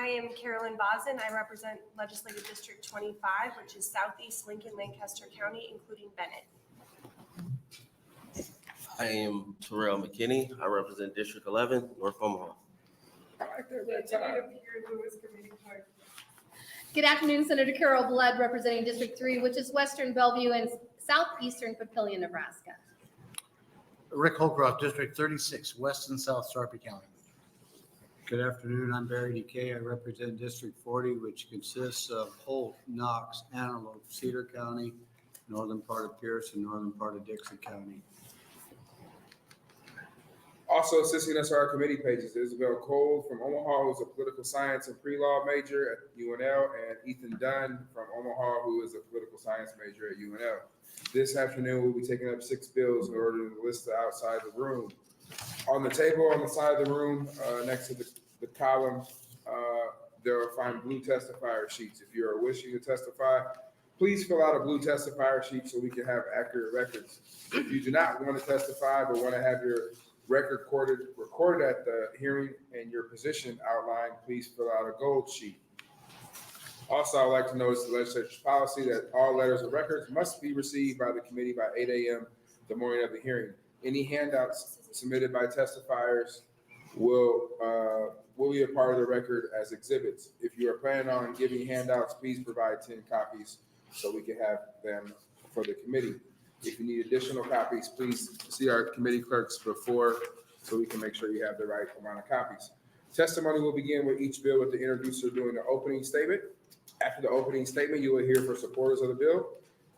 am Carolyn Bosn. I represent Legislative District 25, which is Southeast Lincoln, Lancaster County, including Bennett. I am Terrell McKinney. I represent District 11, North Omaha. Good afternoon, Senator Carol Blood, representing District 3, which is Western Bellevue and Southeastern Papillion, Nebraska. Rick Holcroft, District 36, West and South Sarpy County. Good afternoon. I'm Barry DeKay. I represent District 40, which consists of Holt, Knox, Antelope, Cedar County, northern part of Pierce, and northern part of Dixie County. Also assisting us are our committee pages, Isabel Cole from Omaha, who's a political science and pre-law major at UNL, and Ethan Dunn from Omaha, who is a political science major at UNL. This afternoon, we'll be taking up 6 bills in order to list outside the room. On the table on the side of the room, next to the column, there will find blue testifier sheets. If you are wishing to testify, please fill out a blue testifier sheet so we can have accurate records. If you do not want to testify but want to have your record recorded at the hearing and your position outlined, please fill out a gold sheet. Also, I'd like to notice the legislature's policy that all letters of records must be received by the committee by 8 a.m. the morning of the hearing. Any handouts submitted by testifiers will be a part of the record as exhibits. If you are planning on giving handouts, please provide 10 copies so we can have them for the committee. If you need additional copies, please see our committee clerks before so we can make sure you have the right amount of copies. Testimony will begin with each bill with the introducer doing the opening statement. After the opening statement, you will hear from supporters of the bill,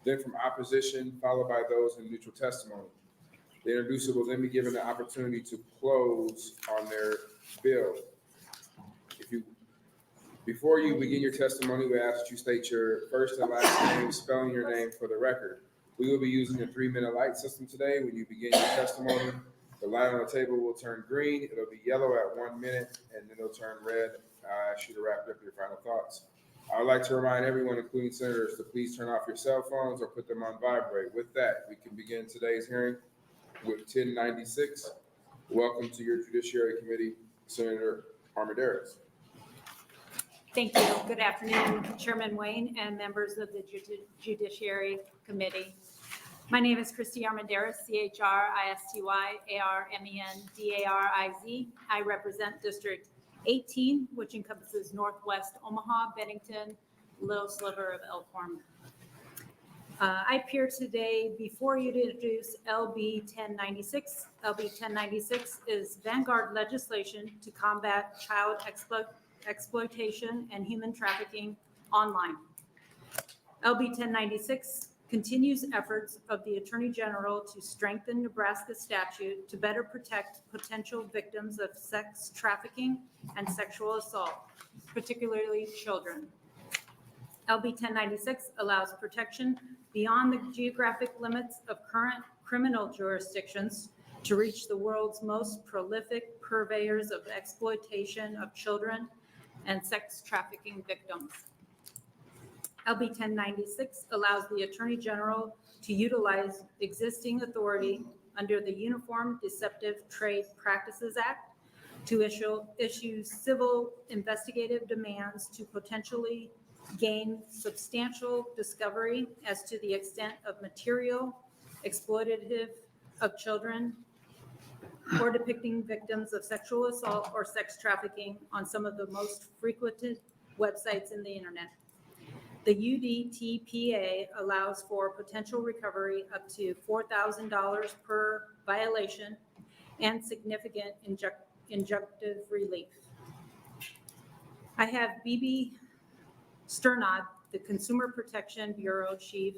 then from opposition, followed by those in neutral testimony. The introducer will then be given the opportunity to close on their bill. Before you begin your testimony, we ask that you state your first and last name, spelling your name for the record. We will be using the 3-minute light system today. When you begin your testimony, the light on the table will turn green. It'll be yellow at 1 minute, and then it'll turn red. I ask you to wrap up your final thoughts. I would like to remind everyone, including senators, to please turn off your cell phones or put them on vibrate. With that, we can begin today's hearing with 1096. Welcome to your Judiciary Committee, Senator Armendariz. Thank you. Good afternoon, Chairman Wayne and members of the Judiciary Committee. My name is Christy Armendariz, CHRISTYARMENDARIZ. I represent District 18, which encompasses Northwest Omaha, Bennington, Little Sliver of Elkhorn. I appear today before you to introduce LB 1096. LB 1096 is vanguard legislation to combat child exploitation and human trafficking online. LB 1096 continues efforts of the Attorney General to strengthen Nebraska statute to better protect potential victims of sex trafficking and sexual assault, particularly children. LB 1096 allows protection beyond the geographic limits of current criminal jurisdictions to reach the world's most prolific purveyors of exploitation of children and sex trafficking victims. LB 1096 allows the Attorney General to utilize existing authority under the Uniform Deceptive Trade Practices Act to issue civil investigative demands to potentially gain substantial discovery as to the extent of material exploitative of children or depicting victims of sexual assault or sex trafficking on some of the most frequented websites in the internet. The UDTPA allows for potential recovery up to $4,000 per violation and significant injunctive relief. I have BB Sternod, the Consumer Protection Bureau Chief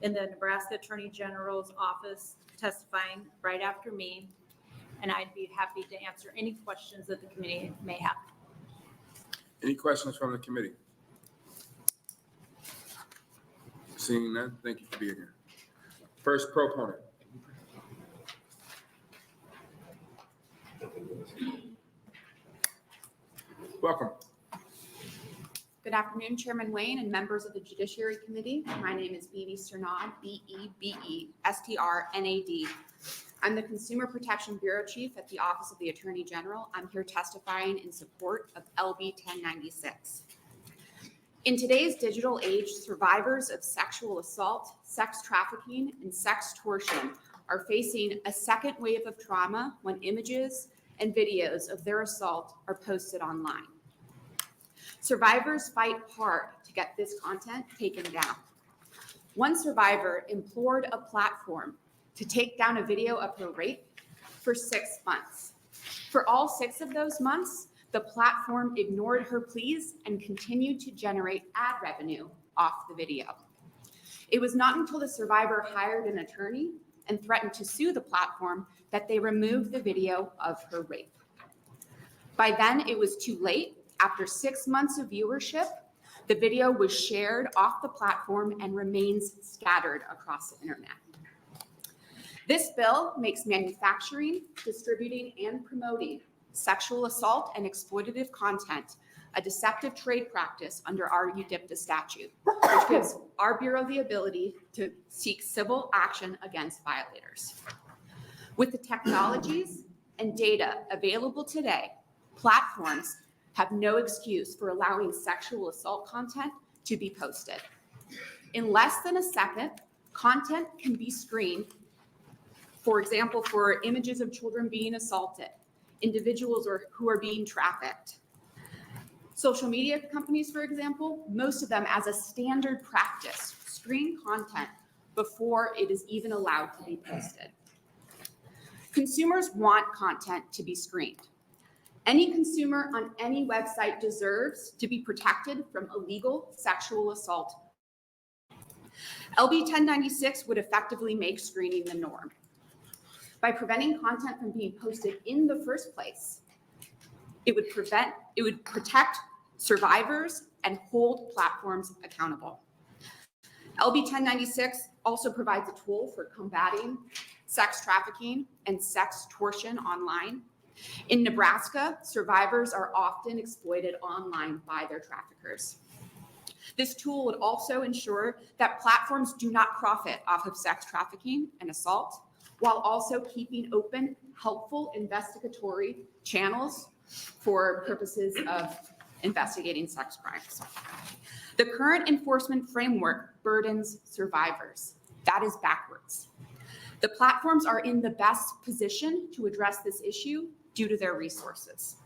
in the Nebraska Attorney General's office, testifying right after me, and I'd be happy to answer any questions that the committee may have. Any questions from the committee? Seeing none, thank you for being here. First proponent. Welcome. Good afternoon, Chairman Wayne and members of the Judiciary Committee. My name is Bebe Sternad, B-E-B-E-S-T-R-N-A-D. I'm the Consumer Protection Bureau Chief at the Office of the Attorney General. I'm here testifying in support of LB 1096. In today's digital age, survivors of sexual assault, sex trafficking, and sextortion are facing a second wave of trauma when images and videos of their assault are posted online. Survivors fight hard to get this content taken down. One survivor implored a platform to take down a video of her rape for 6 months. For all 6 of those months, the platform ignored her pleas and continued to generate ad revenue off the video. It was not until the survivor hired an attorney and threatened to sue the platform that they removed the video of her rape. By then, it was too late. After 6 months of viewership, the video was shared off the platform and remains scattered across the internet. This bill makes manufacturing, distributing, and promoting sexual assault and exploitative content a deceptive trade practice under our UDIPTA statute, which gives our Bureau the ability to seek civil action against violators. With the technologies and data available today, platforms have no excuse for allowing sexual assault content to be posted. In less than a second, content can be screened, for example, for images of children being assaulted, individuals who are being trafficked. Social media companies, for example, most of them as a standard practice, screen content before it is even allowed to be posted. Consumers want content to be screened. Any consumer on any website deserves to be protected from illegal sexual assault. LB 1096 would effectively make screening the norm. By preventing content from being posted in the first place, it would protect survivors and hold platforms accountable. LB 1096 also provides a tool for combating sex trafficking and sextortion online. In Nebraska, survivors are often exploited online by their traffickers. This tool would also ensure that platforms do not profit off of sex trafficking and assault, while also keeping open, helpful investigatory channels for purposes of investigating sex crimes. The current enforcement framework burdens survivors. That is backwards. The platforms are in the best position to address this issue due to their resources.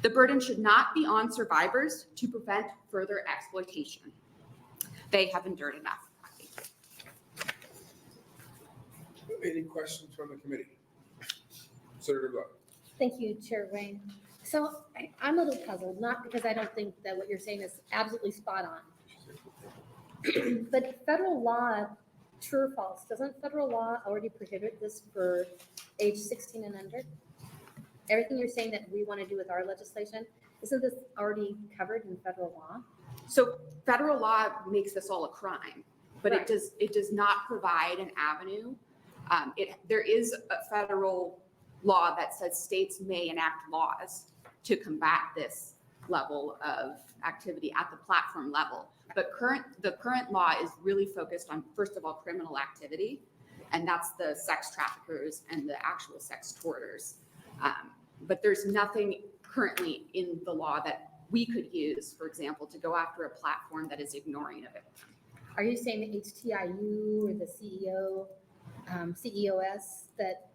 The burden should not be on survivors to prevent further exploitation. They have endured enough. Any questions from the committee? Senator Blunt. Thank you, Chair Wayne. So I'm a little puzzled, not because I don't think that what you're saying is absolutely spot on. But federal law, true or false, doesn't federal law already prohibit this for age 16 and under? Everything you're saying that we want to do with our legislation, isn't this already covered in federal law? So federal law makes this all a crime, but Right. it does not provide an avenue. There is a federal law that says states may enact laws to combat this level of activity at the platform level. But the current law is really focused on, first of all, criminal activity, and that's the sex traffickers and the actual sextorters. But there's nothing currently in the law that we could use, for example, to go after a platform that is ignoring a victim. Are you saying the HTIU or the CEOS, that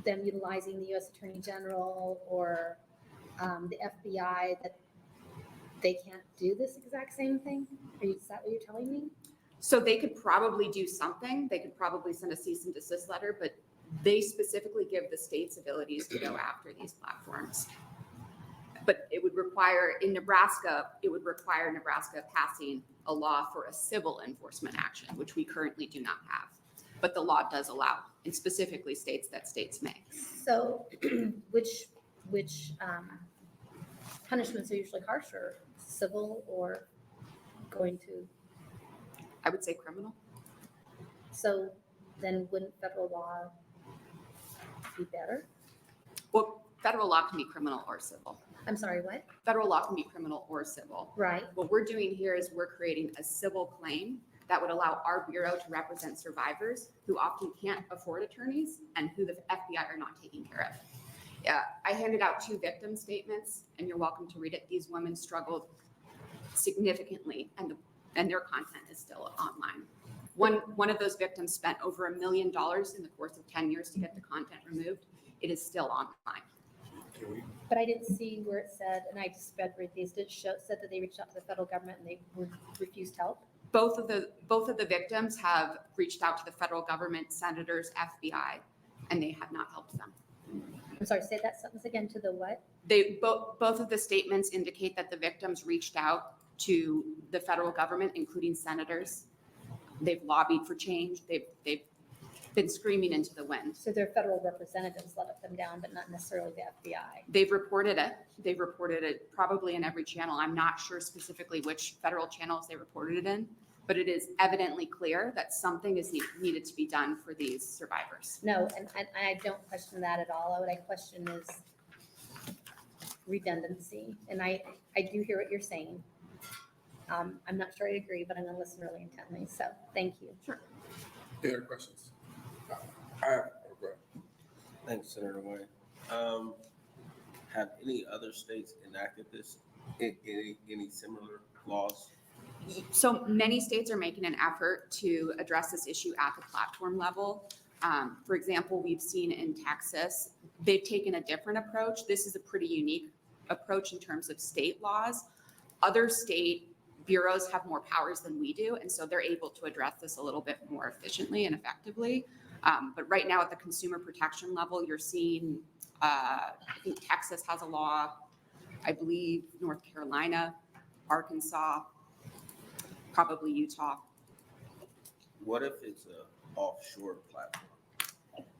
them utilizing the U.S. Attorney General or the FBI, that they can't do this exact same thing? Is that what you're telling me? So they could probably do something. They could probably send a cease and desist letter, but they specifically give the states abilities to go after these platforms. But it would require, in Nebraska, Nebraska passing a law for a civil enforcement action, which we currently do not have. But the law does allow, and specifically states that states may. So which punishments are usually harsher, civil or going to? I would say criminal. So then wouldn't federal law be better? Well, federal law can be criminal or civil. I'm sorry, what? Federal law can be criminal or civil. Right. What we're doing here is we're creating a civil claim that would allow our bureau to represent survivors who often can't afford attorneys and who the FBI are not taking care of. I handed out 2 victim statements, and you're welcome to read it. These women struggled significantly, and their content is still online. One of those victims spent over $1 million in the course of 10 years to get the content removed. It is still online. But I didn't see where it said, and I just read these, said that they reached out to the federal government and they refused help. Both of the victims have reached out to the federal government, senators, FBI, and they have not helped them. I'm sorry, say that sentence again, to the what? Both of the statements indicate that the victims reached out to the federal government, including senators. They've lobbied for change. They've been screaming into the wind. So their federal representatives let them down, but not necessarily the FBI. They've reported it. They've reported it probably in every channel. I'm not sure specifically which federal channels they reported it in, but it is evidently clear that something is needed to be done for these survivors. No, and I don't question that at all. What I question is redundancy. And I do hear what you're saying. I'm not sure I agree, but I'm going to listen really intently. So thank you. Sure. Any other questions? Go ahead. Thanks, Senator Wayne. Have any other states enacted this, any similar laws? So many states are making an effort to address this issue at the platform level. For example, we've seen in Texas, they've taken a different approach. This is a pretty unique approach in terms of state laws. Other state bureaus have more powers than we do, and so they're able to address this a little bit more efficiently and effectively. But right now at the consumer protection level, you're seeing, I think Texas has a law, I believe North Carolina, Arkansas, probably Utah. What if it's an offshore platform?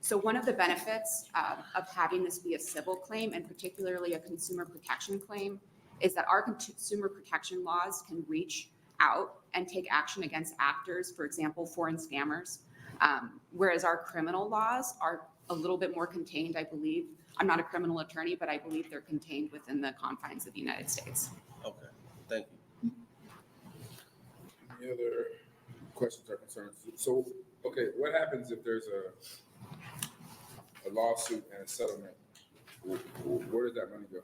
So one of the benefits of having this be a civil claim, and particularly a consumer protection claim, is that our consumer protection laws can reach out and take action against actors, for example, foreign scammers, whereas our criminal laws are a little bit more contained, I believe. I'm not a criminal attorney, but I believe they're contained within the confines of the United States. Okay, thank you. Any other questions or concerns? So, okay, what happens if there's a lawsuit and a settlement? Where does that money go?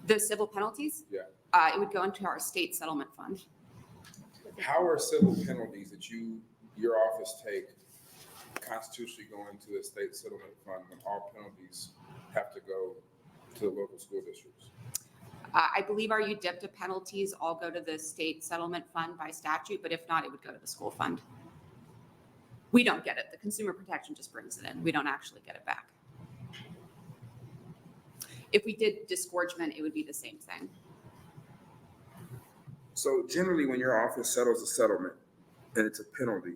The civil penalties? Yeah. It would go into our state settlement fund. How are civil penalties that your office take constitutionally going to a state settlement fund when all penalties have to go to the local school districts? I believe our UDIPTA penalties all go to the state settlement fund by statute, but if not, it would go to the school fund. We don't get it. The consumer protection just brings it in. We don't actually get it back. If we did disgorgement, it would be the same thing. So generally, when your office settles a settlement and it's a penalty,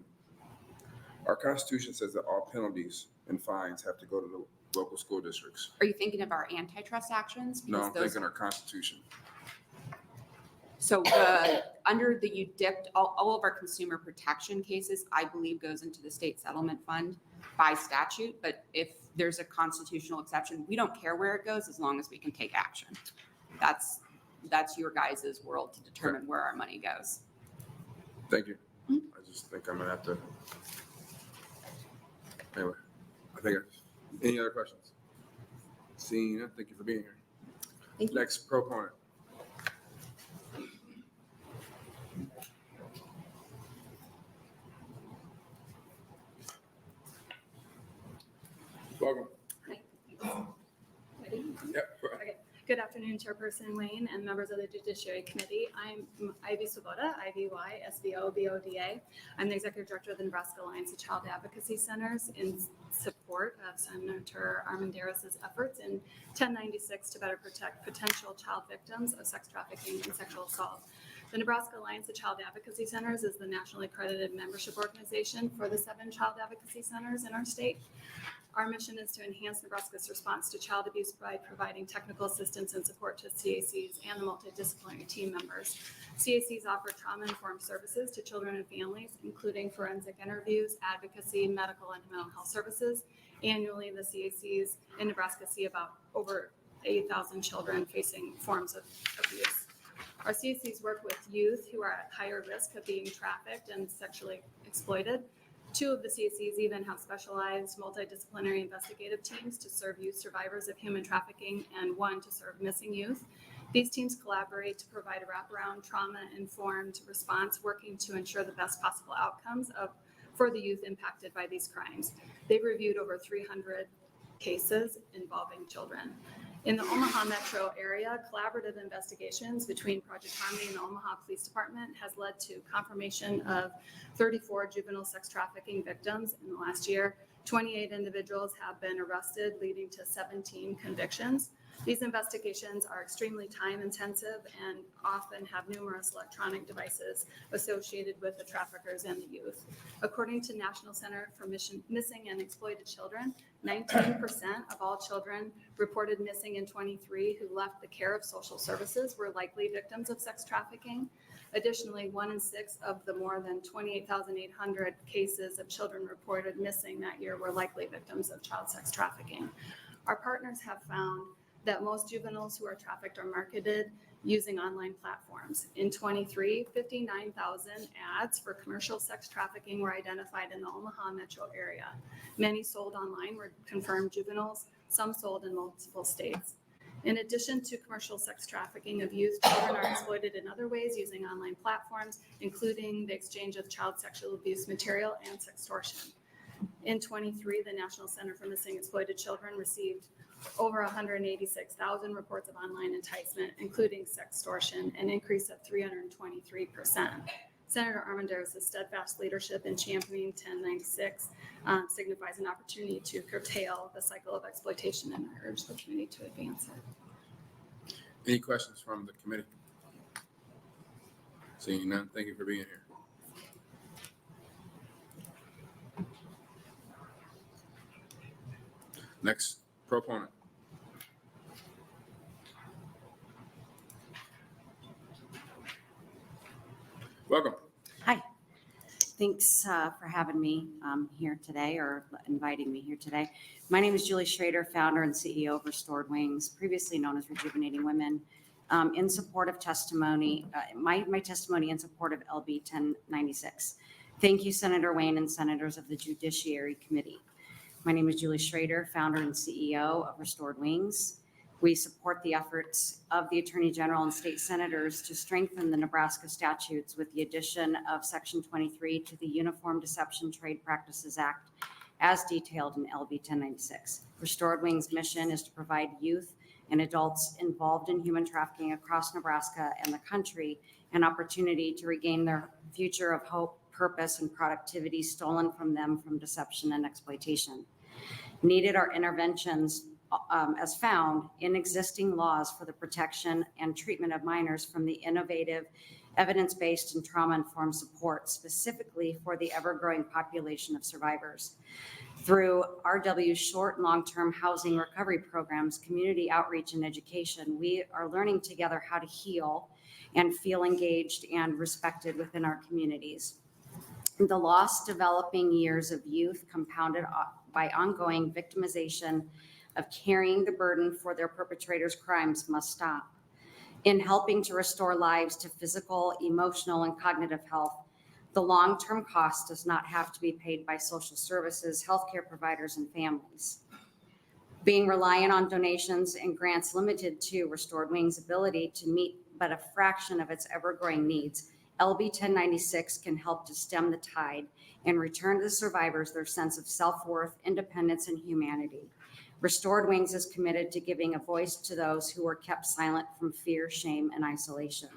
our Constitution says that all penalties and fines have to go to the local school districts. Are you thinking of our antitrust actions? No, Because I'm those- thinking our Constitution. So under the UDIPT, all of our consumer protection cases, I believe, goes into the state settlement fund by statute. But if there's a constitutional exception, we don't care where it goes as long as we can take action. That's your guys' world to determine where our money goes. Thank you. I just think I'm gonna have to. Anyway, any other questions? Seeing none, thank you for being here. Thank you. Next proponent. Welcome. Ready? Yep. Okay. Good afternoon, Chairperson Wayne and members of the Judiciary Committee. I'm Ivy Svoboda, IVY SVOBODA. I'm the Executive Director of the Nebraska Alliance of Child Advocacy Centers in support of Senator Armendariz's efforts in 1096 to better protect potential child victims of sex trafficking and sexual assault. The Nebraska Alliance of Child Advocacy Centers is the nationally accredited membership organization for the 7 child advocacy centers in our state. Our mission is to enhance Nebraska's response to child abuse by providing technical assistance and support to CACs and the multidisciplinary team members. CACs offer trauma-informed services to children and families, including forensic interviews, advocacy, medical, and mental health services. Annually, the CACs in Nebraska see about over 8,000 children facing forms of abuse. Our CACs work with youth who are at higher risk of being trafficked and sexually exploited. 2 of the CACs even have specialized multidisciplinary investigative teams to serve youth survivors of human trafficking and 1 to serve missing youth. These teams collaborate to provide a wraparound, trauma-informed response, working to ensure the best possible outcomes for the youth impacted by these crimes. They've reviewed over 300 cases involving children. In the Omaha metro area, collaborative investigations between Project Harmony and the Omaha Police Department has led to confirmation of 34 juvenile sex trafficking victims in the last year. 28 individuals have been arrested, leading to 17 convictions. These investigations are extremely time intensive and often have numerous electronic devices associated with the traffickers and the youth. According to National Center for Missing and Exploited Children, 19% of all children reported missing in 23 who left the care of social services were likely victims of sex trafficking. Additionally, 1 in 6 of the more than 28,800 cases of children reported missing that year were likely victims of child sex trafficking. Our partners have found that most juveniles who are trafficked are marketed using online platforms. In 23, 59,000 ads for commercial sex trafficking were identified in the Omaha metro area. Many sold online were confirmed juveniles, some sold in multiple states. In addition to commercial sex trafficking of youth, children are exploited in other ways using online platforms, including the exchange of child sexual abuse material and sextortion. In 23, the National Center for Missing and Exploited Children received over 186,000 reports of online enticement, including sextortion, an increase of 323%. Senator Armendariz's steadfast leadership in championing 1096 signifies an opportunity to curtail the cycle of exploitation, and I urge the committee to advance it. Any questions from the committee? Seeing none, thank you for being here. Next proponent. Welcome. Hi. Thanks for having me here today, or inviting me here today. My name is Julie Schrader, founder and CEO of Restored Wings, previously known as Rejuvenating Women, in support of testimony, my testimony in support of LB 1096. Thank you, Senator Wayne and senators of the Judiciary Committee. My name is Julie Schrader, founder and CEO of Restored Wings. We support the efforts of the Attorney General and state senators to strengthen the Nebraska statutes with the addition of Section 23 to the Uniform Deception Trade Practices Act as detailed in LB 1096. Restored Wings' mission is to provide youth and adults involved in human trafficking across Nebraska and the country an opportunity to regain their future of hope, purpose, and productivity stolen from them from deception and exploitation. Needed are interventions as found in existing laws for the protection and treatment of minors from the innovative, evidence-based, and trauma-informed support specifically for the ever-growing population of survivors. Through RW's short and long-term housing recovery programs, community outreach, and education, we are learning together how to heal and feel engaged and respected within our communities. The lost developing years of youth compounded by ongoing victimization of carrying the burden for their perpetrators' crimes must stop. In helping to restore lives to physical, emotional, and cognitive health, the long-term cost does not have to be paid by social services, healthcare providers, and families. Being reliant on donations and grants limited to Restored Wings' ability to meet but a fraction of its ever-growing needs, LB 1096 can help to stem the tide and return to the survivors their sense of self-worth, independence, and humanity. Restored Wings is committed to giving a voice to those who were kept silent from fear, shame, and isolation.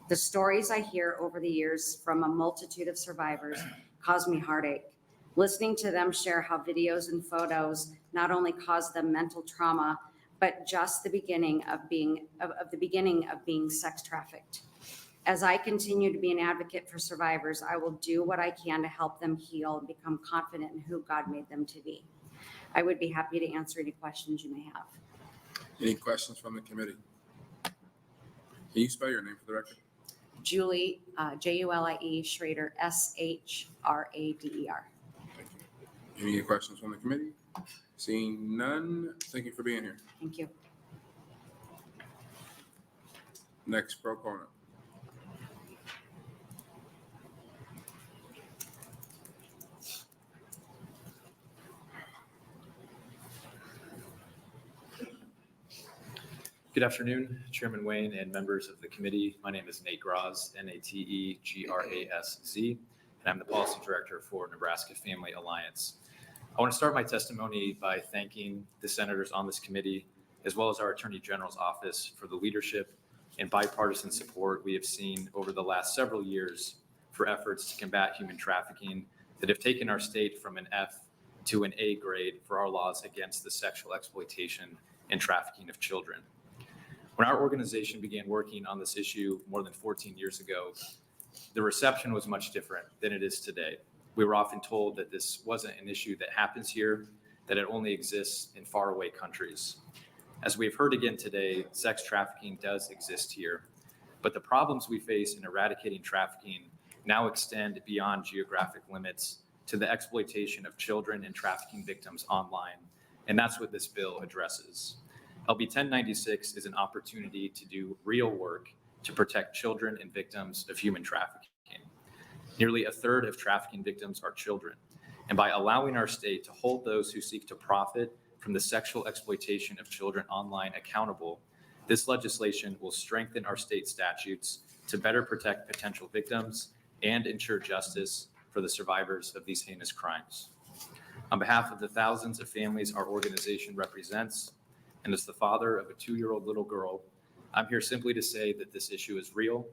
The stories I hear over the years from a multitude of survivors cause me heartache. Listening to them share how videos and photos not only cause them mental trauma, but just the beginning of being sex trafficked. As I continue to be an advocate for survivors, I will do what I can to help them heal and become confident in who God made them to be. I would be happy to answer any questions you may have. Any questions from the committee? Can you spell your name for the record? Julie, Julie Schrader, Schrader. Thank you. Any questions from the committee? Seeing none, thank you for being here. Thank you. Next proponent. Good afternoon, Chairman Wayne and members of the committee. My name is Nate Graz, Nategrazz, and I'm the Policy Director for Nebraska Family Alliance. I want to start my testimony by thanking the senators on this committee, as well as our Attorney General's office for the leadership and bipartisan support we have seen over the last several years for efforts to combat human trafficking that have taken our state from an F to an A grade for our laws against the sexual exploitation and trafficking of children. When our organization began working on this issue more than 14 years ago, the reception was much different than it is today. We were often told that this wasn't an issue that happens here, that it only exists in faraway countries. As we've heard again today, sex trafficking does exist here, but the problems we face in eradicating trafficking now extend beyond geographic limits to the exploitation of children and trafficking victims online, and that's what this bill addresses. LB 1096 is an opportunity to do real work to protect children and victims of human trafficking. Nearly a third of trafficking victims are children, and by allowing our state to hold those who seek to profit from the sexual exploitation of children online accountable, this legislation will strengthen our state statutes to better protect potential victims and ensure justice for the survivors of these heinous crimes. On behalf of the thousands of families our organization represents, and as the father of a 2-year-old little girl, I'm here simply to say that this issue is real,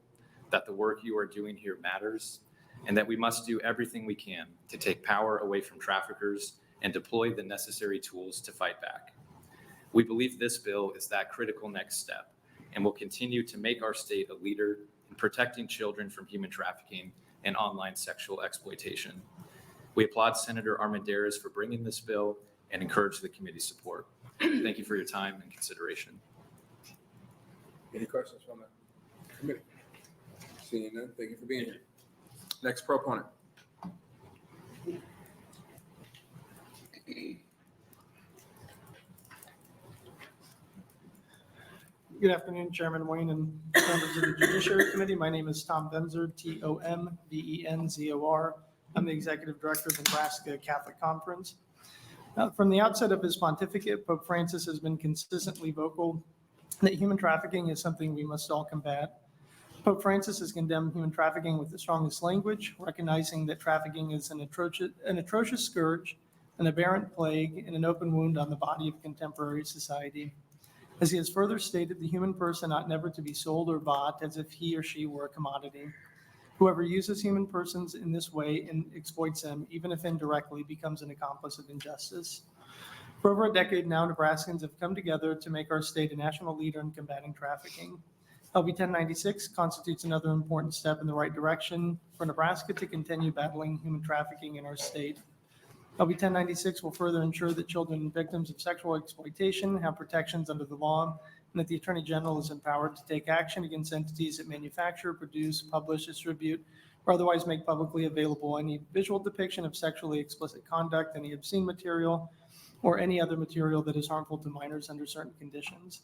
that the work you are doing here matters, and that we must do everything we can to take power away from traffickers and deploy the necessary tools to fight back. We believe this bill is that critical next step and will continue to make our state a leader in protecting children from human trafficking and online sexual exploitation. We applaud Senator Armendariz for bringing this bill and encourage the committee's support. Thank you for your time and consideration. Any questions from the committee? Seeing none, thank you for being here. Next proponent. Good afternoon, Chairman Wayne and members of the Judiciary Committee. My name is Tom Benzor, Tomvenzor. I'm the Executive Director of the Nebraska Catholic Conference. From the outset of his pontificate, Pope Francis has been consistently vocal that human trafficking is something we must all combat. Pope Francis has condemned human trafficking with the strongest language, recognizing that trafficking is an atrocious scourge, an aberrant plague, and an open wound on the body of contemporary society. As he has further stated, the human person ought never to be sold or bought as if he or she were a commodity. Whoever uses human persons in this way and exploits them, even if indirectly, becomes an accomplice of injustice. For over a decade now, Nebraskans have come together to make our state a national leader in combating trafficking. LB 1096 constitutes another important step in the right direction for Nebraska to continue battling human trafficking in our state. LB 1096 will further ensure that children and victims of sexual exploitation have protections under the law, and that the Attorney General is empowered to take action against entities that manufacture, produce, publish, distribute, or otherwise make publicly available any visual depiction of sexually explicit conduct, any obscene material, or any other material that is harmful to minors under certain conditions.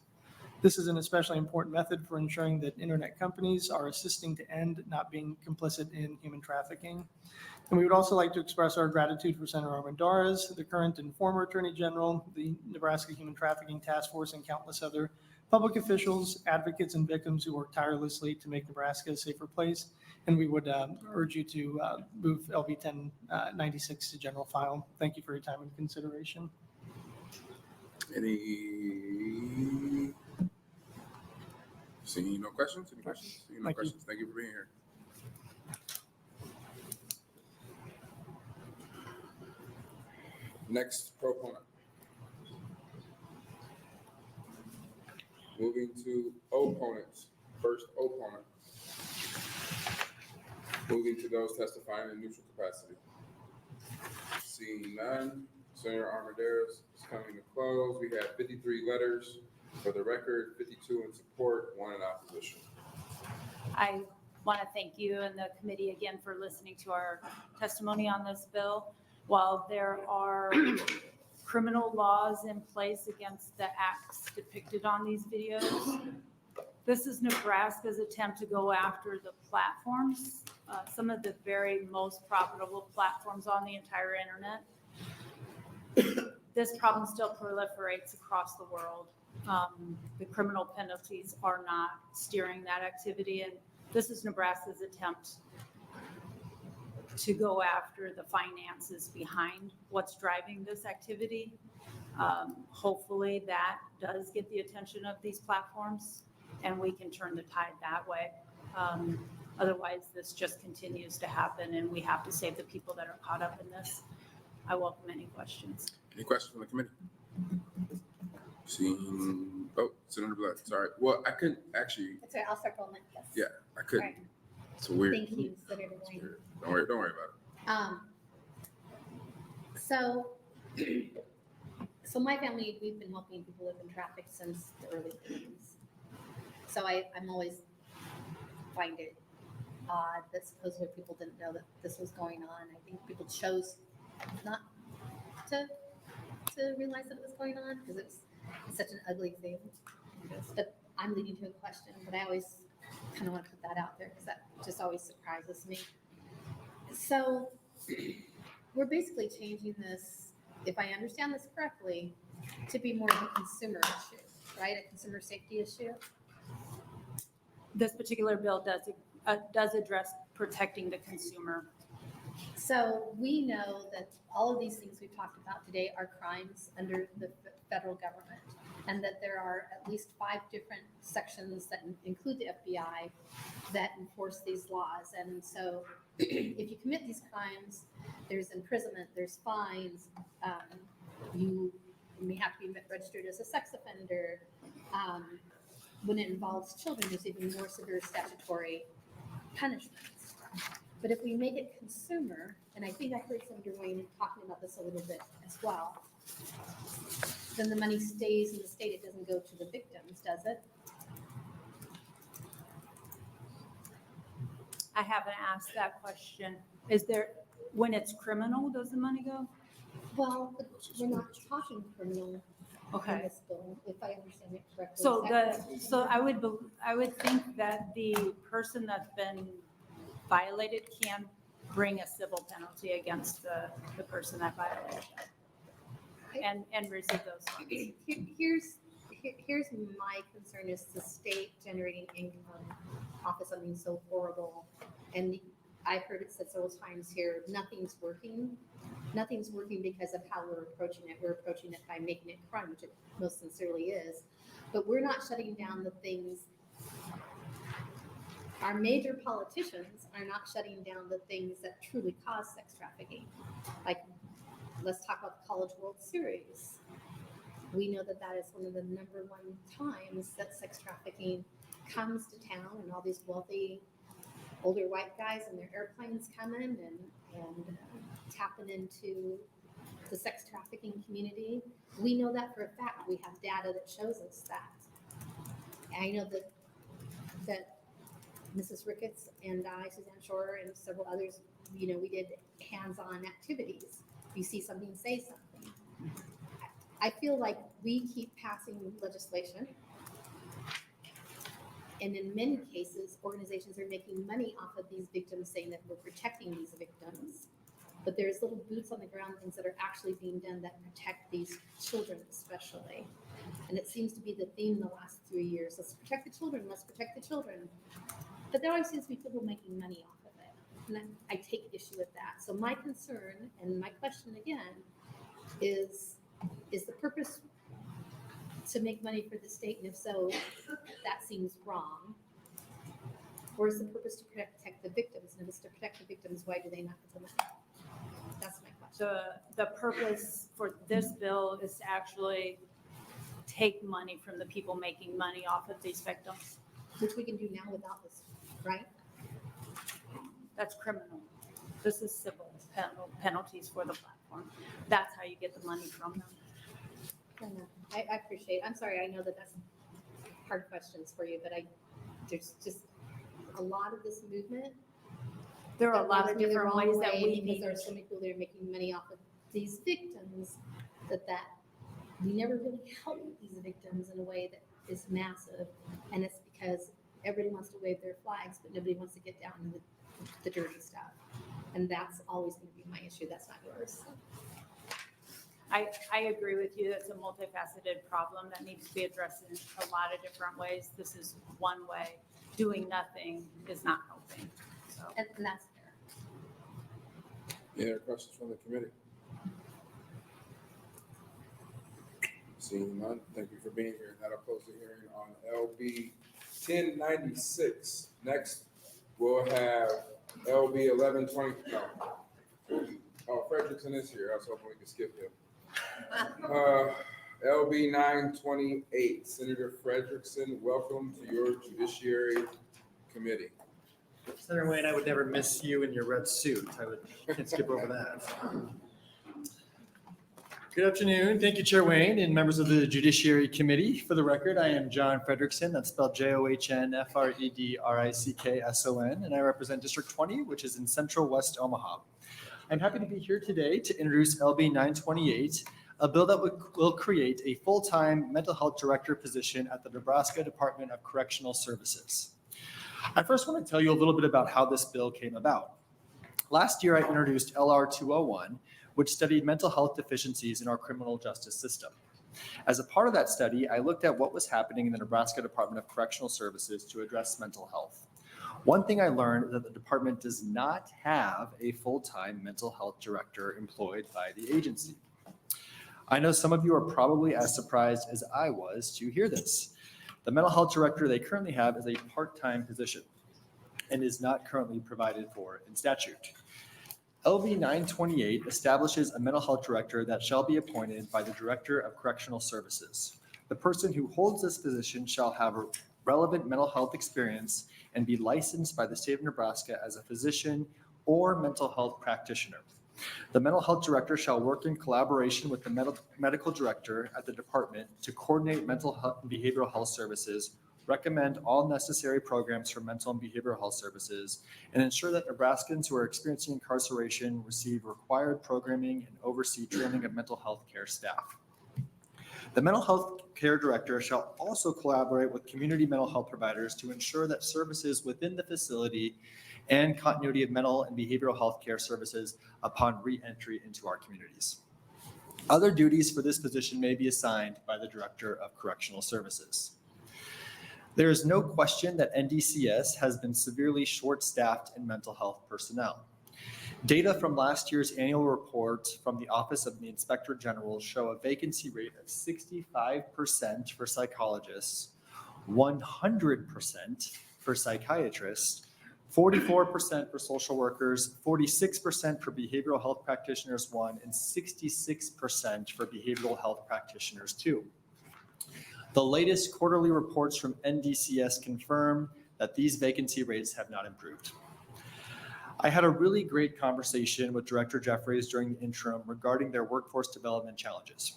This is an especially important method for ensuring that internet companies are assisting to end, not being complicit in human trafficking. And we would also like to express our gratitude for Senator Armendariz, the current and former Attorney General, the Nebraska Human Trafficking Task Force, and countless other public officials, advocates, and victims who work tirelessly to make Nebraska a safer place. And we would urge you to move LB 1096 to general file. Thank you for your time and consideration. Any? Seeing no questions? Any questions? Seeing no questions. Thank you for being here. Next proponent. Moving to opponents. First opponent. Moving to those testifying in neutral capacity. Seeing none, Senator Armendariz is coming to close. We have 53 letters for the record, 52 in support, 1 in opposition. I want to thank you and the committee again for listening to our testimony on this bill. While there are criminal laws in place against the acts depicted on these videos, This is Nebraska's attempt to go after the platforms, some of the very most profitable platforms on the entire internet. This problem still proliferates across the world. The criminal penalties are not steering that activity, and this is Nebraska's attempt to go after the finances behind what's driving this activity. Hopefully that does get the attention of these platforms and we can turn the tide that way. Otherwise, this just continues to happen and we have to save the people that are caught up in this. I welcome any questions. Any questions from the committee? Seeing, oh, Senator Blood, sorry. Well, I couldn't actually, That's right, I'll start going like this. yeah, I All couldn't. right. It's weird. Thank you, Senator It's Wayne. weird. Don't worry about it. So my family, we've been helping people live in traffic since the early 80s. So I'm always find it odd that supposedly people didn't know that this was going on. I think people chose not to realize that it was going on because it's such an ugly thing. But I'm leading to a question, but I always kind of want to put that out there because that just always surprises me. So we're basically changing this, if I understand this correctly, to be more of a consumer issue, right? A consumer safety issue. This particular bill does address protecting the consumer. So we know that all of these things we've talked about today are crimes under the federal government, and that there are at least 5 different sections that include the FBI that enforce these laws. And so if you commit these crimes, there's imprisonment, there's fines, you may have to be registered as a sex offender. When it involves children, there's even more severe statutory punishments. But if we make it consumer, and I think I heard Senator Wayne talking about this a little bit as well, then the money stays in the state. It doesn't go to the victims, does it? I haven't asked that question. Is there, when it's criminal, does the money go? Well, but we're not talking criminal in Okay. this bill, if I understand it correctly. So Is that correct? I would think that the person that's been violated can bring a civil penalty against the person that violated and receive those funds. Here's my concern is the state generating income off of something so horrible. And I've heard it said several times here, nothing's working. Nothing's working because of how we're approaching it. We're approaching it by making it crime, which it most sincerely is. But we're not shutting down the things. Our major politicians are not shutting down the things that truly cause sex trafficking. Like, let's talk about the College World Series. We know that that is one of the #1 times that sex trafficking comes to town, and all these wealthy older white guys in their airplanes come in and tapping into the sex trafficking community. We know that for a fact. We have data that shows us that. And I know that Mrs. Ricketts and I, Suzanne Shore, and several others, we did hands-on activities. If you see something, say something. I feel like we keep passing legislation, and in many cases, organizations are making money off of these victims, saying that we're protecting these victims. But there's little boots on the ground things that are actually being done that protect these children especially. And it seems to be the theme the last 3 years. Let's protect the children, let's protect the children. But there always seems to be people making money off of it. And I take issue with that. So my concern and my question again is the purpose to make money for the state? And if so, that seems wrong. Or is the purpose to protect the victims? And if it's to protect the victims, why do they not get the money? That's my question. The purpose for this bill is to actually take money from the people making money off of these victims. Which we can do now without this, right? That's criminal. This is civil penalties for the platform. That's how you get the money from them. I appreciate it. I'm sorry, I know that that's hard questions for you, but there's just a lot of this movement. There are a that lot rubs of me the different wrong ways that way we because need. there are so many people that are making money off of these victims that we never really help these victims in a way that is massive. And it's because because everybody wants to wave their flags, but nobody wants to get down to the dirty stuff. And that's always going to be my issue. That's not yours. I agree with you. It's a multifaceted problem that needs to be addressed in a lot of different ways. This is one way. Doing nothing is not helping. So. And that's fair. Any other questions from the committee? Seeing none, thank you for being here. That'll close the hearing on LB 1096. Next, we'll have LB 1120. No. Oh, Fredrickson is here. I was hoping we could skip him. LB 928. Senator Fredrickson, welcome to your Judiciary Committee. Senator Wayne, I would never miss you in your red suit. Can't skip over that. Good afternoon. Thank you, Chair Wayne and members of the Judiciary Committee. For the record, I am John Fredrickson. That's spelled JOHNFREDRICKSON, and I represent District 20, which is in Central West Omaha. I'm happy to be here today to introduce LB 928, a bill that will create a full-time mental health director position at the Nebraska Department of Correctional Services. I first want to tell you a little bit about how this bill came about. Last year, I introduced LR 201, which studied mental health deficiencies in our criminal justice system. As a part of that study, I looked at what was happening in the Nebraska Department of Correctional Services to address mental health. One thing I learned is that the department does not have a full-time mental health director employed by the agency. I know some of you are probably as surprised as I was to hear this. The mental health director they currently have is a part-time position and is not currently provided for in statute. LB 928 establishes a mental health director that shall be appointed by the Director of Correctional Services. The person who holds this position shall have a relevant mental health experience and be licensed by the state of Nebraska as a physician or mental health practitioner. The mental health director shall work in collaboration with the medical director at the department to coordinate mental health and behavioral health services, recommend all necessary programs for mental and behavioral health services, and ensure that Nebraskans who are experiencing incarceration receive required programming and oversee training of mental health care staff. The mental health care director shall also collaborate with community mental health providers to ensure that services within the facility and continuity of mental and behavioral health care services upon re-entry into our communities. Other duties for this position may be assigned by the Director of Correctional Services. There is no question that NDCS has been severely short-staffed in mental health personnel. Data from last year's annual report from the Office of the Inspector General show a vacancy rate of 65% for psychologists, 100% for psychiatrists, 44% for social workers, 46% for behavioral health practitioners 1, and 66% for behavioral health practitioners 2. The latest quarterly reports from NDCS confirm that these vacancy rates have not improved. I had a really great conversation with Director Jeffries during the interim regarding their workforce development challenges.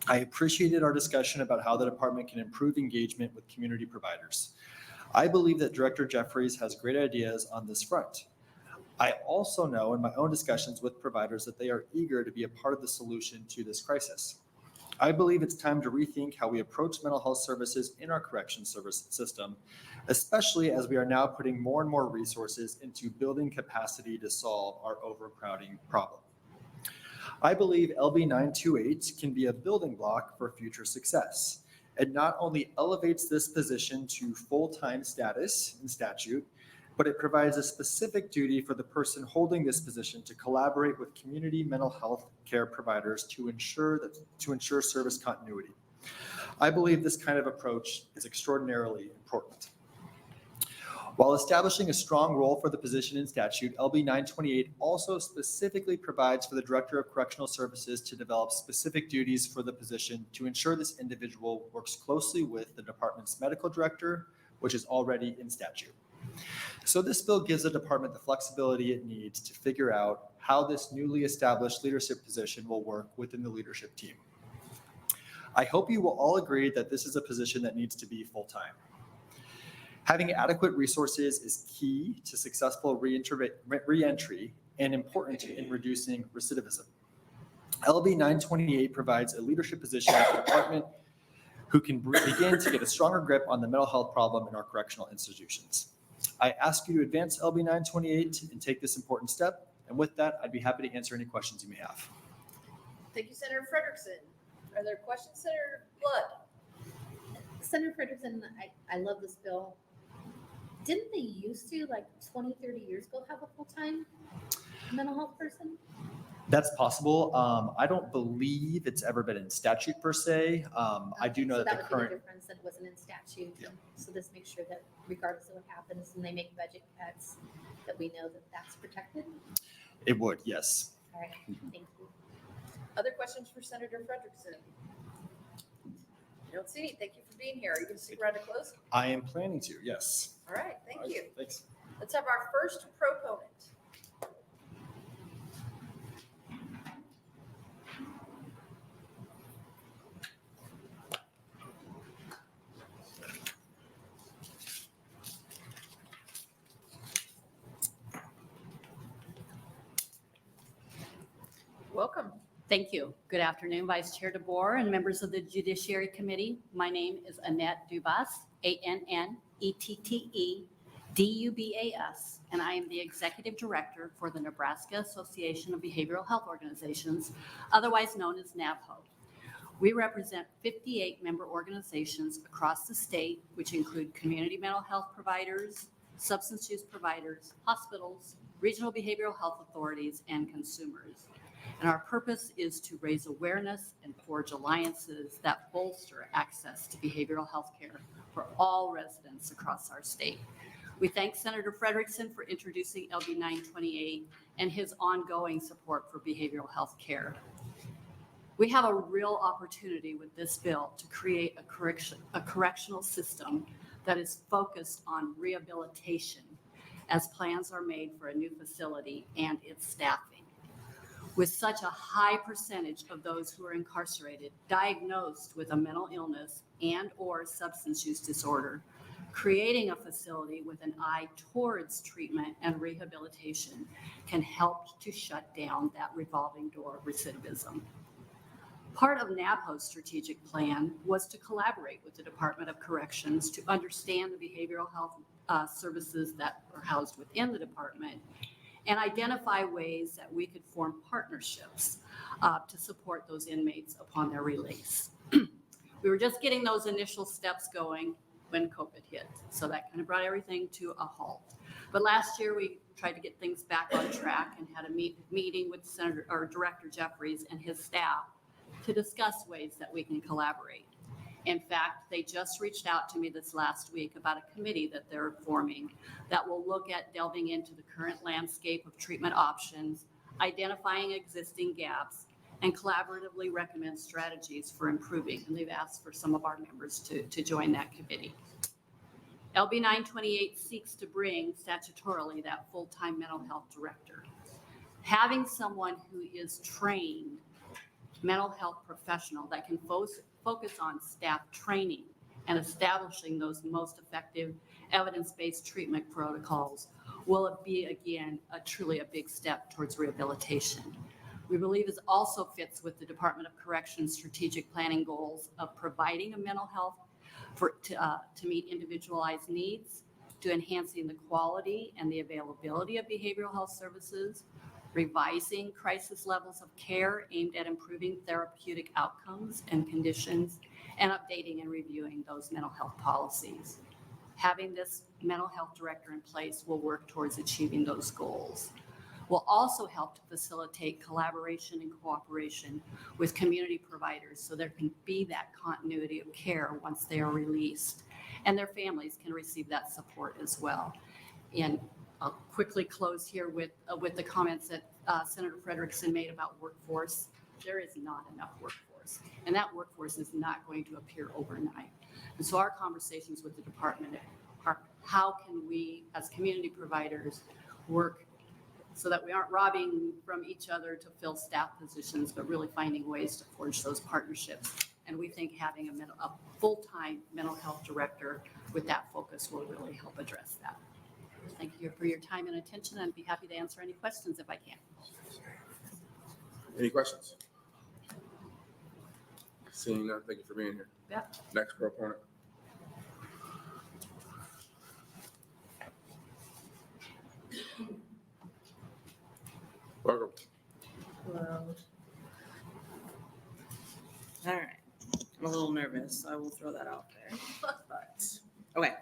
I appreciated our discussion about how the department can improve engagement with community providers. I believe that Director Jeffries has great ideas on this front. I also know in my own discussions with providers that they are eager to be a part of the solution to this crisis. I believe it's time to rethink how we approach mental health services in our corrections service system, especially as we are now putting more and more resources into building capacity to solve our overcrowding problem. I believe LB 928 can be a building block for future success. It not only elevates this position to full-time status in statute, but it provides a specific duty for the person holding this position to collaborate with community mental health care providers to ensure service continuity. I believe this kind of approach is extraordinarily important. While establishing a strong role for the position in statute, LB 928 also specifically provides for the Director of Correctional Services to develop specific duties for the position to ensure this individual works closely with the department's medical director, which is already in statute. So this bill gives the department the flexibility it needs to figure out how this newly established leadership position will work within the leadership team. I hope you will all agree that this is a position that needs to be full-time. Having adequate resources is key to successful re-entry and important in reducing recidivism. LB 928 provides a leadership position at the department who can begin to get a stronger grip on the mental health problem in our correctional institutions. I ask you to advance LB 928 and take this important step. And with that, I'd be happy to answer any questions you may have. Thank you, Senator Fredrickson. Are there questions, Senator Blood? Senator Fredrickson, I love this bill. Didn't they used to, like 20, 30 years ago, have a full-time mental health person? That's possible. I don't believe it's ever been in statute per se. I do know So that the would be current, the difference, that it wasn't in statute. Yeah. So this makes sure that regardless of what happens and they make budget cuts, that we know that that's protected. it would, yes. All right, thank you. Other questions for Senator Fredrickson? I don't see any. Thank you for being here. Are you going to stick around to close? I am planning to, yes. All right, thank you. Thanks. Let's have our first proponent. Welcome. Thank you. Good afternoon, Vice Chair DeBoer and members of the Judiciary Committee. My name is Annette Dubas, ANNETTE-DUBAS, and I am the Executive Director for the Nebraska Association of Behavioral Health Organizations, otherwise known as NABHO. We represent 58 member organizations across the state, which include community mental health providers, substance use providers, hospitals, regional behavioral health authorities, and consumers. And our purpose is to raise awareness and forge alliances that bolster access to behavioral health care for all residents across our state. We thank Senator Fredrickson for introducing LB 928 and his ongoing support for behavioral health care. We have a real opportunity with this bill to create a correctional system that is focused on rehabilitation as plans are made for a new facility and its staffing. With such a high percentage of those who are incarcerated diagnosed with a mental illness and/or substance use disorder, creating a facility with an eye towards treatment and rehabilitation can help to shut down that revolving door of recidivism. Part of NABHO's strategic plan was to collaborate with the Department of Corrections to understand the behavioral health services that are housed within the department and identify ways that we could form partnerships to support those inmates upon their release. We were just getting those initial steps going when COVID hit, so that kind of brought everything to a halt. But last year, we tried to get things back on track and had a meeting with Director Jeffries and his staff to discuss ways that we can collaborate. In fact, they just reached out to me this last week about a committee that they're forming that will look at delving into the current landscape of treatment options, identifying existing gaps, and collaboratively recommend strategies for improving. And they've asked for some of our members to join that committee. LB 928 seeks to bring statutorily that full-time mental health director. Having someone who is trained mental health professional that can focus on staff training and establishing those most effective evidence-based treatment protocols will be, again, truly a big step towards rehabilitation. We believe this also fits with the Department of Corrections strategic planning goals of providing a mental health to meet individualized needs, to enhancing the quality and the availability of behavioral health services, revising crisis levels of care aimed at improving therapeutic outcomes and conditions, and updating and reviewing those mental health policies. Having this mental health director in place will work towards achieving those goals. Will also help to facilitate collaboration and cooperation with community providers so there can be that continuity of care once they are released, and their families can receive that support as well. And I'll quickly close here with the comments that Senator Fredrickson made about workforce. There is not enough workforce, and that workforce is not going to appear overnight. And so our conversations with the department are how can we, as community providers, work so that we aren't robbing from each other to fill staff positions, but really finding ways to forge those partnerships. And we think having a full-time mental health director with that focus will really help address that. Thank you for your time and attention. I'd be happy to answer any questions if I can. Any questions? Seeing none, thank you for being here. Yep. Next proponent. Welcome. Hello. All right. I'm a little nervous. I will throw that out there. But, okay.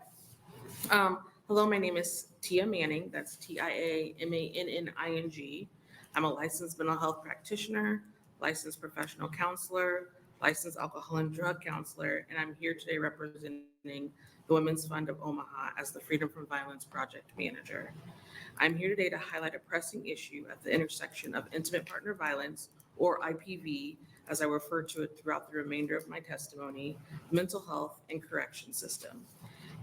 Hello, my name is Tia Manning. That's TIAMANNING. I'm a licensed mental health practitioner, licensed professional counselor, licensed alcohol and drug counselor, and I'm here today representing the Women's Fund of Omaha as the Freedom from Violence Project Manager. I'm here today to highlight a pressing issue at the intersection of intimate partner violence, or IPV, as I refer to it throughout the remainder of my testimony, mental health and correction system.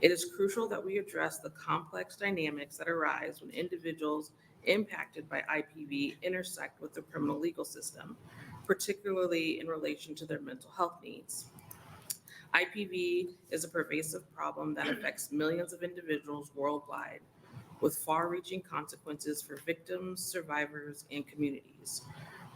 It is crucial that we address the complex dynamics that arise when individuals impacted by IPV intersect with the criminal legal system, particularly in relation to their mental health needs. IPV is a pervasive problem that affects millions of individuals worldwide, with far-reaching consequences for victims, survivors, and communities.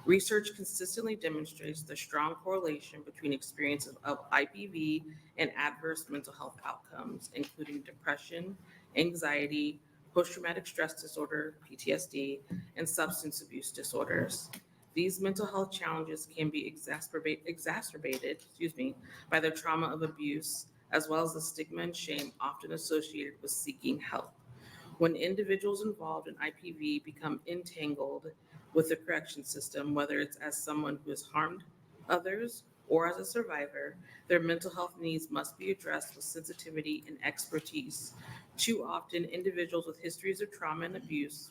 Research consistently demonstrates the strong correlation between experiences of IPV and adverse mental health outcomes, including depression, anxiety, post-traumatic stress disorder, PTSD, and substance abuse disorders. These mental health challenges can be exacerbated by the trauma of abuse, as well as the stigma and shame often associated with seeking help. When individuals involved in IPV become entangled with the correction system, whether it's as someone who has harmed others or as a survivor, their mental health needs must be addressed with sensitivity and expertise. Too often, individuals with histories of trauma and abuse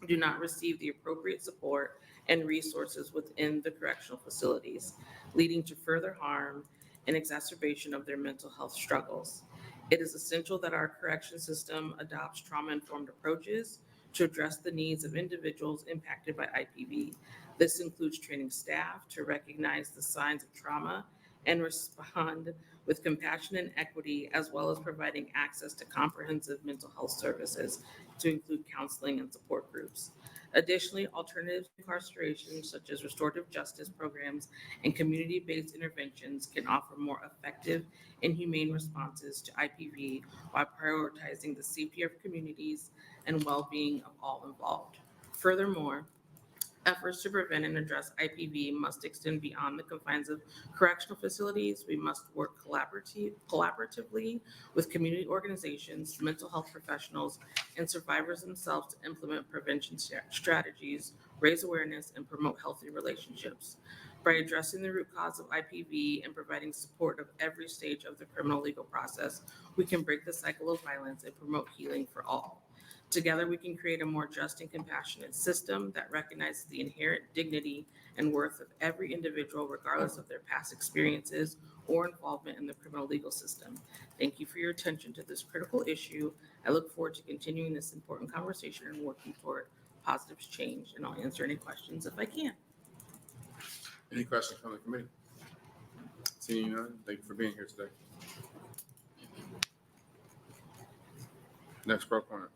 do not receive the appropriate support and resources within the correctional facilities, leading to further harm and exacerbation of their mental health struggles. It is essential that our correction system adopts trauma-informed approaches to address the needs of individuals impacted by IPV. This includes training staff to recognize the signs of trauma and respond with compassion and equity, as well as providing access to comprehensive mental health services to include counseling and support groups. Additionally, alternatives to incarceration, such as restorative justice programs and community-based interventions, can offer more effective and humane responses to IPV while prioritizing the safety of communities and well-being of all involved. Furthermore, efforts to prevent and address IPV must extend beyond the confines of correctional facilities. We must work collaboratively with community organizations, mental health professionals, and survivors themselves to implement prevention strategies, raise awareness, and promote healthy relationships. By addressing the root cause of IPV and providing support of every stage of the criminal legal process, we can break the cycle of violence and promote healing for all. Together, we can create a more just and compassionate system that recognizes the inherent dignity and worth of every individual, regardless of their past experiences or involvement in the criminal legal system. Thank you for your attention to this critical issue. I look forward to continuing this important conversation and working toward positive change, and I'll answer any questions if I can. Any questions from the committee? Seeing none, thank you for being here today. Next proponent.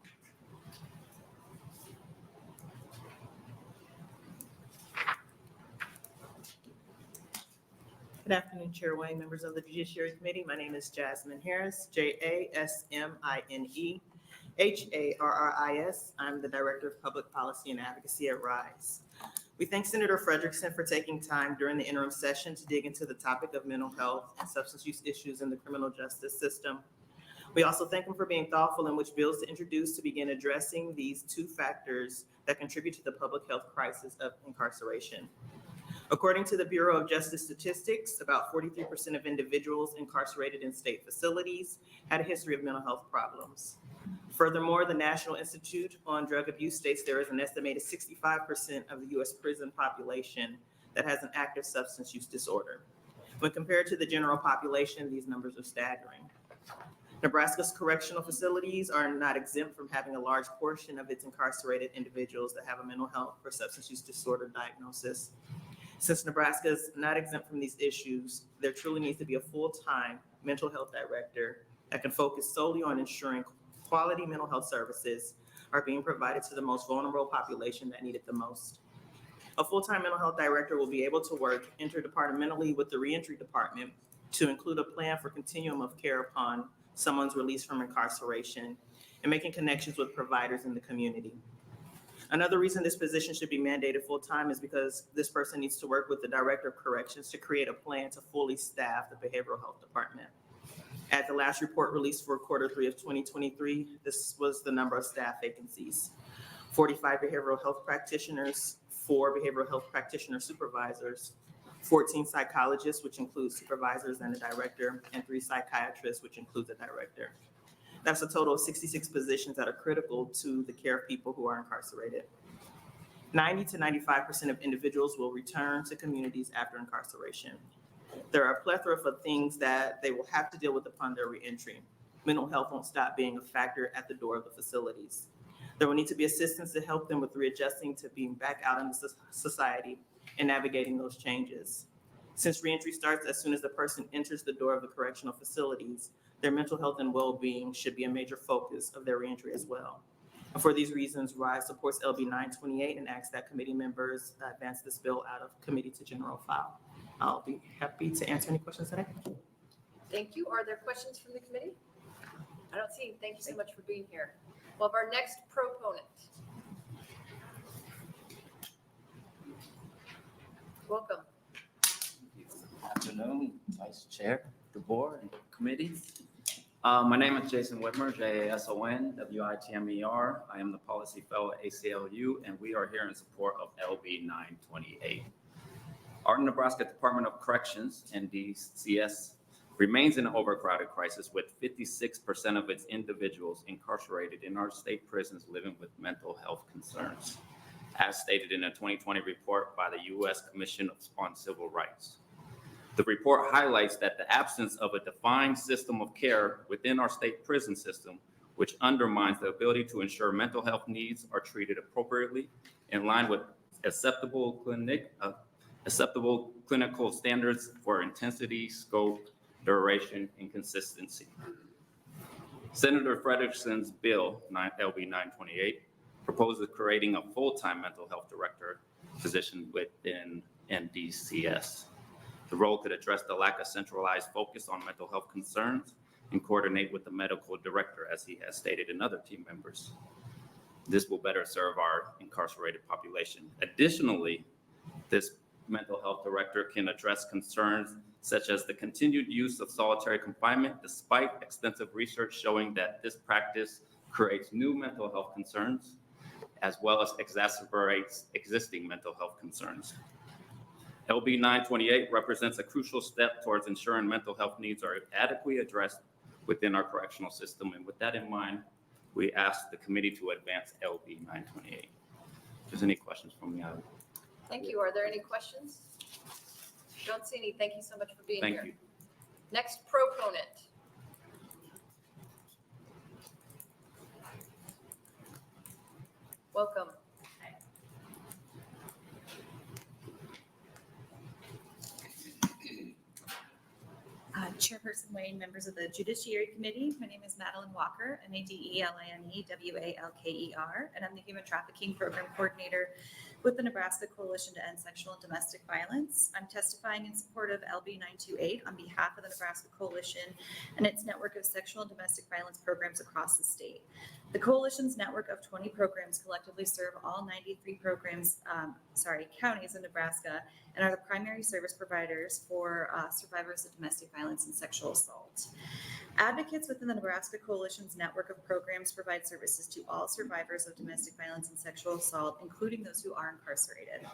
Good afternoon, Chair Wayne, members of the Judiciary Committee. My name is Jasmine Harris, JASMINEHARRIS. I'm the Director of Public Policy and Advocacy at RISE. We thank Senator Fredrickson for taking time during the interim session to dig into the topic of mental health and substance use issues in the criminal justice system. We also thank him for being thoughtful in which bills to introduce to begin addressing these two factors that contribute to the public health crisis of incarceration. According to the Bureau of Justice Statistics, about 43% of individuals incarcerated in state facilities had a history of mental health problems. Furthermore, the National Institute on Drug Abuse states there is an estimated 65% of the U.S. prison population that has an active substance use disorder. When compared to the general population, these numbers are staggering. Nebraska's correctional facilities are not exempt from having a large portion of its incarcerated individuals that have a mental health or substance use disorder diagnosis. Since Nebraska is not exempt from these issues, there truly needs to be a full-time mental health director that can focus solely on ensuring quality mental health services are being provided to the most vulnerable population that need it the most. A full-time mental health director will be able to work interdepartmentally with the reentry department to include a plan for continuum of care upon someone's release from incarceration and making connections with providers in the community. Another reason this position should be mandated full-time is because this person needs to work with the Director of Corrections to create a plan to fully staff the Behavioral Health Department. At the last report released for Q3 of 2023, this was the number of staff vacancies. 45 behavioral health practitioners, 4 behavioral health practitioner supervisors, 14 psychologists, which includes supervisors and a director, and 3 psychiatrists, which includes a director. That's a total of 66 positions that are critical to the care of people who are incarcerated. 90 to 95% of individuals will return to communities after incarceration. There are a plethora of things that they will have to deal with upon their reentry. Mental health won't stop being a factor at the door of the facilities. There will need to be assistance to help them with readjusting to being back out in society and navigating those changes. Since reentry starts as soon as the person enters the door of the correctional facilities, their mental health and well-being should be a major focus of their reentry as well. And for these reasons, RISE supports LB 928 and asks that committee members advance this bill out of committee to general file. I'll be happy to answer any questions today. Thank you. Are there questions from the committee? I don't see any. Thank you so much for being here. We'll have our next proponent. Welcome. Afternoon, Vice Chair, DeBoer, and committee. My name is Jason Whitmer, Jason Whitmer. I am the policy fellow at ACLU, and we are here in support of LB 928. Our Nebraska Department of Corrections, NDCS, remains in an overcrowded crisis with 56% of its individuals incarcerated in our state prisons living with mental health concerns, as stated in a 2020 report by the U.S. Commission on Civil Rights. The report highlights that the absence of a defined system of care within our state prison system, which undermines the ability to ensure mental health needs are treated appropriately in line with acceptable clinical standards for intensity, scope, duration, and consistency. Senator Fredrickson's bill, LB 928, proposes creating a full-time mental health director position within NDCS. The role could address the lack of centralized focus on mental health concerns and coordinate with the medical director, as he has stated, and other team members. This will better serve our incarcerated population. Additionally, this mental health director can address concerns such as the continued use of solitary confinement, despite extensive research showing that this practice creates new mental health concerns, as well as exacerbates existing mental health concerns. LB 928 represents a crucial step towards ensuring mental health needs are adequately addressed within our correctional system. And with that in mind, we ask the committee to advance LB 928. If there's any questions from the audience. Thank you. Are there any questions? Don't see any. Thank you so much for being here. Thank you. Next proponent. Welcome. Chairperson Wayne, members of the Judiciary Committee. My name is Madeline Walker, MADELINEWALKER, and I'm the Human Trafficking Program Coordinator with the Nebraska Coalition to End Sexual and Domestic Violence. I'm testifying in support of LB 928 on behalf of the Nebraska Coalition and its network of sexual and domestic violence programs across the state. The Coalition's network of 20 programs collectively serve all 93 counties in Nebraska and are the primary service providers for survivors of domestic violence and sexual assault. Advocates within the Nebraska Coalition's network of programs provide services to all survivors of domestic violence and sexual assault, including those who are incarcerated.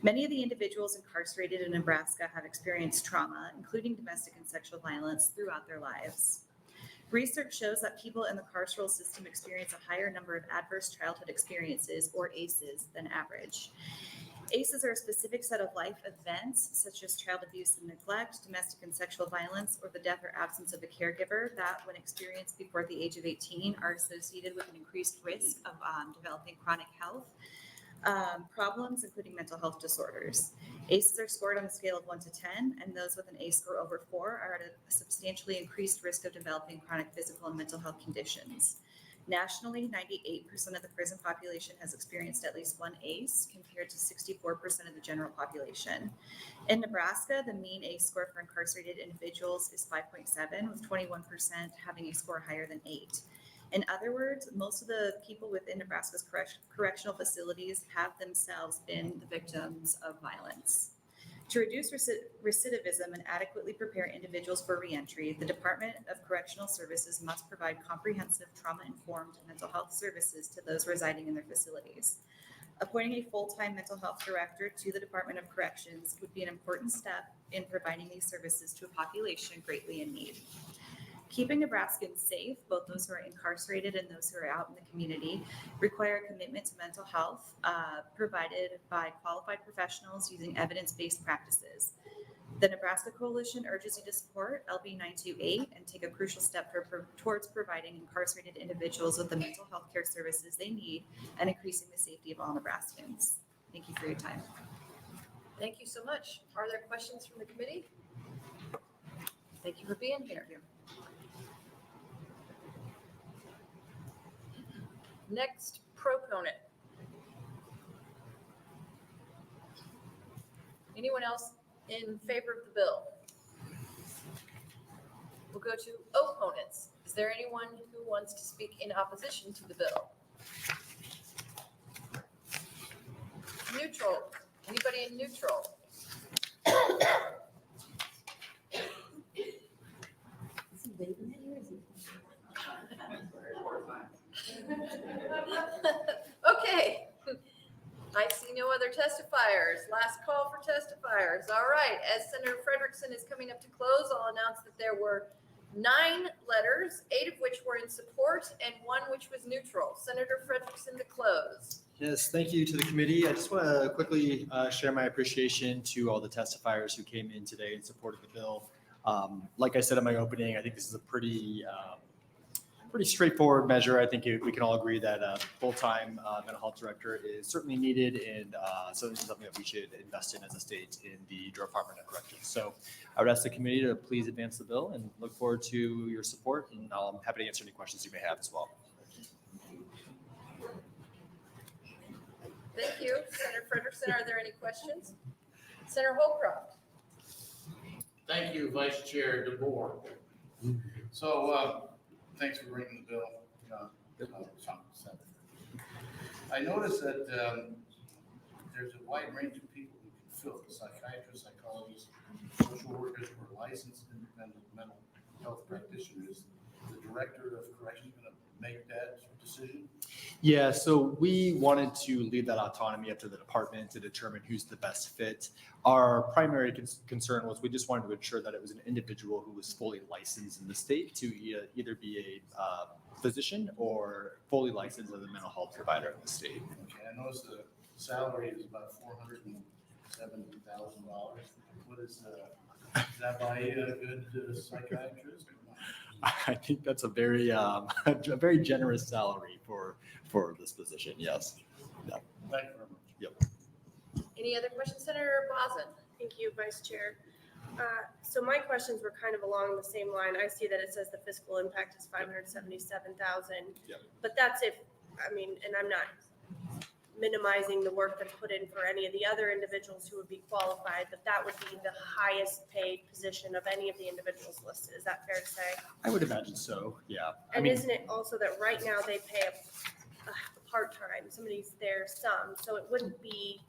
Many of the individuals incarcerated in Nebraska have experienced trauma, including domestic and sexual violence, throughout their lives. Research shows that people in the carceral system experience a higher number of adverse childhood experiences, or ACEs, than average. ACEs are a specific set of life events, such as child abuse and neglect, domestic and sexual violence, or the death or absence of a caregiver that, when experienced before the age of 18, are associated with an increased risk of developing chronic health problems, including mental health disorders. ACEs are scored on a scale of 1 to 10, and those with an ACE score over 4 are at a substantially increased risk of developing chronic physical and mental health conditions. Nationally, 98% of the prison population has experienced at least one ACE, compared to 64% of the general population. In Nebraska, the mean ACE score for incarcerated individuals is 5.7, with 21% having a score higher than 8. In other words, most of the people within Nebraska's correctional facilities have themselves been the victims of violence. To reduce recidivism and adequately prepare individuals for reentry, the Department of Correctional Services must provide comprehensive trauma-informed mental health services to those residing in their facilities. Appointing a full-time mental health director to the Department of Corrections would be an important step in providing these services to a population greatly in need. Keeping Nebraskans safe, both those who are incarcerated and those who are out in the community, require a commitment to mental health provided by qualified professionals using evidence-based practices. The Nebraska Coalition urges you to support LB 928 and take a crucial step towards providing incarcerated individuals with the mental health care services they need and increasing the safety of all Nebraskans. Thank you for your time. Thank you so much. Are there questions from the committee? Thank you for being here. Next proponent. Anyone else in favor of the bill? We'll go to opponents. Is there anyone who wants to speak in opposition to the bill? Neutral. Anybody in neutral? Okay. I see no other testifiers. Last call for testifiers. All right. As Senator Fredrickson is coming up to close, I'll announce that there were 9 letters, 8 of which were in support and 1 which was neutral. Senator Fredrickson to close. Yes, thank you to the committee. I just want to quickly share my appreciation to all the testifiers who came in today in support of the bill. Like I said in my opening, I think this is a pretty straightforward measure. I think we can all agree that a full-time mental health director is certainly needed and certainly something that we should invest in as a state in the Department of Corrections. So I would ask the committee to please advance the bill and look forward to your support, and I'm happy to answer any questions you may have as well. Thank you. Senator Fredrickson, are there any questions? Senator Holcroft. Thank you, Vice Chair DeBoer. So, thanks for bringing the bill. I noticed that there's a wide range of people who can fill it: psychiatrists, psychologists, social workers, or licensed independent mental health practitioners. The director of corrections going to make that decision? Yeah, so we wanted to leave that autonomy up to the department to determine who's the best fit. Our primary concern was we just wanted to ensure that it was an individual who was fully licensed in the state to either be a physician or fully licensed as a mental health provider in the state. Okay, I noticed the salary is about $470,000. What is that by a good psychiatrist? I think that's a very very generous salary for this position. Yes. Yeah. Thank you very much. Yep. Any other questions, Senator Bosn? Thank you, Vice Chair. So my questions were kind of along the same line. I see that it says the fiscal impact is $577,000. Yep. But that's if, and I'm not minimizing the work that's put in for any of the other individuals who would be qualified, but that would be the highest paid position of any of the individuals listed. Is that fair to say? I would imagine so. Yeah. And isn't it also that right now they pay a part-time, somebody's there some, so it wouldn't be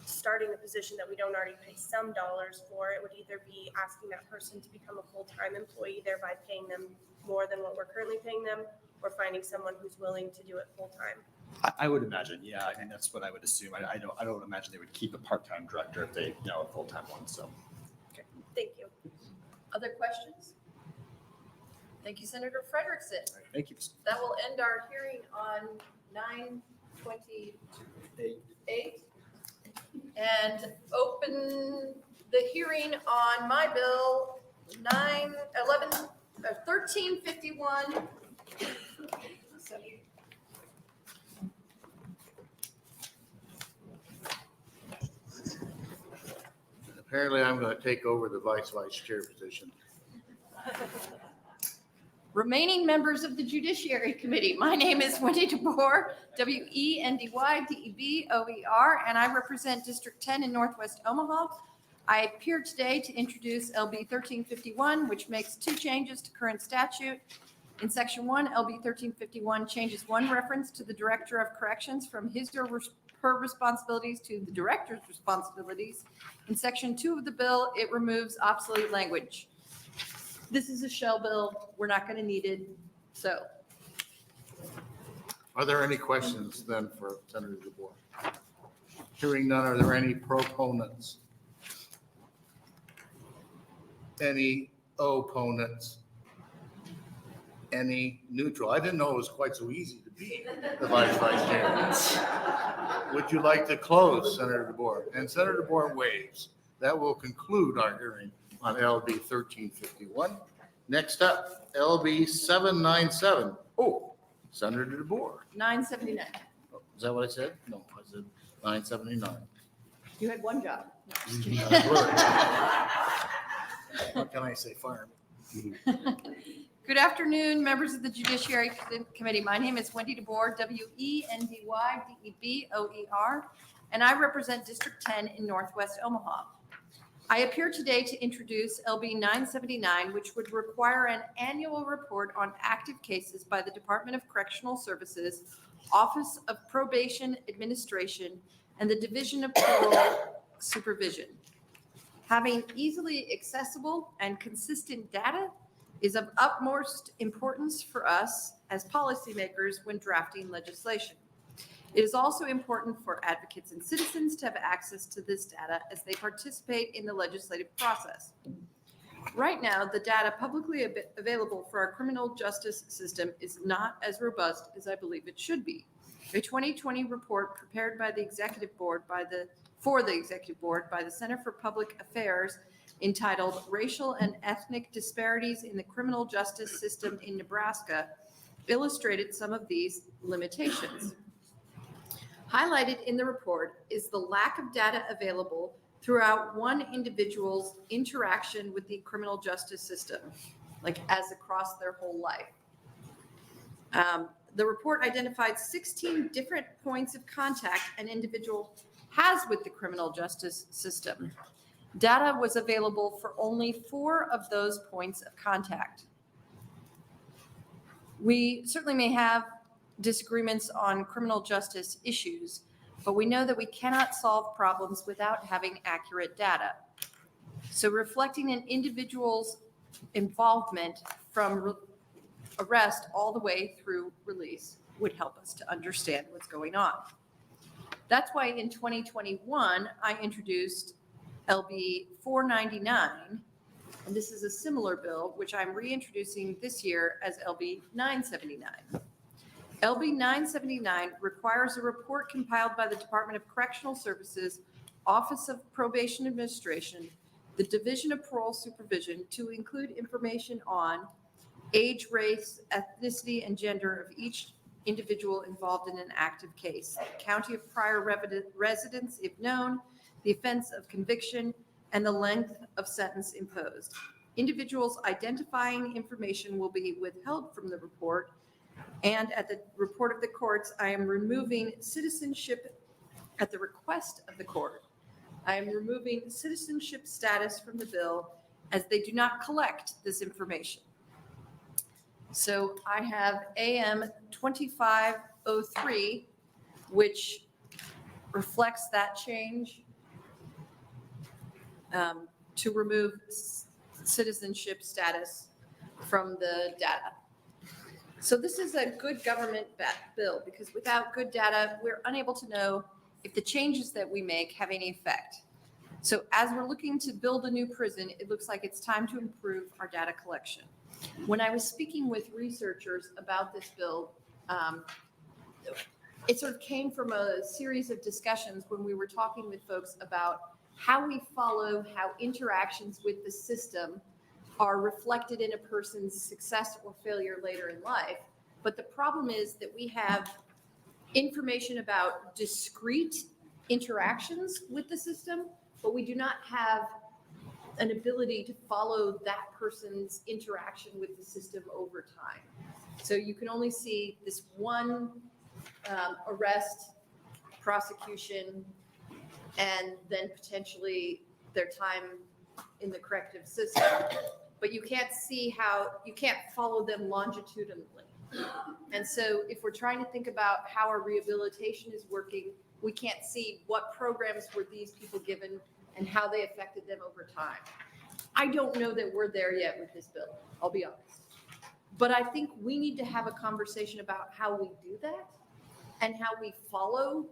starting a position that we don't already pay some dollars for. It would either be asking that person to become a full-time employee, thereby paying them more than what we're currently paying them, or finding someone who's willing to do it full-time. I would imagine. Yeah. I mean, that's what I would assume. I don't imagine they would keep a part-time director if they a full-time one. So. Okay. Thank you. Other questions? Thank you, Senator Fredrickson. Thank you. That will end our hearing on 9/28 and open the hearing on my bill 1351. Apparently, I'm going to take over the vice chair position. Remaining members of the Judiciary Committee, my name is Wendy DeBoer, WENDY-DEBOER, and I represent District 10 in Northwest Omaha. I appear today to introduce LB 1351, which makes 2 changes to current statute. In Section 1, LB 1351 changes one reference to the Director of Corrections from his or her responsibilities to the Director's responsibilities. In Section 2 of the bill, it removes obsolete language. This is a shell bill. We're not going to need it. So, Are there any questions then for Senator DeBoer? Hearing none, are there any proponents? Any opponents? Any neutral? I didn't know it was quite so easy to be the vice chair. Would you like to close, Senator DeBoer? And Senator DeBoer waives. That will conclude our hearing on LB 1351. Next up, LB 797. Oh, Senator DeBoer. 979. Is that what I said? No, I said 979. You had one job. No, I'm just kidding. What can I say? Fire me. Good afternoon, members of the Judiciary Committee. My name is Wendy DeBoer, WENDY-DEBOER, and I represent District 10 in Northwest Omaha. I appear today to introduce LB 979, which would require an annual report on active cases by the Department of Correctional Services, Office of Probation Administration, and the Division of Parole Supervision. Having easily accessible and consistent data is of utmost importance for us as policymakers when drafting legislation. It is also important for advocates and citizens to have access to this data as they participate in the legislative process. Right now, the data publicly available for our criminal justice system is not as robust as I believe it should be. A 2020 report prepared by the Executive Board for the Executive Board by the Center for Public Affairs entitled Racial and Ethnic Disparities in the Criminal Justice System in Nebraska illustrated some of these limitations. Highlighted in the report is the lack of data available throughout one individual's interaction with the criminal justice system, like as across their whole life. The report identified 16 different points of contact an individual has with the criminal justice system. Data was available for only 4 of those points of contact. We certainly may have disagreements on criminal justice issues, but we know that we cannot solve problems without having accurate data. So reflecting an individual's involvement from arrest all the way through release would help us to understand what's going on. That's why in 2021, I introduced LB 499, and this is a similar bill, which I'm reintroducing this year as LB 979. LB 979 requires a report compiled by the Department of Correctional Services, Office of Probation Administration, the Division of Parole Supervision to include information on age, race, ethnicity, and gender of each individual involved in an active case, county of prior residence if known, the offense of conviction, and the length of sentence imposed. Individuals' identifying information will be withheld from the report, and at the report of the courts, I am removing citizenship at the request of the court. I am removing citizenship status from the bill as they do not collect this information. So I have AM 2503, which reflects that change to remove citizenship status from the data. So this is a good government bill because without good data, we're unable to know if the changes that we make have any effect. So as we're looking to build a new prison, it looks like it's time to improve our data collection. When I was speaking with researchers about this bill, it sort of came from a series of discussions when we were talking with folks about how we follow how interactions with the system are reflected in a person's success or failure later in life. But the problem is that we have information about discrete interactions with the system, but we do not have an ability to follow that person's interaction with the system over time. So you can only see this one arrest, prosecution, and then potentially their time in the corrective system. But you can't see you can't follow them longitudinally. And so if we're trying to think about how our rehabilitation is working, we can't see what programs were these people given and how they affected them over time. I don't know that we're there yet with this bill, I'll be honest. But I think we need to have a conversation about how we do that and how we follow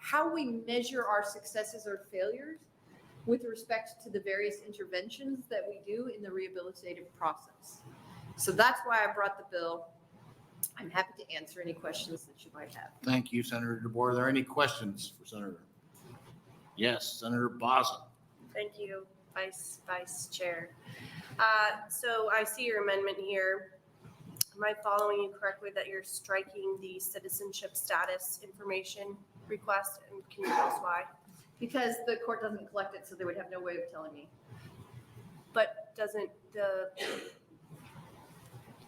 how we measure our successes or failures with respect to the various interventions that we do in the rehabilitative process. So that's why I brought the bill. I'm happy to answer any questions that you might have. Thank you, Senator DeBoer. Are there any questions for Senator? Yes, Senator Bosn. Thank you, Vice Chair. So I see your amendment here. Am I following you correctly that you're striking the citizenship status information request? And can you tell us why? Because the court doesn't collect it, so they would have no way of telling me. But doesn't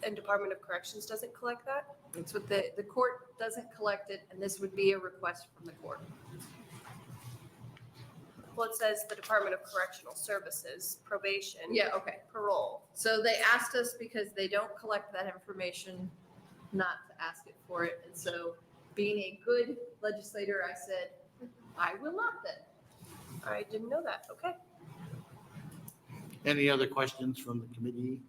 and Department of Corrections doesn't collect that? It's what the court doesn't collect it, and this would be a request from the court. Well, it says the Department of Correctional Services, probation. Yeah, okay. Parole. So they asked us because they don't collect that information, not to ask it for it. And so being a good legislator, I said, I will not then. I didn't know that. Okay. Any other questions from the committee?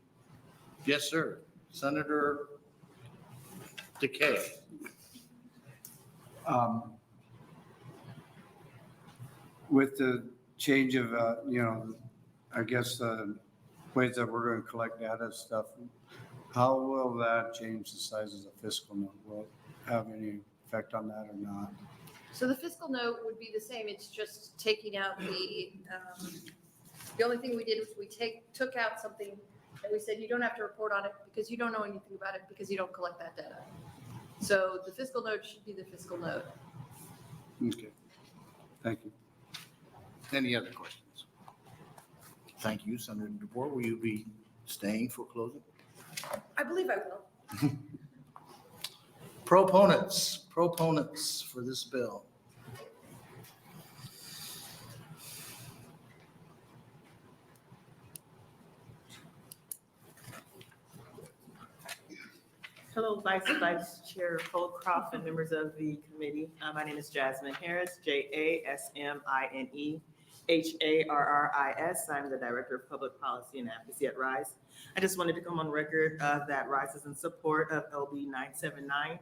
Yes, sir. Senator Decay. With the change of, I guess the ways that we're going to collect data and stuff, how will that change the size of the fiscal note? Will it have any effect on that or not? So the fiscal note would be the same. It's just taking out the only thing we did was we took out something and we said, you don't have to report on it because you don't know anything about it because you don't collect that data. So the fiscal note should be the fiscal note. Okay. Thank you. Any other questions? Thank you, Senator DeBoer. Will you be staying for closing? I believe I will. Proponents for this bill. Hello, Vice Chair Holcroft and members of the committee. My name is Jasmine Harris, JASMINEHARRIS. I'm the Director of Public Policy and Advocacy at RISE. I just wanted to come on record that RISE is in support of LB 979.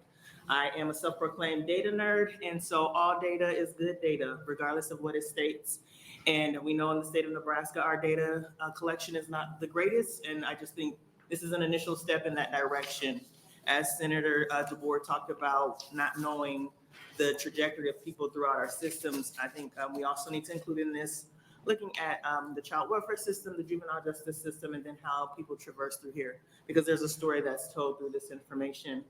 I am a self-proclaimed data nerd, and so all data is good data, regardless of what it states. And we know in the state of Nebraska, our data collection is not the greatest, and I just think this is an initial step in that direction. As Senator DeBoer talked about not knowing the trajectory of people throughout our systems, I think we also need to include in this looking at the child welfare system, the juvenile justice system, and then how people traverse through here. Because there's a story that's told through this information.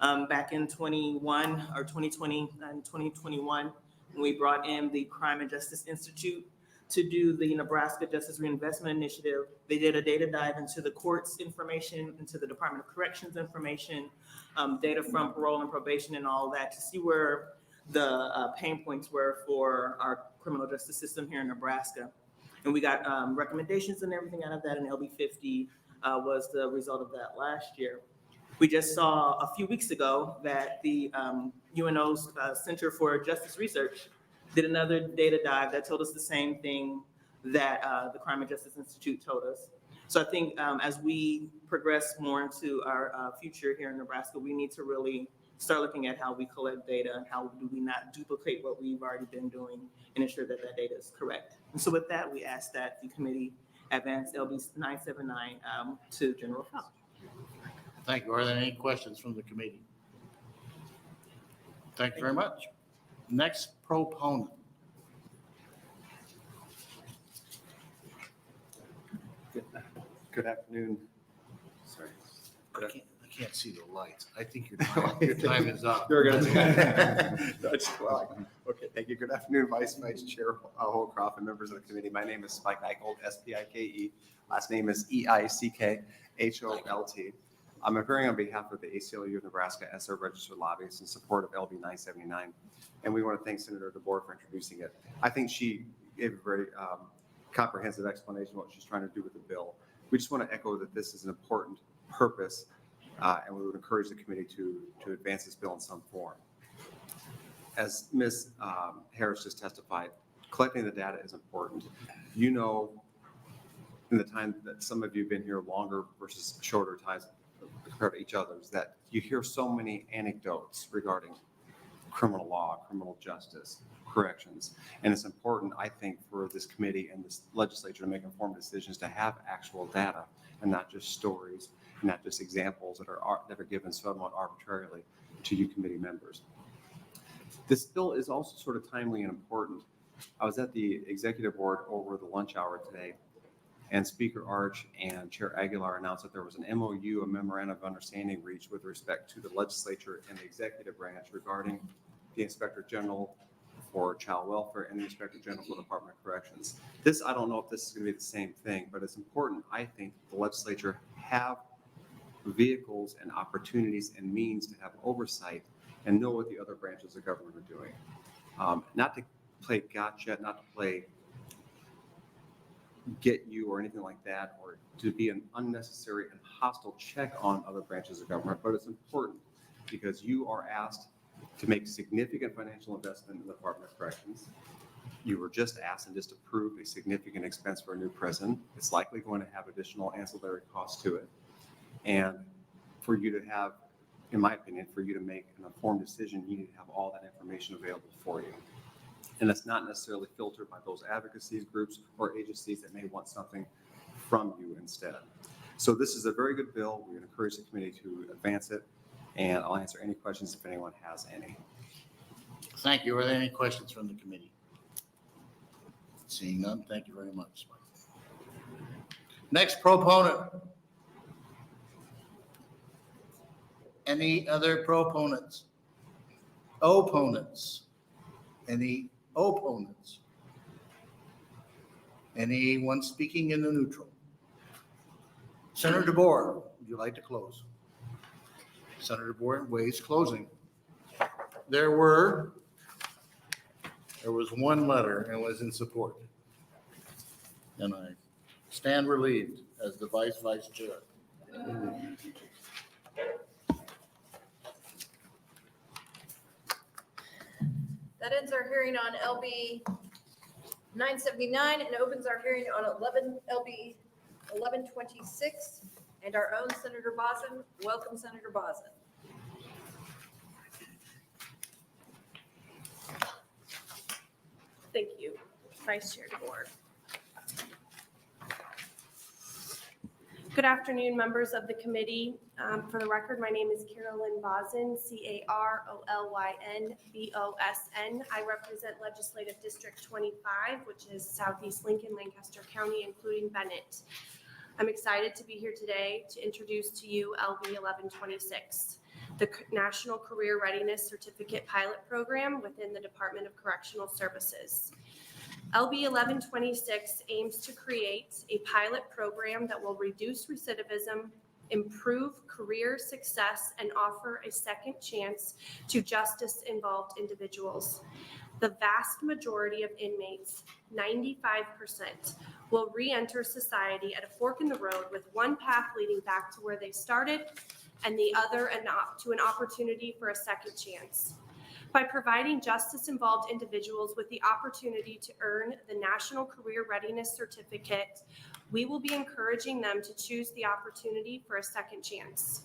Back in 2020 and 2021, when we brought in the Crime and Justice Institute to do the Nebraska Justice Reinvestment Initiative, they did a data dive into the court's information, into the Department of Corrections information, data from parole and probation and all that to see where the pain points were for our criminal justice system here in Nebraska. And we got recommendations and everything out of that, and LB 50 was the result of that last year. We just saw a few weeks ago that the UNO's Center for Justice Research did another data dive that told us the same thing that the Crime and Justice Institute told us. So I think as we progress more into our future here in Nebraska, we need to really start looking at how we collect data and how do we not duplicate what we've already been doing and ensure that that data is correct. And so with that, we ask that the committee advance LB 979 to general health. Thank you. Are there any questions from the committee? Thank you very much. Next proponent. Good afternoon. Sorry. can't see the lights. I think your time is up. You're gonna Okay, thank you. Good afternoon, Vice Chair Holcroft and members of the committee. My name is Spike Eichholt, S-P-I-K-E. Last name is E-I-C-K-H-O-L-T. I'm appearing on behalf of the ACLU of Nebraska as their registered lobbyist in support of LB 979. And we want to thank Senator DeBoer for introducing it. I think she gave a very comprehensive explanation of what she's trying to do with the bill. We just want to echo that this is an important purpose, and we would encourage the committee to advance this bill in some form. As Ms. Harris just testified, collecting the data is important. You know, in the time that some of you have been here longer versus shorter times compared to each other's, that you hear so many anecdotes regarding criminal law, criminal justice, corrections. And it's important, I think, for this committee and this legislature to make informed decisions to have actual data and not just stories, and not just examples that are given somewhat arbitrarily to you committee members. This bill is also sort of timely and important. I was at the executive board over the lunch hour today, and Speaker Arch and Chair Aguilar announced that there was an MOU, a memorandum of understanding reached with respect to the legislature and the executive branch regarding the Inspector General for Child Welfare and the Inspector General for the Department of Corrections. This, I don't know if this is going to be the same thing, but it's important, I think, the legislature have vehicles and opportunities and means to have oversight and know what the other branches of government are doing. Not to play gotcha, not to play get you or anything like that, or to be an unnecessary and hostile check on other branches of government, but it's important because you are asked to make significant financial investment in the Department of Corrections. You were just asked and just approved a significant expense for a new prison. It's likely going to have additional ancillary costs to it. And for you to have, in my opinion, for you to make an informed decision, you need to have all that information available for you. And it's not necessarily filtered by those advocacy groups or agencies that may want something from you instead. So this is a very good bill. We encourage the committee to advance it, and I'll answer any questions if anyone has any. Thank you. Are there any questions from the committee? Seeing none, thank you very much. Next proponent. Any other proponents? Opponents? Any opponents? Anyone speaking in the neutral? Senator DeBoer, would you like to close? Senator DeBoer waives closing. There was one letter and was in support. And I stand relieved as the vice chair. That ends our hearing on LB 979 and opens our hearing on LB 1126 and our own Senator Bosn. Welcome, Senator Bosn. Thank you, Vice Chair DeBoer. Good afternoon, members of the committee. For the record, my name is Carolyn Bosn, C-A-R-O-L-Y-N-B-O-S-N. I represent Legislative District 25, which is Southeast Lincoln, Lancaster County, including Bennett. I'm excited to be here today to introduce to you LB 1126, the National Career Readiness Certificate Pilot Program within the Department of Correctional Services. LB 1126 aims to create a pilot program that will reduce recidivism, improve career success, and offer a second chance to justice-involved individuals. The vast majority of inmates, 95%, will re-enter society at a fork in the road with one path leading back to where they started and the other to an opportunity for a second chance. By providing justice-involved individuals with the opportunity to earn the National Career Readiness Certificate, we will be encouraging them to choose the opportunity for a second chance.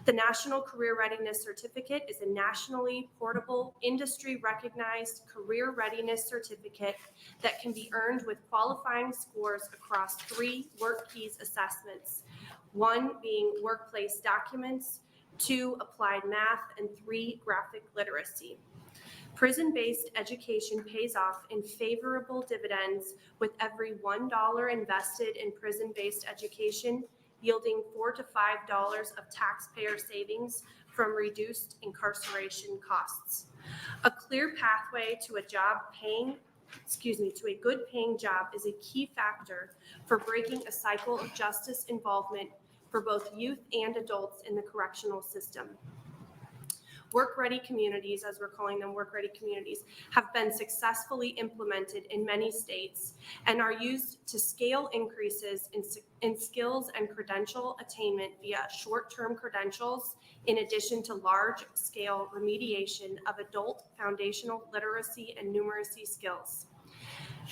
The National Career Readiness Certificate is a nationally portable, industry-recognized career readiness certificate that can be earned with qualifying scores across 3 work keys assessments, 1 being workplace documents, 2 applied math, and 3 graphic literacy. Prison-based education pays off in favorable dividends. With every $1 invested in prison-based education, yielding $4 to $5 of taxpayer savings from reduced incarceration costs. A clear pathway to a good paying job is a key factor for breaking a cycle of justice involvement for both youth and adults in the correctional system. Work-ready communities, as we're calling them, work-ready communities, have been successfully implemented in many states and are used to scale increases in skills and credential attainment via short-term credentials, in addition to large-scale remediation of adult foundational literacy and numeracy skills.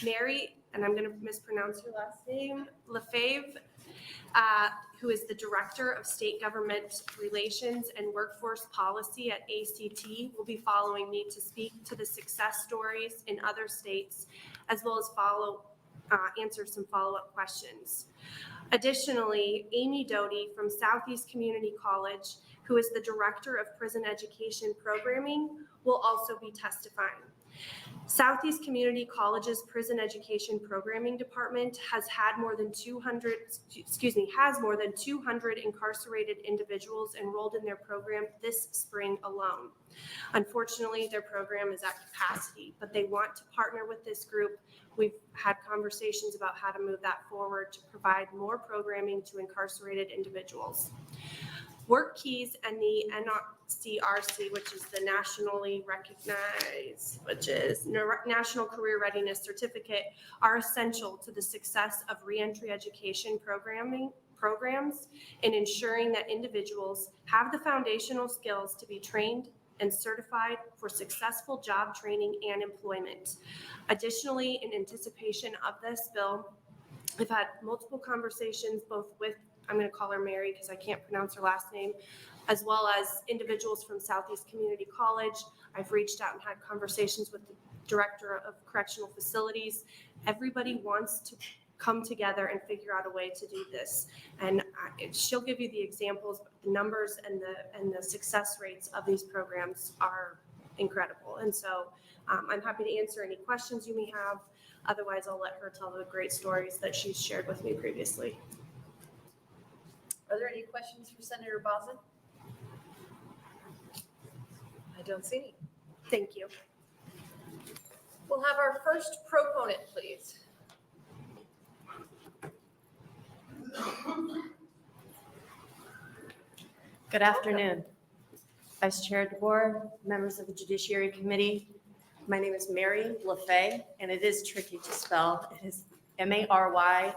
Mary, and I'm going to mispronounce her last name, Lefebvre, who is the Director of State Government Relations and Workforce Policy at ACT, will be following me to speak to the success stories in other states, as well as answer some follow-up questions. Additionally, Amy Doty from Southeast Community College, who is the Director of Prison Education Programming, will also be testifying. Southeast Community College's Prison Education Programming Department has more than 200 incarcerated individuals enrolled in their program this spring alone. Unfortunately, their program is at capacity, but they want to partner with this group. We've had conversations about how to move that forward to provide more programming to incarcerated individuals. Work Keys and the NCRC, which is the nationally recognized, National Career Readiness Certificate, are essential to the success of reentry education programs in ensuring that individuals have the foundational skills to be trained and certified for successful job training and employment. Additionally, in anticipation of this bill, I've had multiple conversations both with, I'm going to call her Mary because I can't pronounce her last name, as well as individuals from Southeast Community College. I've reached out and had conversations with the Director of Correctional Facilities. Everybody wants to come together and figure out a way to do this. And she'll give you the examples, but the numbers and the success rates of these programs are incredible. And so I'm happy to answer any questions you may have. Otherwise, I'll let her tell the great stories that she's shared with me previously. Are there any questions for Senator Bosn? I don't see any. Thank you. We'll have our first proponent, please. Good afternoon. Vice Chair DeBoer, members of the Judiciary Committee. My name is Mary Lefebvre, and it is tricky to spell. It is Marylefebvre,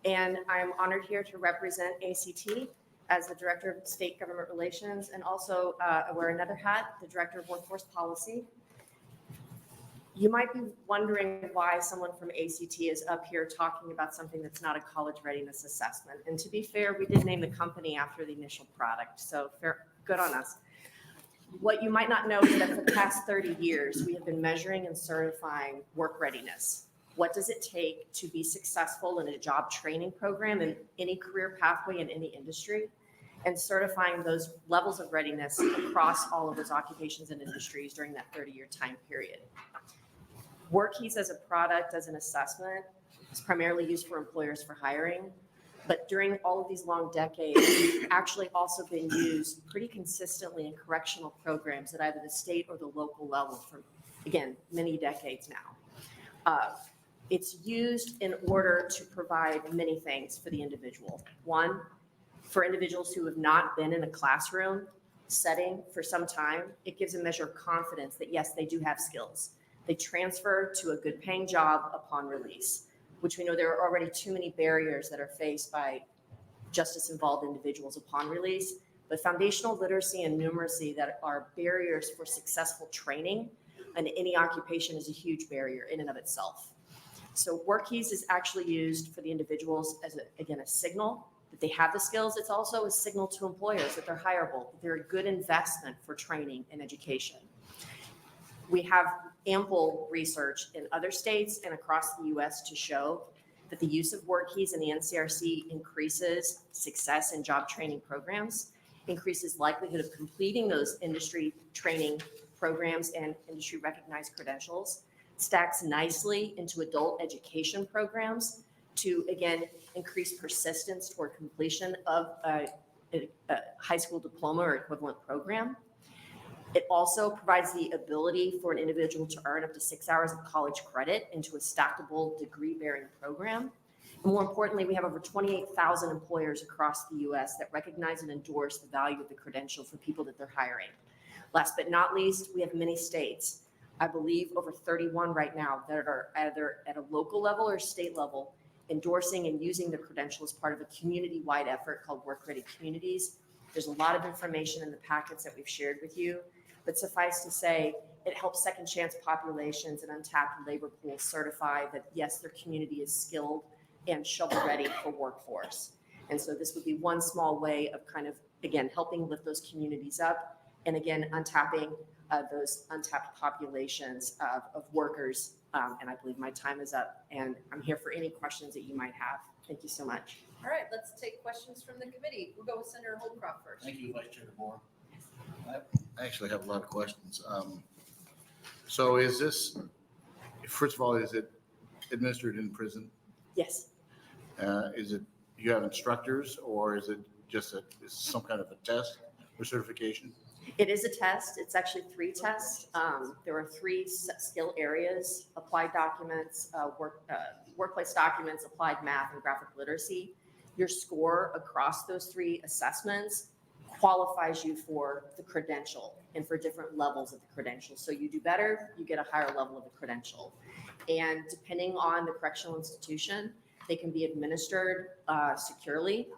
and I'm honored here to represent ACT as the Director of State Government Relations, and also wear another hat, the Director of Workforce Policy. You might be wondering why someone from ACT is up here talking about something that's not a college readiness assessment. And to be fair, we did name the company after the initial product, so good on us. What you might not know is that for the past 30 years, we have been measuring and certifying work readiness. What does it take to be successful in a job training program in any career pathway in any industry, and certifying those levels of readiness across all of those occupations and industries during that 30-year time period. WorkKeys as a product, as an assessment, is primarily used for employers for hiring, but during all of these long decades, it's actually also been used pretty consistently in correctional programs at either the state or the local level for, again, many decades now. It's used in order to provide many things for the individual. One, for individuals who have not been in a classroom setting for some time, it gives a measure of confidence that yes, they do have skills. They transfer to a good paying job upon release, which we know there are already too many barriers that are faced by justice-involved individuals upon release. But foundational literacy and numeracy that are barriers for successful training in any occupation is a huge barrier in and of itself. So WorkKeys is actually used for the individuals as, again, a signal that they have the skills. It's also a signal to employers that they're hireable, that they're a good investment for training and education. We have ample research in other states and across the US to show that the use of WorkKeys in the NCRC increases success in job training programs, increases likelihood of completing those industry training programs and industry recognized credentials, stacks nicely into adult education programs to, again, increase persistence toward completion of a high school diploma or equivalent program. It also provides the ability for an individual to earn up to 6 hours of college credit into a stackable degree-bearing program. And more importantly, we have over 28,000 employers across the U.S. that recognize and endorse the value of the credential for people that they're hiring. Last but not least, we have many states, I believe over 31 right now, that are either at a local level or state level endorsing and using the credential as part of a community-wide effort called Work Ready Communities. There's a lot of information in the packets that we've shared with you, but suffice to say, it helps second chance populations and untapped labor pools certify that yes, their community is skilled and shovel ready for workforce. And so this would be one small way of kind of, again, helping lift those communities up and again, untapping those untapped populations of workers. And I believe my time is up and I'm here for any questions that you might have. Thank you so much. All right, let's take questions from the committee. We'll go with Senator Holcroft first. Thank you, Vice Chair DeBoer. I actually have a lot of questions. So is this, first of all, is it administered in prison? Yes. Is it, you have instructors or is it just is some kind of a test or certification? It is a test. It's actually 3 tests. There are 3 skill areas: applied documents, workplace documents, applied math, and graphic literacy. Your score across those 3 assessments qualifies you for the credential and for different levels of the credential. So you do better, you get a higher level of the credential. And depending on the correctional institution, they can be administered securely,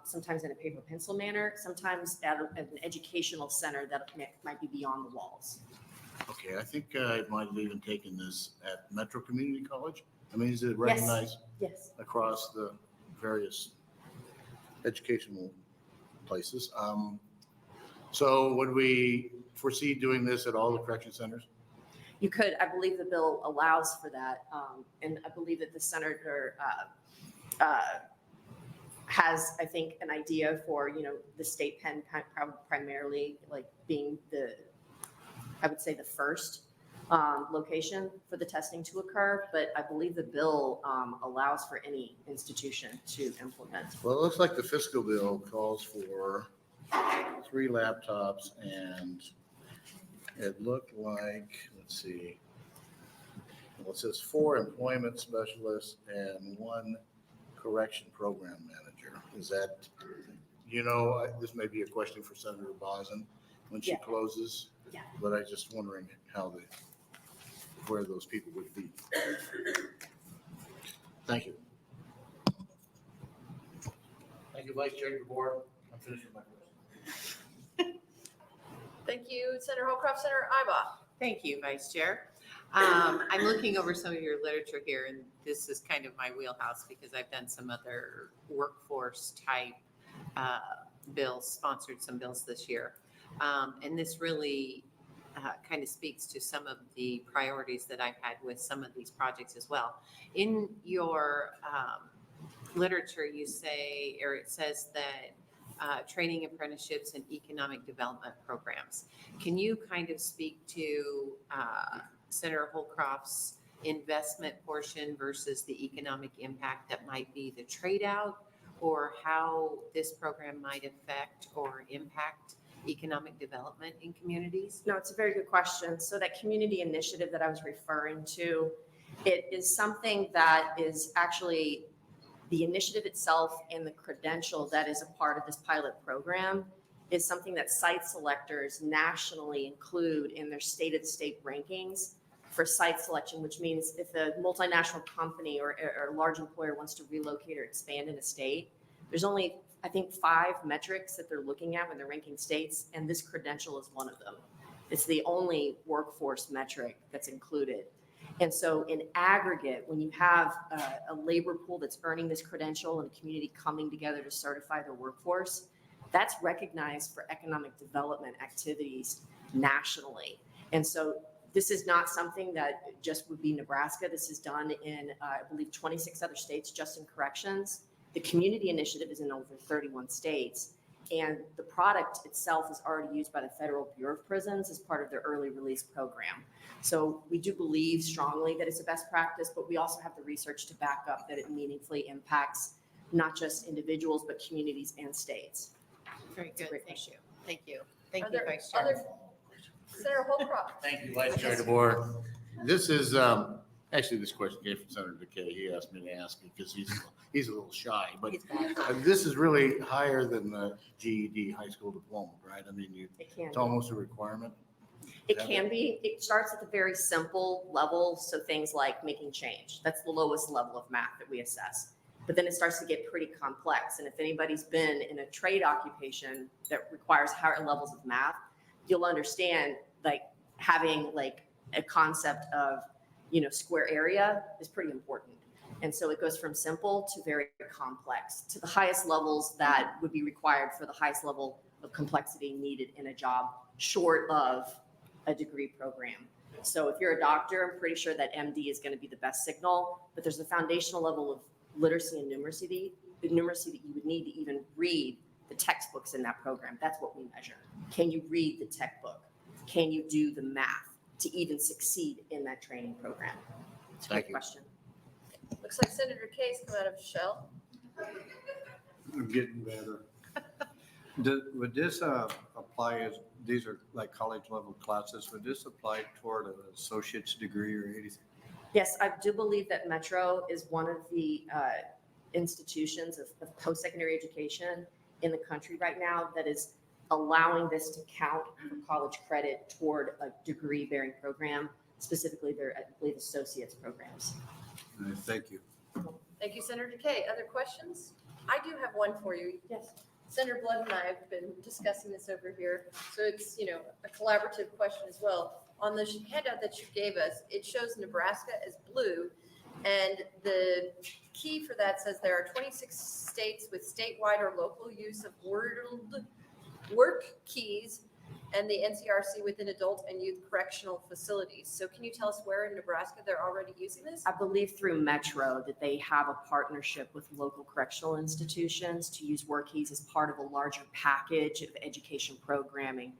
sometimes in a paper pencil manner, sometimes at an educational center that might be beyond the walls. Okay, I think I might have even taken this at Metro Community College. I mean, is it recognized Yes. across the various educational places? So would we foresee doing this at all the correction centers? You could. I believe the bill allows for that. And I believe that the senator has, I think, an idea for, the state pen primarily like being I would say the first location for the testing to occur, but I believe the bill allows for any institution to implement. Well, it looks like the fiscal bill calls for 3 laptops and it looked like, let's see, well, it says 4 employment specialists and 1 correction program manager. Is that, this may be a question for Senator Bosn when she closes. Yeah. But I just wondering where those people would be. Thank you. Thank you, Vice Chair DeBoer. I'm finished with my question. Thank you, Senator Holcroft. Senator Ibach. Thank you, Vice Chair. I'm looking over some of your literature here, and this is kind of my wheelhouse because I've done some other workforce type bills, sponsored some bills this year. And this really kind of speaks to some of the priorities that I've had with some of these projects as well. In your literature, you say, or it says that training apprenticeships and economic development programs. Can you kind of speak to Senator Holcroft's investment portion versus the economic impact that might be the trade out, or how this program might affect or impact economic development in communities? No, it's a very good question. So that community initiative that I was referring to, it is something that is actually the initiative itself and the credential that is a part of this pilot program is something that site selectors nationally include in their state-of-the-state rankings for site selection, which means if a multinational company or a large employer wants to relocate or expand in a state, there's only, I think, 5 metrics that they're looking at when they're ranking states, and this credential is one of them. It's the only workforce metric that's included. And so in aggregate, when you have a labor pool that's earning this credential and a community coming together to certify their workforce, that's recognized for economic development activities nationally. And so this is not something that just would be Nebraska. This is done in, I believe, 26 other states just in corrections. The community initiative is in over 31 states. And the product itself is already used by the Federal Bureau of Prisons as part of their early release program. So we do believe strongly that it's a best practice, but we also have the research to back up that it meaningfully impacts not just individuals, but communities and states. Very It's a good, great thank question. you. Thank you. Thank Are you, there Vice Chair. other, Senator Holcroft? Thank you, Vice Chair DeBoer. This is, actually, this question came from Senator Decay. He asked me to ask it because he's a little shy, but this is really higher than the GED high school diploma, right? I mean, It can it's be. almost a requirement. It can be. It starts at the very simple level, so things like making change. That's the lowest level of math that we assess. But then it starts to get pretty complex. And if anybody's been in a trade occupation that requires higher levels of math, you'll understand like having like a concept of, square area is pretty important. And so it goes from simple to very complex to the highest levels that would be required for the highest level of complexity needed in a job, short of a degree program. So if you're a doctor, I'm pretty sure that MD is going to be the best signal, but there's a foundational level of literacy and numeracy that you would need to even read the textbooks in that program. That's what we measure. Can you read the textbook? Can you do the math to even succeed in that training program? It's a great question. Looks like Senator Kay's come out of shell. I'm getting better. Would this apply as, these are like college level classes, would this apply toward an associate's degree or anything? Yes, I do believe that Metro is one of the institutions of post-secondary education in the country right now that is allowing this to count for college credit toward a degree-bearing program, specifically their, I believe, associate's programs. Thank you. Thank you, Senator Kay. Other questions? I do have one for you. Yes. Senator Blood and I have been discussing this over here, so it's, a collaborative question as well. On the handout that you gave us, it shows Nebraska as blue, and the key for that says there are 26 states with statewide or local use of work keys and the NCRC within adult and youth correctional facilities. So can you tell us where in Nebraska they're already using this? I believe through Metro that they have a partnership with local correctional institutions to use work keys as part of a larger package of education programming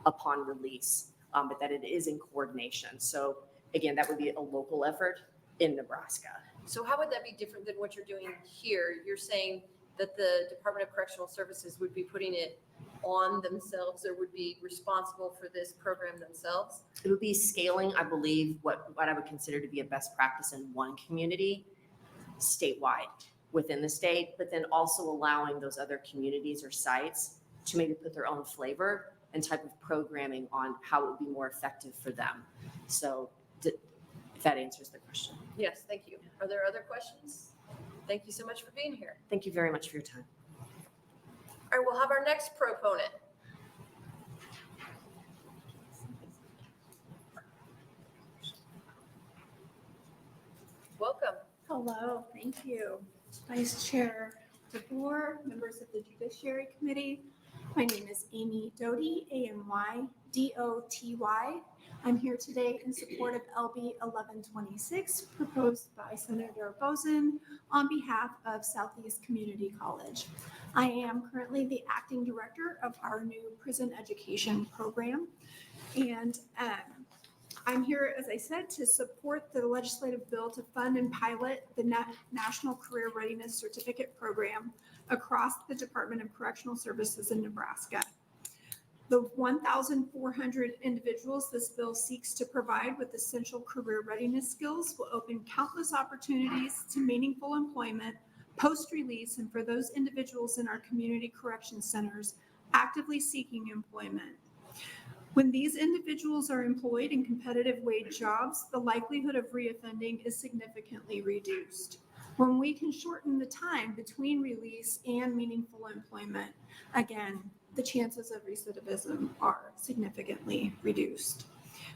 upon release, but that it is in coordination. So again, that would be a local effort in Nebraska. So how would that be different than what you're doing here? You're saying that the Department of Correctional Services would be putting it on themselves or would be responsible for this program themselves? It would be scaling, I believe, what I would consider to be a best practice in one community statewide within the state, but then also allowing those other communities or sites to maybe put their own flavor and type of programming on how it would be more effective for them. So if that answers the question. Yes, thank you. Are there other questions? Thank you so much for being here. Thank you very much for your time. All right, we'll have our next proponent. Welcome. Hello, thank you. Vice Chair DeBoer, members of the Judiciary Committee. My name is Amy Doty, A-M-Y-D-O-T-Y. I'm here today in support of LB 1126, proposed by Senator Bosn on behalf of Southeast Community College. I am currently the acting director of our new prison education program. And I'm here, as I said, to support the legislative bill to fund and pilot the National Career Readiness Certificate Program across the Department of Correctional Services in Nebraska. The 1,400 individuals this bill seeks to provide with essential career readiness skills will open countless opportunities to meaningful employment post-release and for those individuals in our community correction centers actively seeking employment. When these individuals are employed in competitive wage jobs, the likelihood of reoffending is significantly reduced. When we can shorten the time between release and meaningful employment, again, the chances of recidivism are significantly reduced.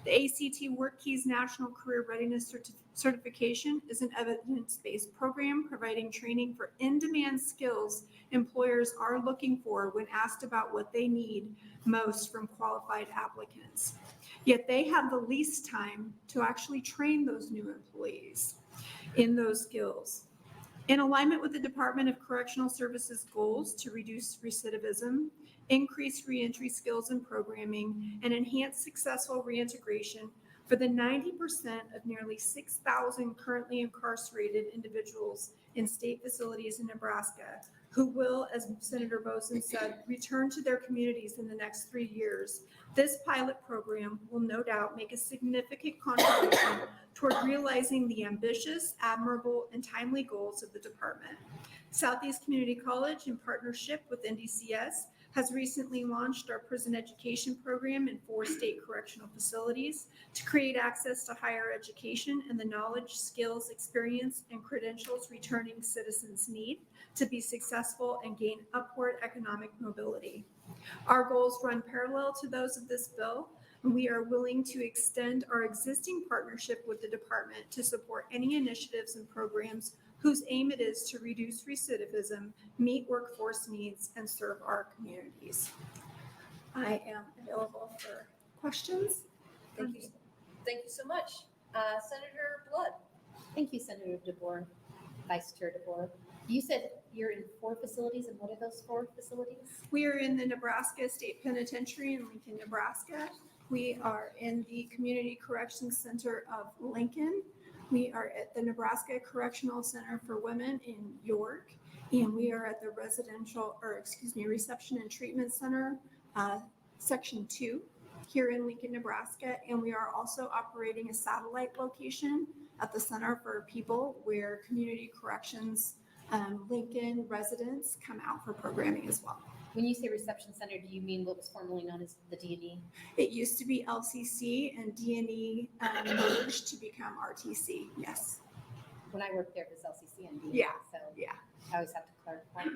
The ACT Work Keys National Career Readiness Certification is an evidence-based program providing training for in-demand skills employers are looking for when asked about what they need most from qualified applicants. Yet they have the least time to actually train those new employees in those skills. In alignment with the Department of Correctional Services goals to reduce recidivism, increase reentry skills and programming, and enhance successful reintegration for the 90% of nearly 6,000 currently incarcerated individuals in state facilities in Nebraska who will, as Senator Bosn said, return to their communities in the next 3 years. This pilot program will no doubt make a significant contribution toward realizing the ambitious, admirable, and timely goals of the department. Southeast Community College, in partnership with NDCS, has recently launched our prison education program in 4 state correctional facilities to create access to higher education and the knowledge, skills, experience, and credentials returning citizens need to be successful and gain upward economic mobility. Our goals run parallel to those of this bill, and we are willing to extend our existing partnership with the department to support any initiatives and programs whose aim it is to reduce recidivism, meet workforce needs, and serve our communities. I am available for questions. Thank you. Thank you so much. Senator Blood. Thank you, Senator DeBoer, Vice Chair DeBoer. You said you're in 4 facilities, and what are those 4 facilities? We are in the Nebraska State Penitentiary in Lincoln, Nebraska. We are in the Community Corrections Center of Lincoln. We are at the Nebraska Correctional Center for Women in York, and we are at the Reception and Treatment Center, Section 2, here in Lincoln, Nebraska. And we are also operating a satellite location at the Center for People where Community Corrections Lincoln residents come out for programming as well. When you say reception center, do you mean what was formerly known as the D&E? It used to be LCC, and D&E merged to become RTC, yes. When I worked there, it was LCC and D&E. Yeah, So yeah. I always have to clarify.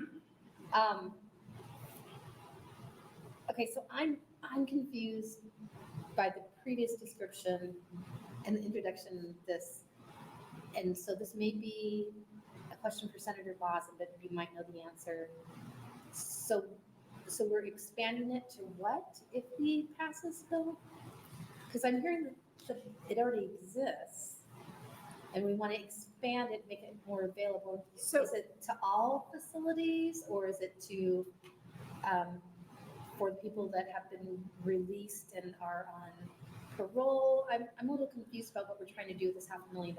Okay, so I'm confused by the previous description and the introduction of this. And so this may be a question for Senator Bosn, but you might know the answer. So we're expanding it to what if we pass this bill? Because I'm hearing that it already exists, and we want to expand it, make it more available. So is it to all facilities, or is it to for the people that have been released and are on parole? I'm a little confused about what we're trying to do with this $500,000.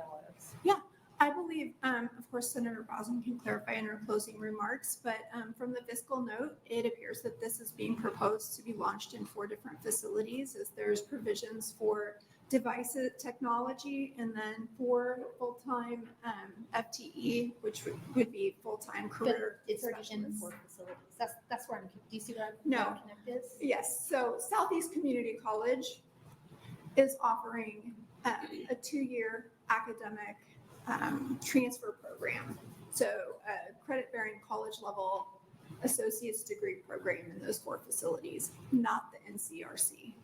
Yeah, I believe, of course, Senator Bosn can clarify in her closing remarks, but from the fiscal note, it appears that this is being proposed to be launched in 4 different facilities, as there's provisions for devices, technology, and then 4 full-time FTE, which would be full-time career. But it's already in the 4 facilities. That's where do you see where No. my connect is? Yes, so Southeast Community College is offering a 2-year academic transfer program. So a credit-bearing college-level associate's degree program in those 4 facilities, not the NCRC.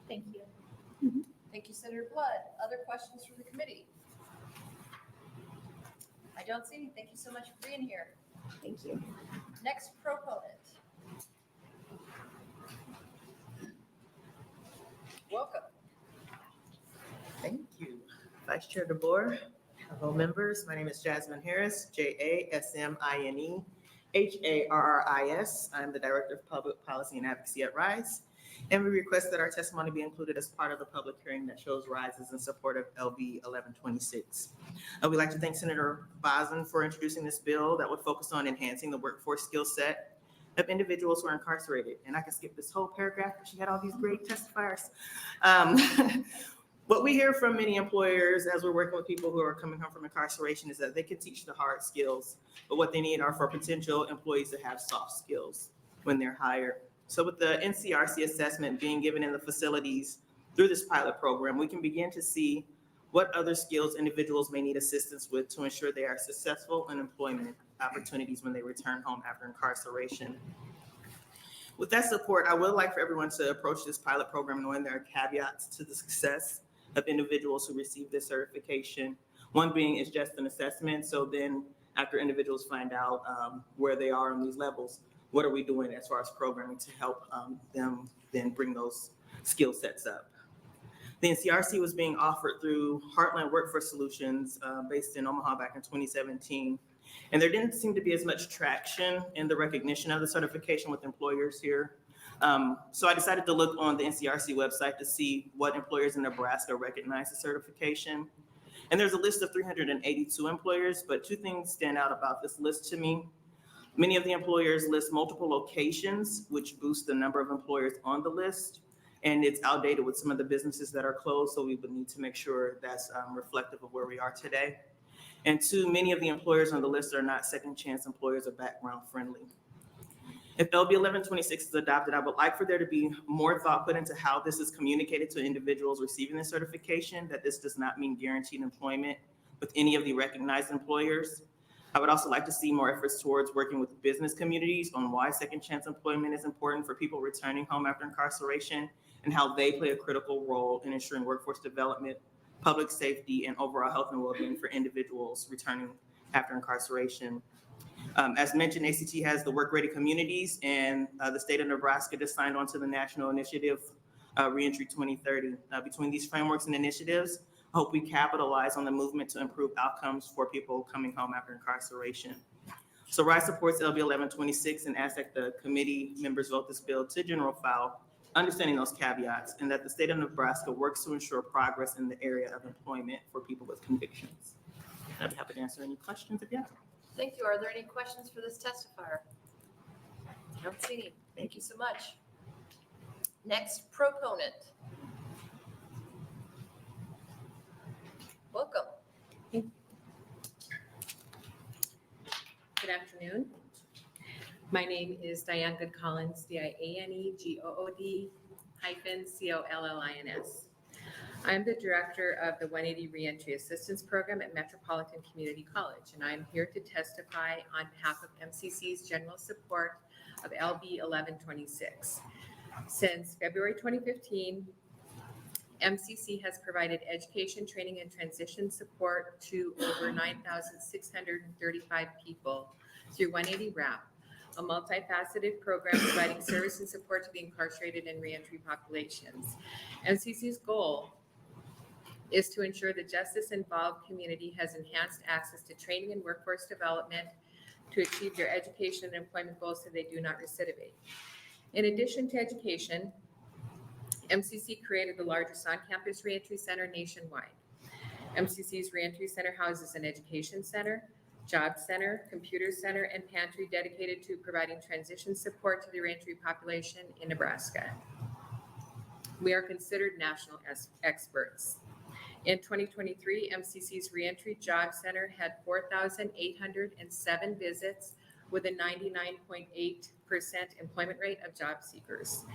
Thank you. Thank you, Senator Blood. Other questions from the committee? I don't see any. Thank you so much for being here. Thank you. Next proponent. Welcome. Thank you. Vice Chair DeBoer, hello members. My name is Jasmine Harris, JASMINE HARRIS. I'm the Director of Public Policy and Advocacy at RISE. And we request that our testimony be included as part of the public hearing that shows RISE is in support of LB 1126. We'd like to thank Senator Bosn for introducing this bill that would focus on enhancing the workforce skill set of individuals who are incarcerated. And I can skip this whole paragraph because she had all these great testifiers. What we hear from many employers as we're working with people who are coming home from incarceration is that they can teach the hard skills, but what they need are for potential employees to have soft skills when they're hired. So with the NCRC assessment being given in the facilities through this pilot program, we can begin to see what other skills individuals may need assistance with to ensure they are successful in employment opportunities when they return home after incarceration. With that support, I would like for everyone to approach this pilot program knowing there are caveats to the success of individuals who receive this certification. One being it's just an assessment. So then after individuals find out where they are in these levels, what are we doing as far as programming to help them then bring those skill sets up? The NCRC was being offered through Heartland Workforce Solutions based in Omaha back in 2017. And there didn't seem to be as much traction in the recognition of the certification with employers here. So I decided to look on the NCRC website to see what employers in Nebraska recognize the certification. And there's a list of 382 employers, but two things stand out about this list to me. Many of the employers list multiple locations, which boosts the number of employers on the list. And it's outdated with some of the businesses that are closed, so we would need to make sure that's reflective of where we are today. And two, many of the employers on the list are not second chance employers or background friendly. If LB 1126 is adopted, I would like for there to be more thought put into how this is communicated to individuals receiving the certification, that this does not mean guaranteed employment with any of the recognized employers. I would also like to see more efforts towards working with business communities on why second chance employment is important for people returning home after incarceration and how they play a critical role in ensuring workforce development, public safety, and overall health and well-being for individuals returning after incarceration. As mentioned, ACT has the work-ready communities, and the state of Nebraska just signed on to the national initiative, Reentry 2030. Between these frameworks and initiatives, I hope we capitalize on the movement to improve outcomes for people coming home after incarceration. So RISE supports LB 1126 and asks that the committee members vote this bill to general file, understanding those caveats, and that the state of Nebraska works to ensure progress in the area of employment for people with convictions. I'd be happy to answer any questions if you have. Thank you. Are there any questions for this testifier? I don't see any. Thank you so much. Next proponent. Welcome. Good afternoon. My name is Diane Good Collins, DIANEGOOD-COLLINS. I'm the director of the 180 Reentry Assistance Program at Metropolitan Community College, and I'm here to testify on behalf of MCC's general support of LB 1126. Since February 2015, MCC has provided education, training, and transition support to over 9,635 people through 180 RAP, a multifaceted program providing service and support to the incarcerated and reentry populations. MCC's goal is to ensure the justice-involved community has enhanced access to training and workforce development to achieve their education and employment goals so they do not recidivate. In addition to education, MCC created the largest on-campus reentry center nationwide. MCC's reentry center houses an education center, job center, computer center, and pantry dedicated to providing transition support to the reentry population in Nebraska. We are considered national experts. In 2023, MCC's Reentry Job Center had 4,807 visits with a 99.8% employment rate of job seekers.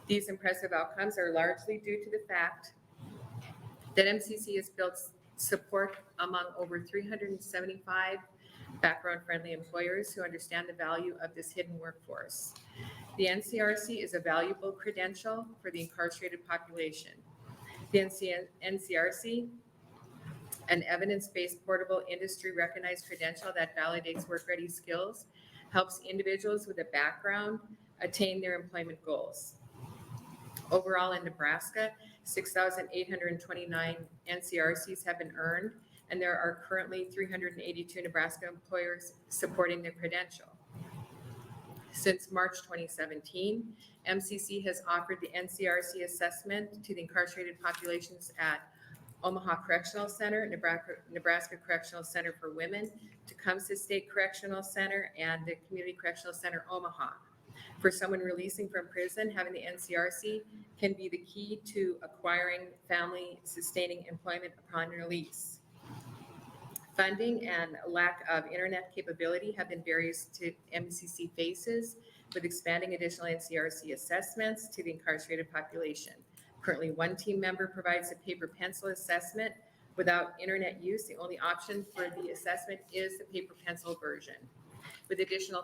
These impressive outcomes are largely due to the fact that MCC has built support among over 375 background-friendly employers who understand the value of this hidden workforce. The NCRC is a valuable credential for the incarcerated population. The NCRC, an evidence-based portable industry-recognized credential that validates work-ready skills, helps individuals with a background attain their employment goals. Overall in Nebraska, 6,829 NCRCs have been earned, and there are currently 382 Nebraska employers supporting the credential. Since March 2017, MCC has offered the NCRC assessment to the incarcerated populations at Omaha Correctional Center, Nebraska Correctional Center for Women, Tecumseh State Correctional Center, and the Community Correctional Center Omaha. For someone releasing from prison, having the NCRC can be the key to acquiring family-sustaining employment upon release. Funding and lack of internet capability have been barriers to MCC faces with expanding additional NCRC assessments to the incarcerated population. Currently, one team member provides a paper pencil assessment. Without internet use, the only option for the assessment is the paper pencil version. With additional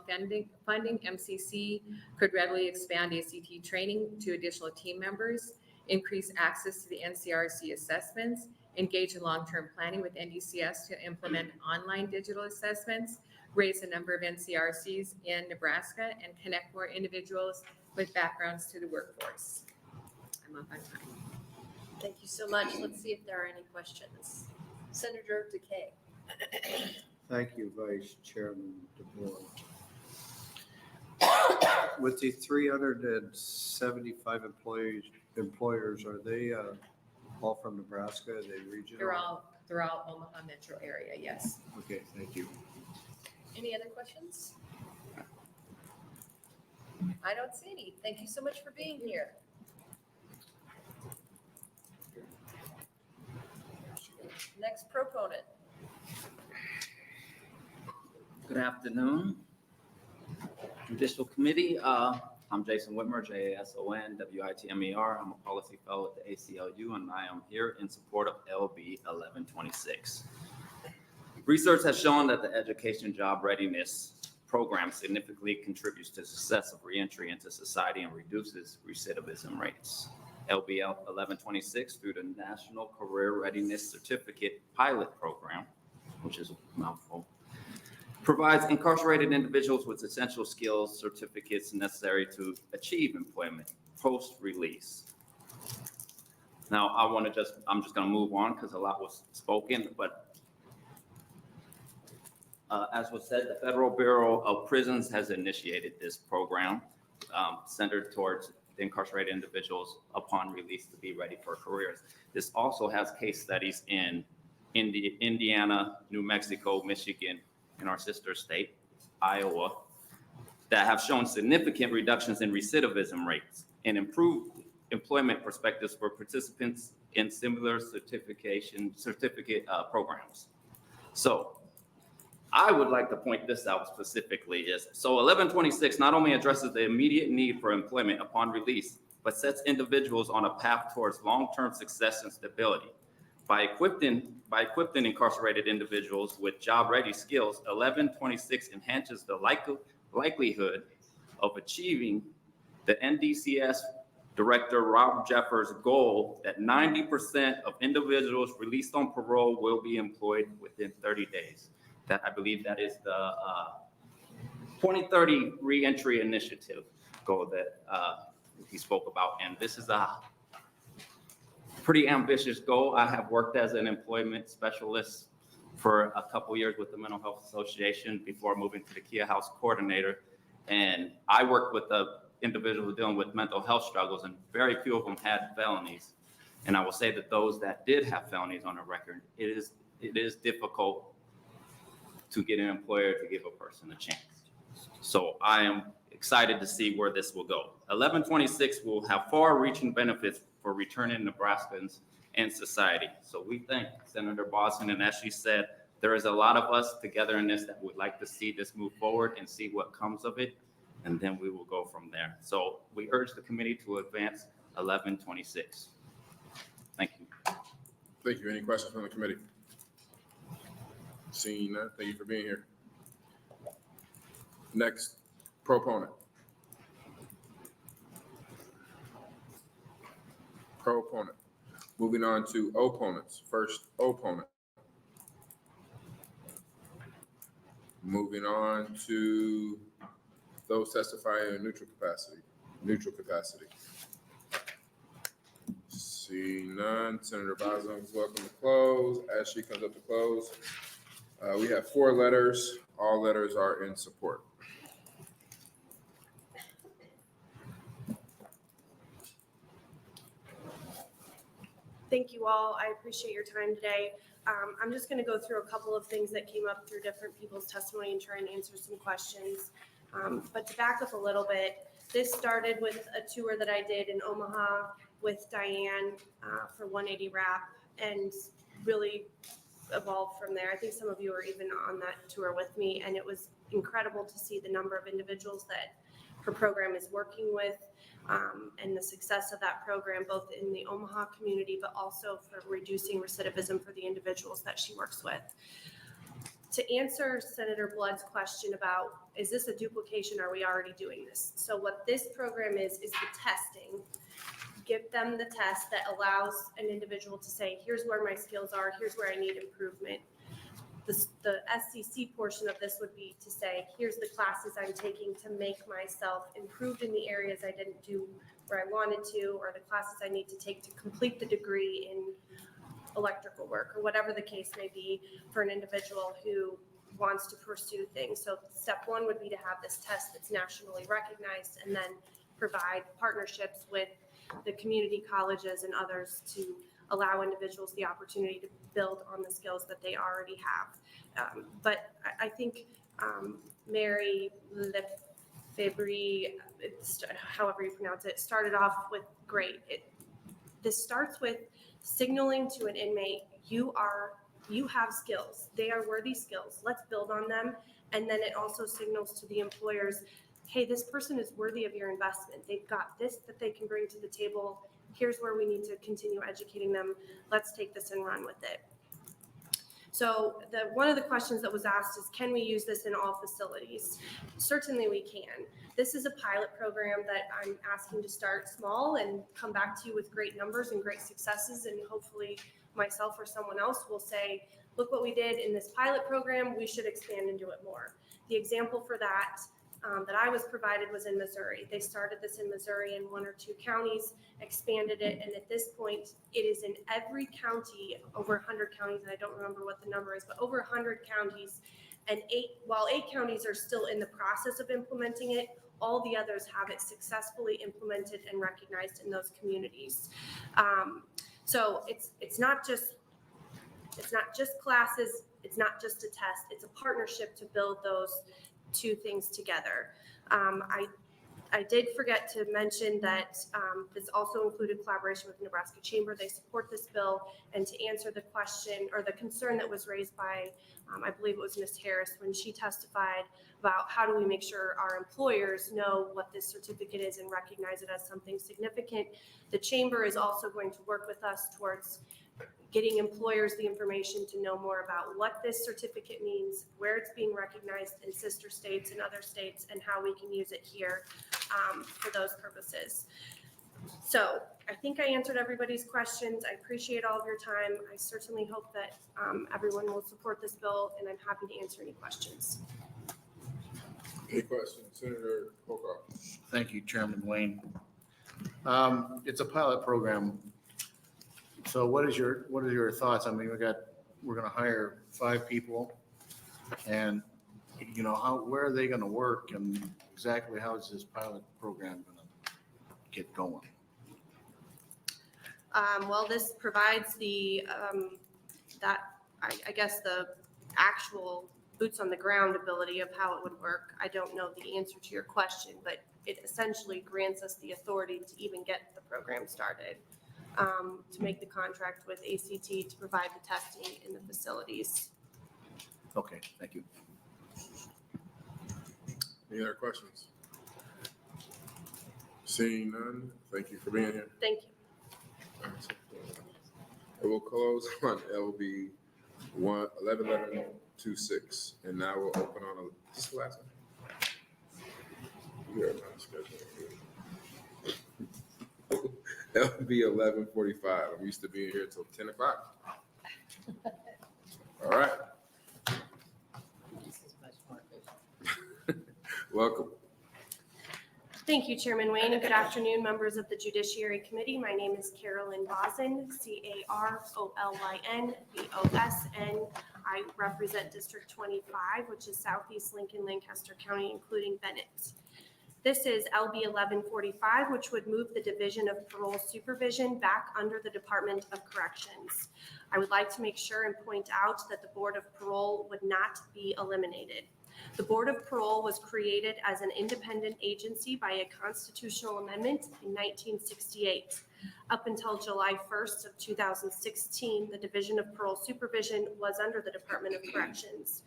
funding, MCC could readily expand ACT training to additional team members, increase access to the NCRC assessments, engage in long-term planning with NDCS to implement online digital assessments, raise the number of NCRCs in Nebraska, and connect more individuals with backgrounds to the workforce. I'm up on time. Thank you so much. Let's see if there are any questions. Senator Decay. Thank you, Vice Chairman DeBoer. With the 375 employers, are they all from Nebraska? Are they regional? They're all throughout Omaha metro area, yes. Okay, thank you. Any other questions? I don't see any. Thank you so much for being here. Next proponent. Good afternoon. Judicial Committee, I'm Jason Whitmer, JASON, WITMER. I'm a policy fellow at the ACLU, and I am here in support of LB 1126. Research has shown that the Education Job Readiness program significantly contributes to the success of reentry into society and reduces recidivism rates. LB 1126, through the National Career Readiness Certificate Pilot Program, which is a mouthful, provides incarcerated individuals with essential skills certificates necessary to achieve employment post-release. Now, I'm just going to move on because a lot was spoken, but as was said, the Federal Bureau of Prisons has initiated this program centered towards the incarcerated individuals upon release to be ready for careers. This also has case studies in Indiana, New Mexico, Michigan, and our sister state, Iowa, that have shown significant reductions in recidivism rates and improved employment perspectives for participants in similar certificate programs. So I would like to point this out specifically so 1126 not only addresses the immediate need for employment upon release, but sets individuals on a path towards long-term success and stability. By equipping incarcerated individuals with job-ready skills, 1126 enhances the likelihood of achieving the NDCS Director Rob Jeffers' goal that 90% of individuals released on parole will be employed within 30 days. That I believe that is the 2030 reentry initiative goal that he spoke about. And this is a pretty ambitious goal. I have worked as an employment specialist for a couple years with the Mental Health Association before moving to the Kia House coordinator. And I worked with the individuals dealing with mental health struggles, and very few of them had felonies. And I will say that those that did have felonies on a record, it is difficult to get an employer to give a person a chance. So I am excited to see where this will go. 1126 will have far-reaching benefits for returning Nebraskans and society. So we thank Senator Bosn, and as she said, there is a lot of us together in this that would like to see this move forward and see what comes of it, and then we will go from there. So we urge the committee to advance 1126. Thank you. Thank you. Any questions from the committee? Seeing none, thank you for being here. Next proponent. Proponent. Moving on to opponents. First opponent. Moving on to those testifying in neutral capacity. See none. Senator Bosn is welcome to close. As she comes up to close, we have 4 letters. All letters are in support. Thank you all. I appreciate your time today. I'm just going to go through a couple of things that came up through different people's testimony and try and answer some questions. But to back up a little bit, this started with a tour that I did in Omaha with Diane for 180 RAP, and really evolved from there. I think some of you were even on that tour with me, and it was incredible to see the number of individuals that her program is working with, and the success of that program, both in the Omaha community, but also for reducing recidivism for the individuals that she works with. To answer Senator Blood's question about, is this a duplication? Are we already doing this? So what this program is the testing. Give them the test that allows an individual to say, here's where my skills are, here's where I need improvement. the SCC portion of this would be to say, here's the classes I'm taking to make myself improved in the areas I didn't do where I wanted to, or the classes I need to take to complete the degree in electrical work, or whatever the case may be for an individual who wants to pursue things. So step one would be to have this test that's nationally recognized, and then provide partnerships with the community colleges and others to allow individuals the opportunity to build on the skills that they already have. But I think Mary Lefebvre, however you pronounce it, started off with great. This starts with signaling to an inmate, you have skills. They are worthy skills. Let's build on them. And then it also signals to the employers, hey, this person is worthy of your investment. They've got this that they can bring to the table. Here's where we need to continue educating them. Let's take this and run with it. So one of the questions that was asked is, can we use this in all facilities? Certainly we can. This is a pilot program that I'm asking to start small and come back to you with great numbers and great successes, and hopefully myself or someone else will say, look what we did in this pilot program, we should expand and do it more. The example for that that I was provided was in Missouri. They started this in Missouri in 1 or 2 counties, expanded it, and at this point, it is in every county, over 100 counties, and I don't remember what the number is, but over 100 counties, and while 8 counties are still in the process of implementing it, all the others have it successfully implemented and recognized in those communities. So it's not just classes, it's not just a test, it's a partnership to build those 2 things together. I did forget to mention that this also included collaboration with Nebraska Chamber. They support this bill, and to answer the question or the concern that was raised by, I believe it was Ms. Harris when she testified about how do we make sure our employers know what this certificate is and recognize it as something significant. The Chamber is also going to work with us towards getting employers the information to know more about what this certificate means, where it's being recognized in sister states and other states, and how we can use it here for those purposes. So I think I answered everybody's questions. I appreciate all of your time. I certainly hope that everyone will support this bill, and I'm happy to answer any questions. Any questions? Senator Pocock. Thank you, Chairman Wayne. It's a pilot program. So what are your thoughts? I mean, we're going to hire 5 people, and where are they going to work, and exactly how is this pilot program going to get going? Well, this provides the actual boots on the ground ability of how it would work. I don't know the answer to your question, but it essentially grants us the authority to even get the program started, to make the contract with ACT to provide the testing in the facilities. Okay, thank you. Any other questions? Seeing none, thank you for being here. Thank you. And we'll close on LB 1126, and now we'll open on this is the last one. We are not scheduled. LB 1145. I'm used to being here till 10 o'clock. All right. Welcome. Thank you, Chairman Wayne, and good afternoon, members of the Judiciary Committee. My name is Carolyn Bosn, CAROLYN BOSN. I represent District 25, which is Southeast Lincoln, Lancaster County, including Bennett. This is LB 1145, which would move the Division of Parole Supervision back under the Department of Corrections. I would like to make sure and point out that the Board of Parole would not be eliminated. The Board of Parole was created as an independent agency by a constitutional amendment in 1968. Up until July 1st of 2016, the Division of Parole Supervision was under the Department of Corrections.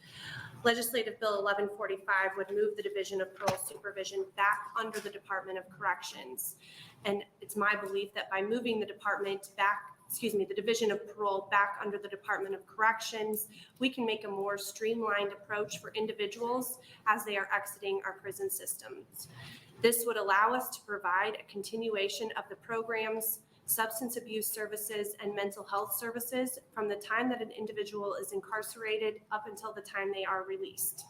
Legislative Bill 1145 would move the Division of Parole Supervision back under the Department of Corrections. And it's my belief that by moving the the Division of Parole back under the Department of Corrections, we can make a more streamlined approach for individuals as they are exiting our prison systems. This would allow us to provide a continuation of the programs, substance abuse services, and mental health services from the time that an individual is incarcerated up until the time they are released,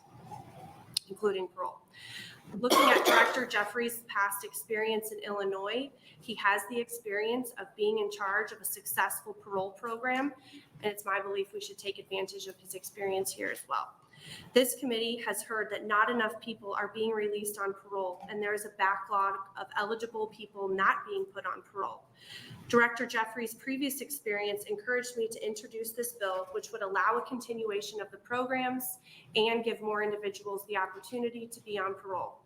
including parole. Looking at Director Jeffrey's past experience in Illinois, he has the experience of being in charge of a successful parole program, and it's my belief we should take advantage of his experience here as well. This committee has heard that not enough people are being released on parole, and there is a backlog of eligible people not being put on parole. Director Jeffrey's previous experience encouraged me to introduce this bill, which would allow a continuation of the programs and give more individuals the opportunity to be on parole.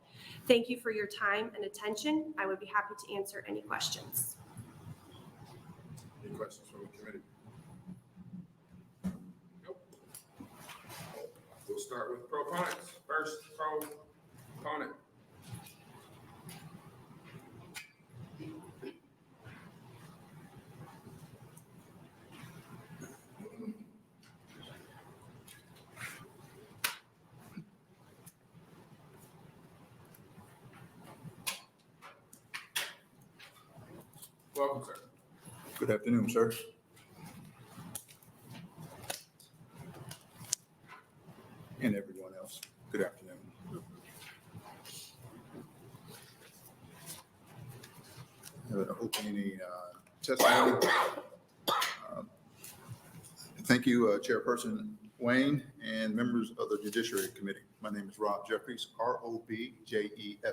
Thank you for your time and attention. I would be happy to answer any questions. Any questions from the committee? Nope. We'll start with proponents. First proponent. Welcome, sir. Good afternoon, sir. And everyone else, good afternoon. I have an opening testimony. Thank you, Chairperson Wayne and members of the Judiciary Committee. My name is Rob Jeffries, R-O-B-J-E-F-F-R-E-Y-S.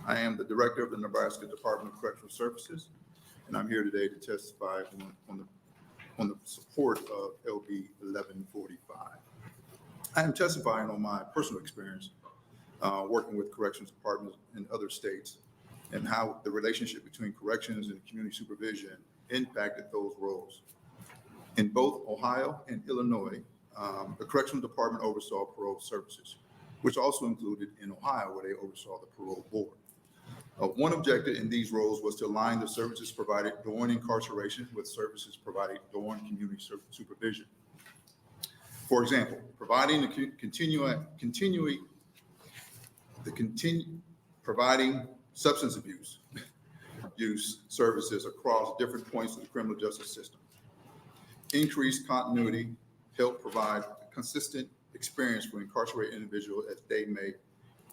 I am the Director of the Nebraska Department of Correctional Services, and I'm here today to testify on the support of LB 1145. I am testifying on my personal experience working with corrections departments in other states and how the relationship between corrections and community supervision impacted those roles. In both Ohio and Illinois, the correctional department oversaw parole services, which also included in Ohio where they oversaw the parole board. One objective in these roles was to align the services provided during incarceration with services provided during community supervision. For example, providing providing substance abuse services across different points of the criminal justice system. Increased continuity help provide a consistent experience for incarcerated individuals as they may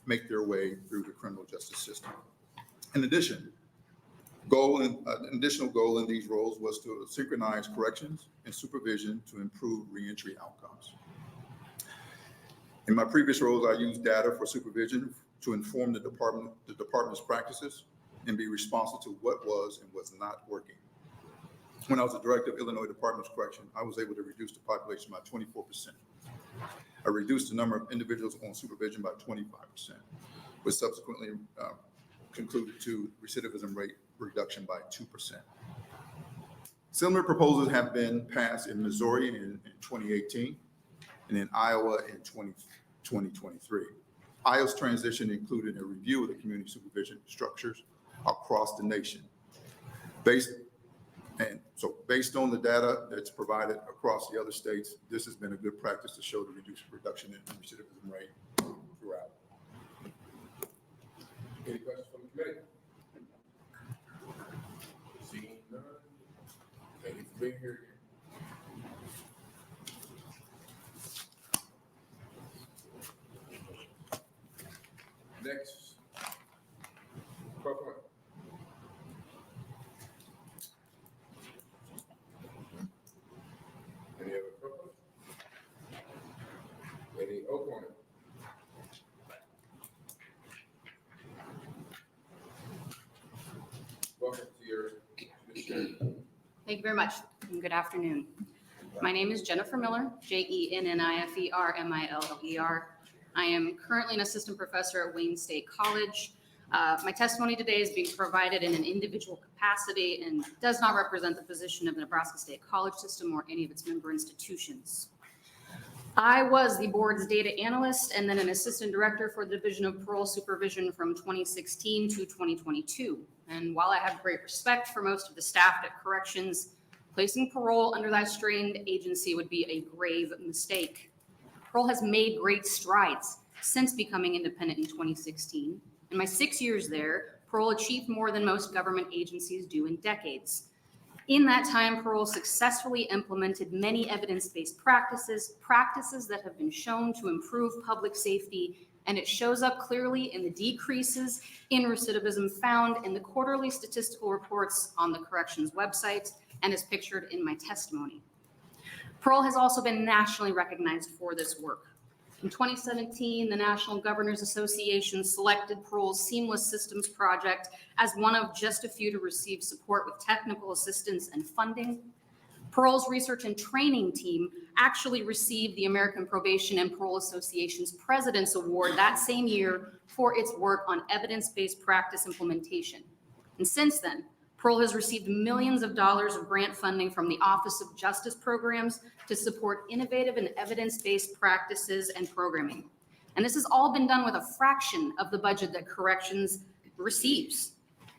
make their way through the criminal justice system. In addition, an additional goal in these roles was to synchronize corrections and supervision to improve reentry outcomes. In my previous roles, I used data for supervision to inform the department's practices and be responsive to what was and was not working. When I was the director of Illinois Department of Correction, I was able to reduce the population by 24%. I reduced the number of individuals on supervision by 25%, which subsequently concluded to recidivism rate reduction by 2%. Similar proposals have been passed in Missouri in 2018 and in Iowa in 2023. Iowa's transition included a review of the community supervision structures across the nation. Based on the data that's provided across the other states, this has been a good practice to show the reduction in recidivism rate throughout. Any questions from the committee? Seeing none. Thank you for being here again. Next. Proponent. Any other proponent? Any opponent? Welcome to your Judiciary. Thank you very much, and good afternoon. My name is Jennifer Miller, Jennifer-Miller. I am currently an assistant professor at Wayne State College. My testimony today is being provided in an individual capacity and does not represent the position of the Nebraska State College system or any of its member institutions. I was the board's data analyst and then an assistant director for the Division of Parole Supervision from 2016 to 2022. And while I have great respect for most of the staff at corrections, placing parole under that strained agency would be a grave mistake. Parole has made great strides since becoming independent in 2016. In my 6 years there, parole achieved more than most government agencies do in decades. In that time, parole successfully implemented many evidence-based practices that have been shown to improve public safety, and it shows up clearly in the decreases in recidivism found in the quarterly statistical reports on the corrections website and is pictured in my testimony. Parole has also been nationally recognized for this work. In 2017, the National Governors Association selected Parole's Seamless Systems Project as one of just a few to receive support with technical assistance and funding. Parole's research and training team actually received the American Probation and Parole Association's President's Award that same year for its work on evidence-based practice implementation. And since then, Parole has received millions of dollars of grant funding from the Office of Justice Programs to support innovative and evidence-based practices and programming. And this has all been done with a fraction of the budget that corrections receives.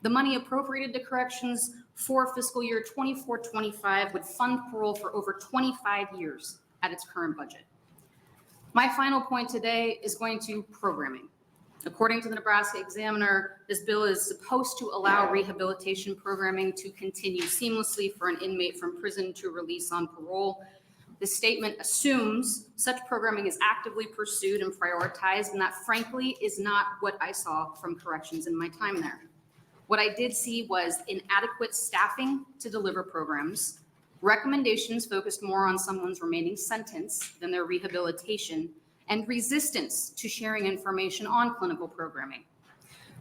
The money appropriated to corrections for fiscal year 24-25 would fund parole for over 25 years at its current budget. My final point today is going to programming. According to the Nebraska Examiner, this bill is supposed to allow rehabilitation programming to continue seamlessly for an inmate from prison to release on parole. This statement assumes such programming is actively pursued and prioritized, and that frankly is not what I saw from corrections in my time there. What I did see was inadequate staffing to deliver programs, recommendations focused more on someone's remaining sentence than their rehabilitation, and resistance to sharing information on clinical programming.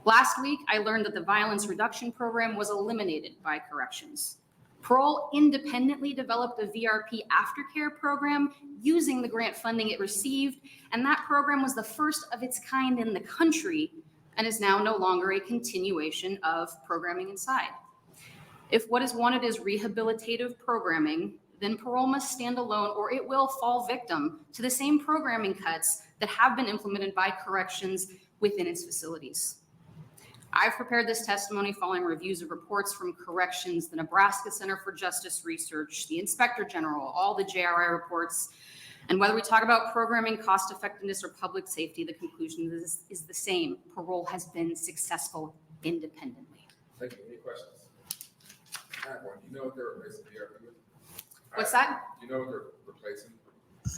Last week, I learned that the violence reduction program was eliminated by corrections. Parole independently developed a VRP aftercare program using the grant funding it received, and that program was the first of its kind in the country and is now no longer a continuation of programming inside. If what is wanted is rehabilitative programming, then parole must stand alone or it will fall victim to the same programming cuts that have been implemented by corrections within its facilities. I've prepared this testimony following reviews of reports from corrections, the Nebraska Center for Justice Research, the Inspector General, all the JRI reports, and whether we talk about programming, cost effectiveness, or public safety, the conclusion is the same. Parole has been successful independently. Thank you. Any questions? I have one. You know what they're replacing VRP with? What's that? You know what they're replacing?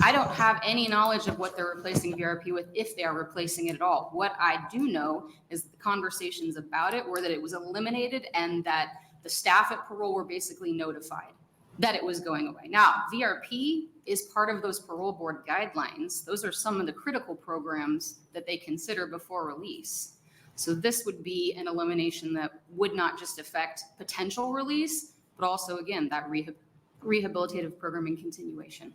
I don't have any knowledge of what they're replacing VRP with, if they are replacing it at all. What I do know is the conversations about it were that it was eliminated and that the staff at parole were basically notified that it was going away. Now, VRP is part of those parole board guidelines. Those are some of the critical programs that they consider before release. So this would be an elimination that would not just affect potential release, but also, again, that rehabilitative programming continuation.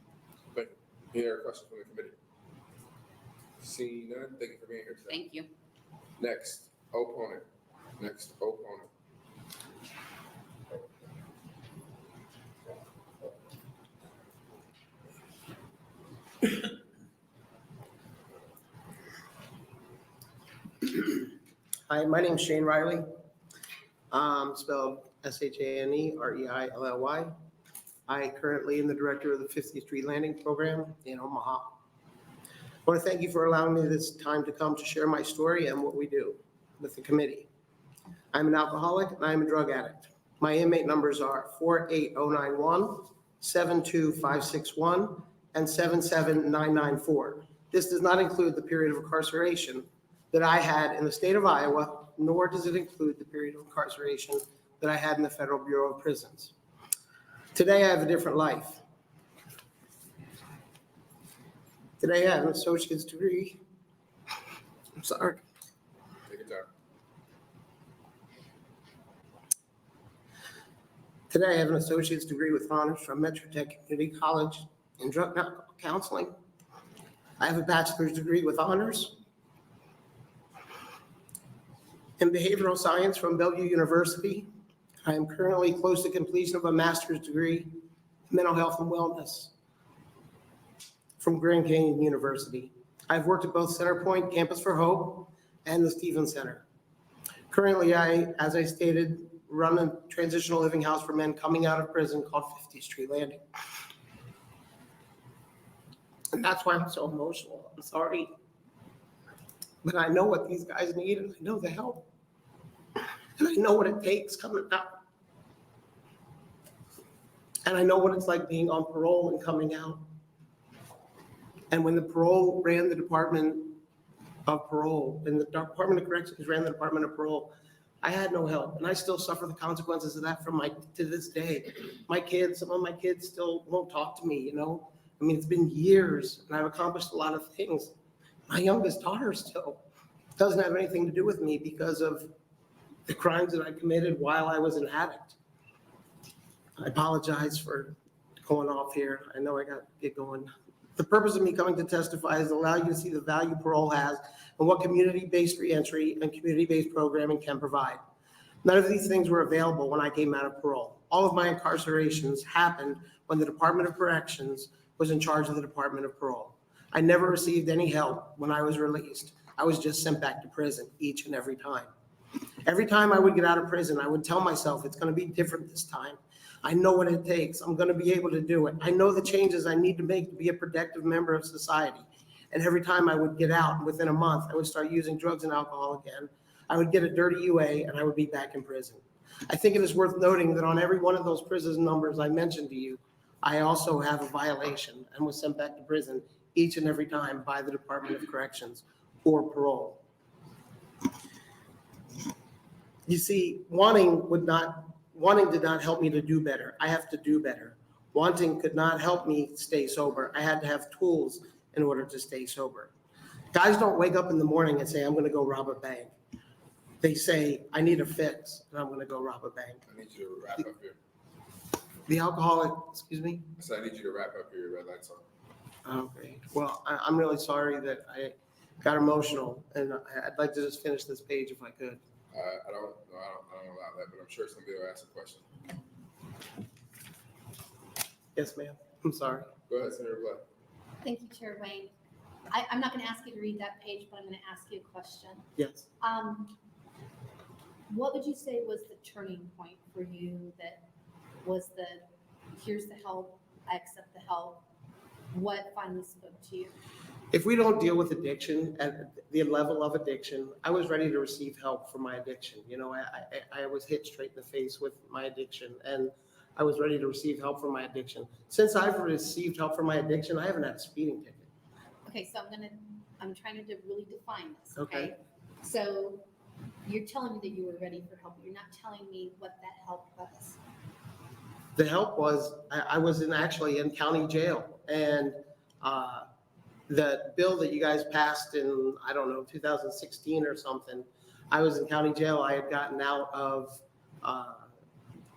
Thank you. Any other questions from the committee? Seeing none, thank you for being here today. Thank you. Next, opponent. Next, opponent. Hi, my name's Shane Riley. Spelled SHANEREILLY. I currently am the director of the 50th Street Landing Program in Omaha. I want to thank you for allowing me this time to come to share my story and what we do with the committee. I'm an alcoholic and I'm a drug addict. My inmate numbers are 48091, 72561, and 77994. This does not include the period of incarceration that I had in the state of Iowa, nor does it include the period of incarceration that I had in the Federal Bureau of Prisons. Today, I have a different life. Today, I have an associate's degree. I'm sorry. Take your time. Today, I have an associate's degree with honors from Metro Tech Community College in drug and alcohol counseling. I have a bachelor's degree with honors in behavioral science from Bellevue University. I am currently close to completion of a master's degree in mental health and wellness from Grand Canyon University. I've worked at both Centerpoint, Campus for Hope, and the Stevens Center. Currently, as I stated, run a transitional living house for men coming out of prison called 50th Street Landing. And that's why I'm so emotional. I'm sorry. But I know what these guys need and I know the help. And I know what it takes coming out. And I know what it's like being on parole and coming out. And when the parole ran the Department of Parole, and the Department of Corrections ran the Department of Parole, I had no help, and I still suffer the consequences of that to this day. Some of my kids still won't talk to me, you know? I mean, it's been years, and I've accomplished a lot of things. My youngest daughter still doesn't have anything to do with me because of the crimes that I committed while I was an addict. I apologize for going off here. I know I got to get going. The purpose of me coming to testify is to allow you to see the value parole has and what community-based reentry and community-based programming can provide. None of these things were available when I came out of parole. All of my incarcerations happened when the Department of Corrections was in charge of the Department of Parole. I never received any help when I was released. I was just sent back to prison each and every time. Every time I would get out of prison, I would tell myself it's going to be different this time. I know what it takes. I'm going to be able to do it. I know the changes I need to make to be a productive member of society. And every time I would get out, and within a month, I would start using drugs and alcohol again. I would get a dirty UA and I would be back in prison. I think it is worth noting that on every one of those prison numbers I mentioned to you, I also have a violation and was sent back to prison each and every time by the Department of Corrections or parole. You see, wanting did not help me to do better. I have to do better. Wanting could not help me stay sober. I had to have tools in order to stay sober. Guys don't wake up in the morning and say, I'm going to go rob a bank. They say, I need a fix, and I'm going to go rob a bank. I need you to wrap up here. The alcoholic, excuse me? So I need you to wrap up here, red lights on. Okay. Well, I'm really sorry that I got emotional, and I'd like to just finish this page if I could. I don't allow that, but I'm sure somebody will ask a question. Yes, ma'am. I'm sorry. Go ahead, Senator Black. Thank you, Chair Wayne. I'm not going to ask you to read that page, but I'm going to ask you a question. Yes. What would you say was the turning point for you that was here's the help, I accept the help? What finally spoke to you? If we don't deal with addiction at the level of addiction, I was ready to receive help for my addiction. You know, I was hit straight in the face with my addiction, and I was ready to receive help for my addiction. Since I've received help for my addiction, I haven't had a speeding ticket. Okay, so I'm trying to really define this, Okay. okay? So you're telling me that you were ready for help. You're not telling me what that help was. The help was, I was actually in county jail, and the bill that you guys passed in, I don't know, 2016 or something, I was in county jail. I had gotten out of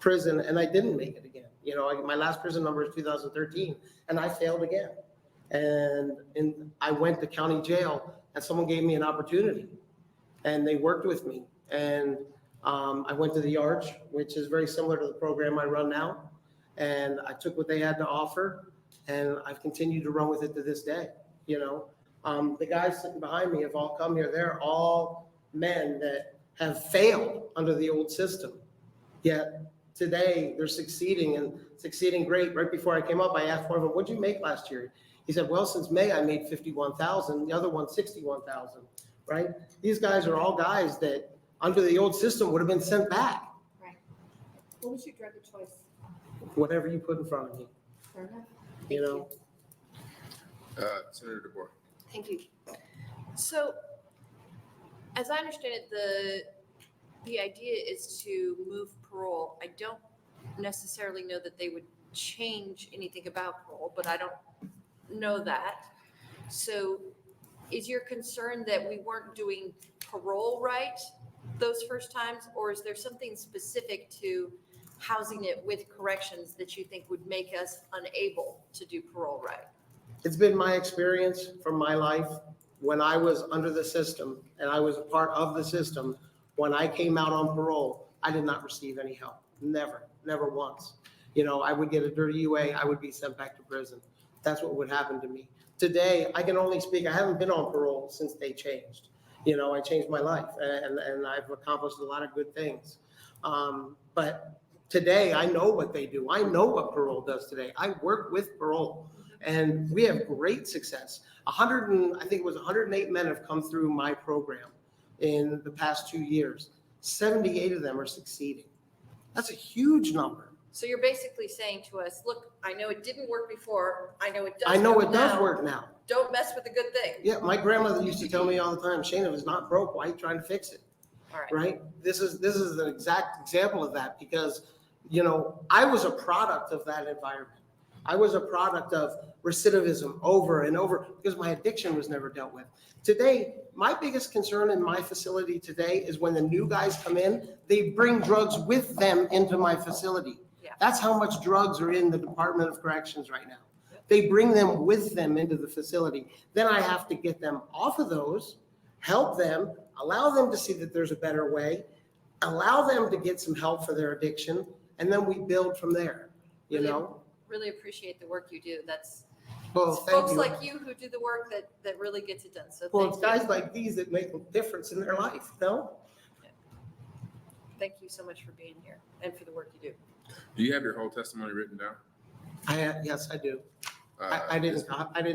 prison, and I didn't make it again. You know, my last prison number is 2013, and I failed again. And I went to county jail, and someone gave me an opportunity, and they worked with me. And I went to the Arch, which is very similar to the program I run now. And I took what they had to offer, and I've continued to run with it to this day. You know, the guys sitting behind me have all come here. They're all men that have failed under the old system. Yet today they're succeeding and succeeding great. Right before I came up, I asked one of them, what'd you make last year? He said, well, since May, I made 51,000. The other one, 61,000, right? These guys are all guys that under the old system would have been sent back. Right. What was your drug of choice? Whatever you put in front of me, Fair enough. you know? Senator DeBoer. Thank you. So, as I understand it, the idea is to move parole. I don't necessarily know that they would change anything about parole, but I don't know that. So, is your concern that we weren't doing parole right those first times, or is there something specific to housing it with corrections that you think would make us unable to do parole right? It's been my experience from my life when I was under the system and I was a part of the system. When I came out on parole, I did not receive any help. Never, never once. You know, I would get a dirty UA, I would be sent back to prison. That's what would happen to me. Today, I can only speak, I haven't been on parole since they changed. You know, I changed my life and I've accomplished a lot of good things. But today, I know what they do. I know what parole does today. I work with parole. And we have great success. I think it was 108 men have come through my program in the past 2 years. 78 of them are succeeding. That's a huge number. So you're basically saying to us, look, I know it didn't work before. I know it does. I know work it does now. work now. Don't mess with the good thing. Yeah, my grandmother used to tell me all the time, Shane, if it's not broke, why are you trying to fix it? All right. Right? This is an exact example of that because, you know, I was a product of that environment. I was a product of recidivism over and over because my addiction was never dealt with. Today, my biggest concern in my facility today is when the new guys come in, they bring drugs with them into my facility. Yeah. That's how much drugs are in the Department of Corrections right now. They bring them with them into the facility. Then I have to get them off of those, help them, allow them to see that there's a better way, allow them to get some help for their addiction, and then we build from there, you know? Really appreciate the work you do. That's Well, it's thank folks you. like you who do the work that really gets it done. So Well, thank it's you. guys like these that make a difference in their life, no? Thank you so much for being here and for the work you do. Do you have your whole testimony written down? Yes, I do. I didn't.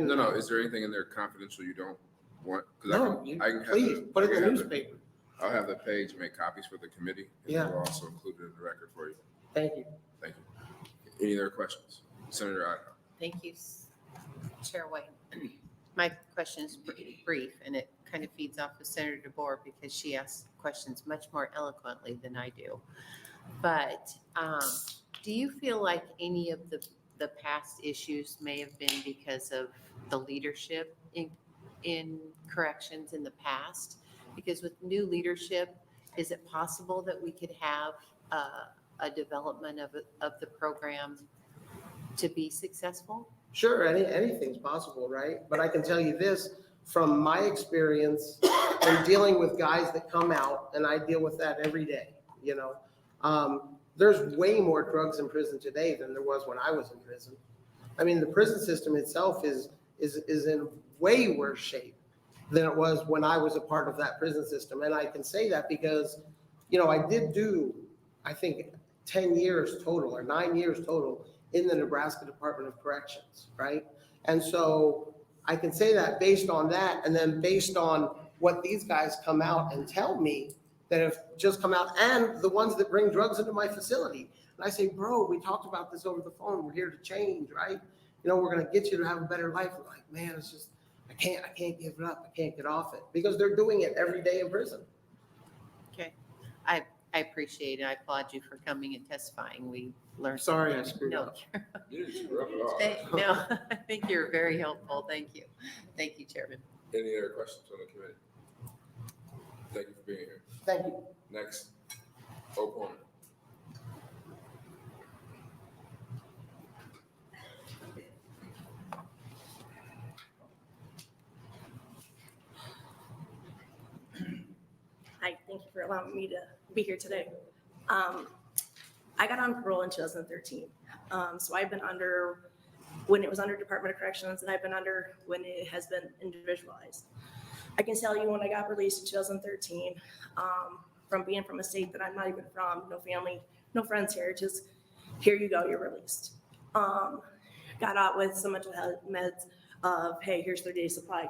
No. Is there anything in there confidential you don't want? 'Cause No, I can have please, put it in the have newspaper. I'll have the page make copies for the committee. And Yeah. we'll also include it in the record for you. Thank you. Thank you. Any other questions? Senator Ida. Thank you, Chair White. My question is brief, and it kind of feeds off of Senator DeBoer because she asks questions much more eloquently than I do. But do you feel like any of the past issues may have been because of the leadership in corrections in the past? Because with new leadership, is it possible that we could have a development of the program to be successful? Sure, anything's possible, right? But I can tell you this, from my experience in dealing with guys that come out, and I deal with that every day, you know. There's way more drugs in prison today than there was when I was in prison. I mean, the prison system itself is in way worse shape than it was when I was a part of that prison system. And I can say that because, you know, I did do, I think, 10 years total or 9 years total in the Nebraska Department of Corrections, right? And so I can say that based on that, and then based on what these guys come out and tell me that have just come out, and the ones that bring drugs into my facility. And I say, bro, we talked about this over the phone. We're here to change, right? You know, we're gonna get you to have a better life. I'm like, man, it's just, I can't give it up. I can't get off it because they're doing it every day in prison. Okay, I appreciate it. I applaud you for coming and testifying. We learned. Sorry, I screwed No, up. You didn't screw up at all. No, I think you're very helpful. Thank you. Thank you, Chairman. Any other questions on the committee? Thank you for being here. Thank you. Next, opponent. Hi, thank you for allowing me to be here today. I got on parole in 2013. So I've been under when it was under Department of Corrections, and I've been under when it has been individualized. I can tell you when I got released in 2013, from being from a state that I'm not even from, no family, no friends here, just here you go, you're released. Got out with some mental health meds of, hey, here's 30 days supply.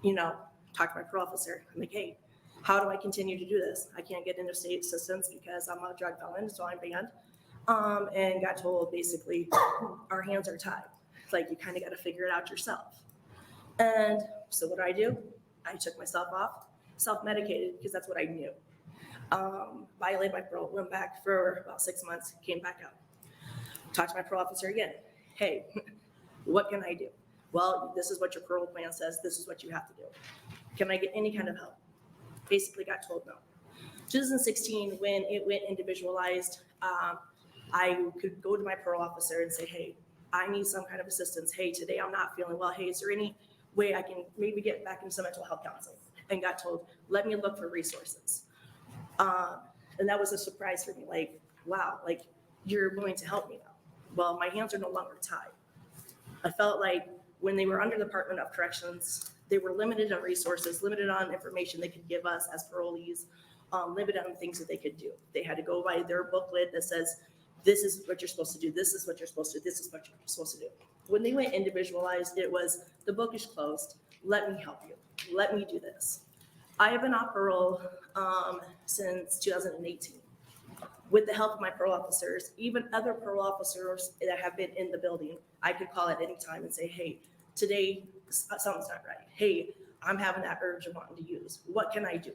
You know, talk to my parole officer. I'm like, hey, how do I continue to do this? I can't get into state assistance because I'm a drug felon, so I'm banned. And got told basically our hands are tied. It's like you kind of got to figure it out yourself. And so what do? I took myself off, self-medicated because that's what I knew. Violated my parole, went back for about 6 months, came back out. Talked to my parole officer again. Hey, what can I do? Well, this is what your parole plan says. This is what you have to do. Can I get any kind of help? Basically got told no. 2016, when it went individualized, I could go to my parole officer and say, hey, I need some kind of assistance. Hey, today I'm not feeling well. Hey, is there any way I can maybe get back into some mental health counseling? And got told, let me look for resources. And that was a surprise for me. Like, wow, like you're willing to help me now. Well, my hands are no longer tied. I felt like when they were under the Department of Corrections, they were limited on resources, limited on information they could give us as parolees, limited on things that they could do. They had to go by their booklet that says, this is what you're supposed to do. This is what you're supposed to do. This is what you're supposed to do. When they went individualized, it was the book is closed. Let me help you. Let me do this. I have been on parole since 2018. With the help of my parole officers, even other parole officers that have been in the building, I could call at any time and say, hey, today something's not right. Hey, I'm having that urge of wanting to use. What can I do?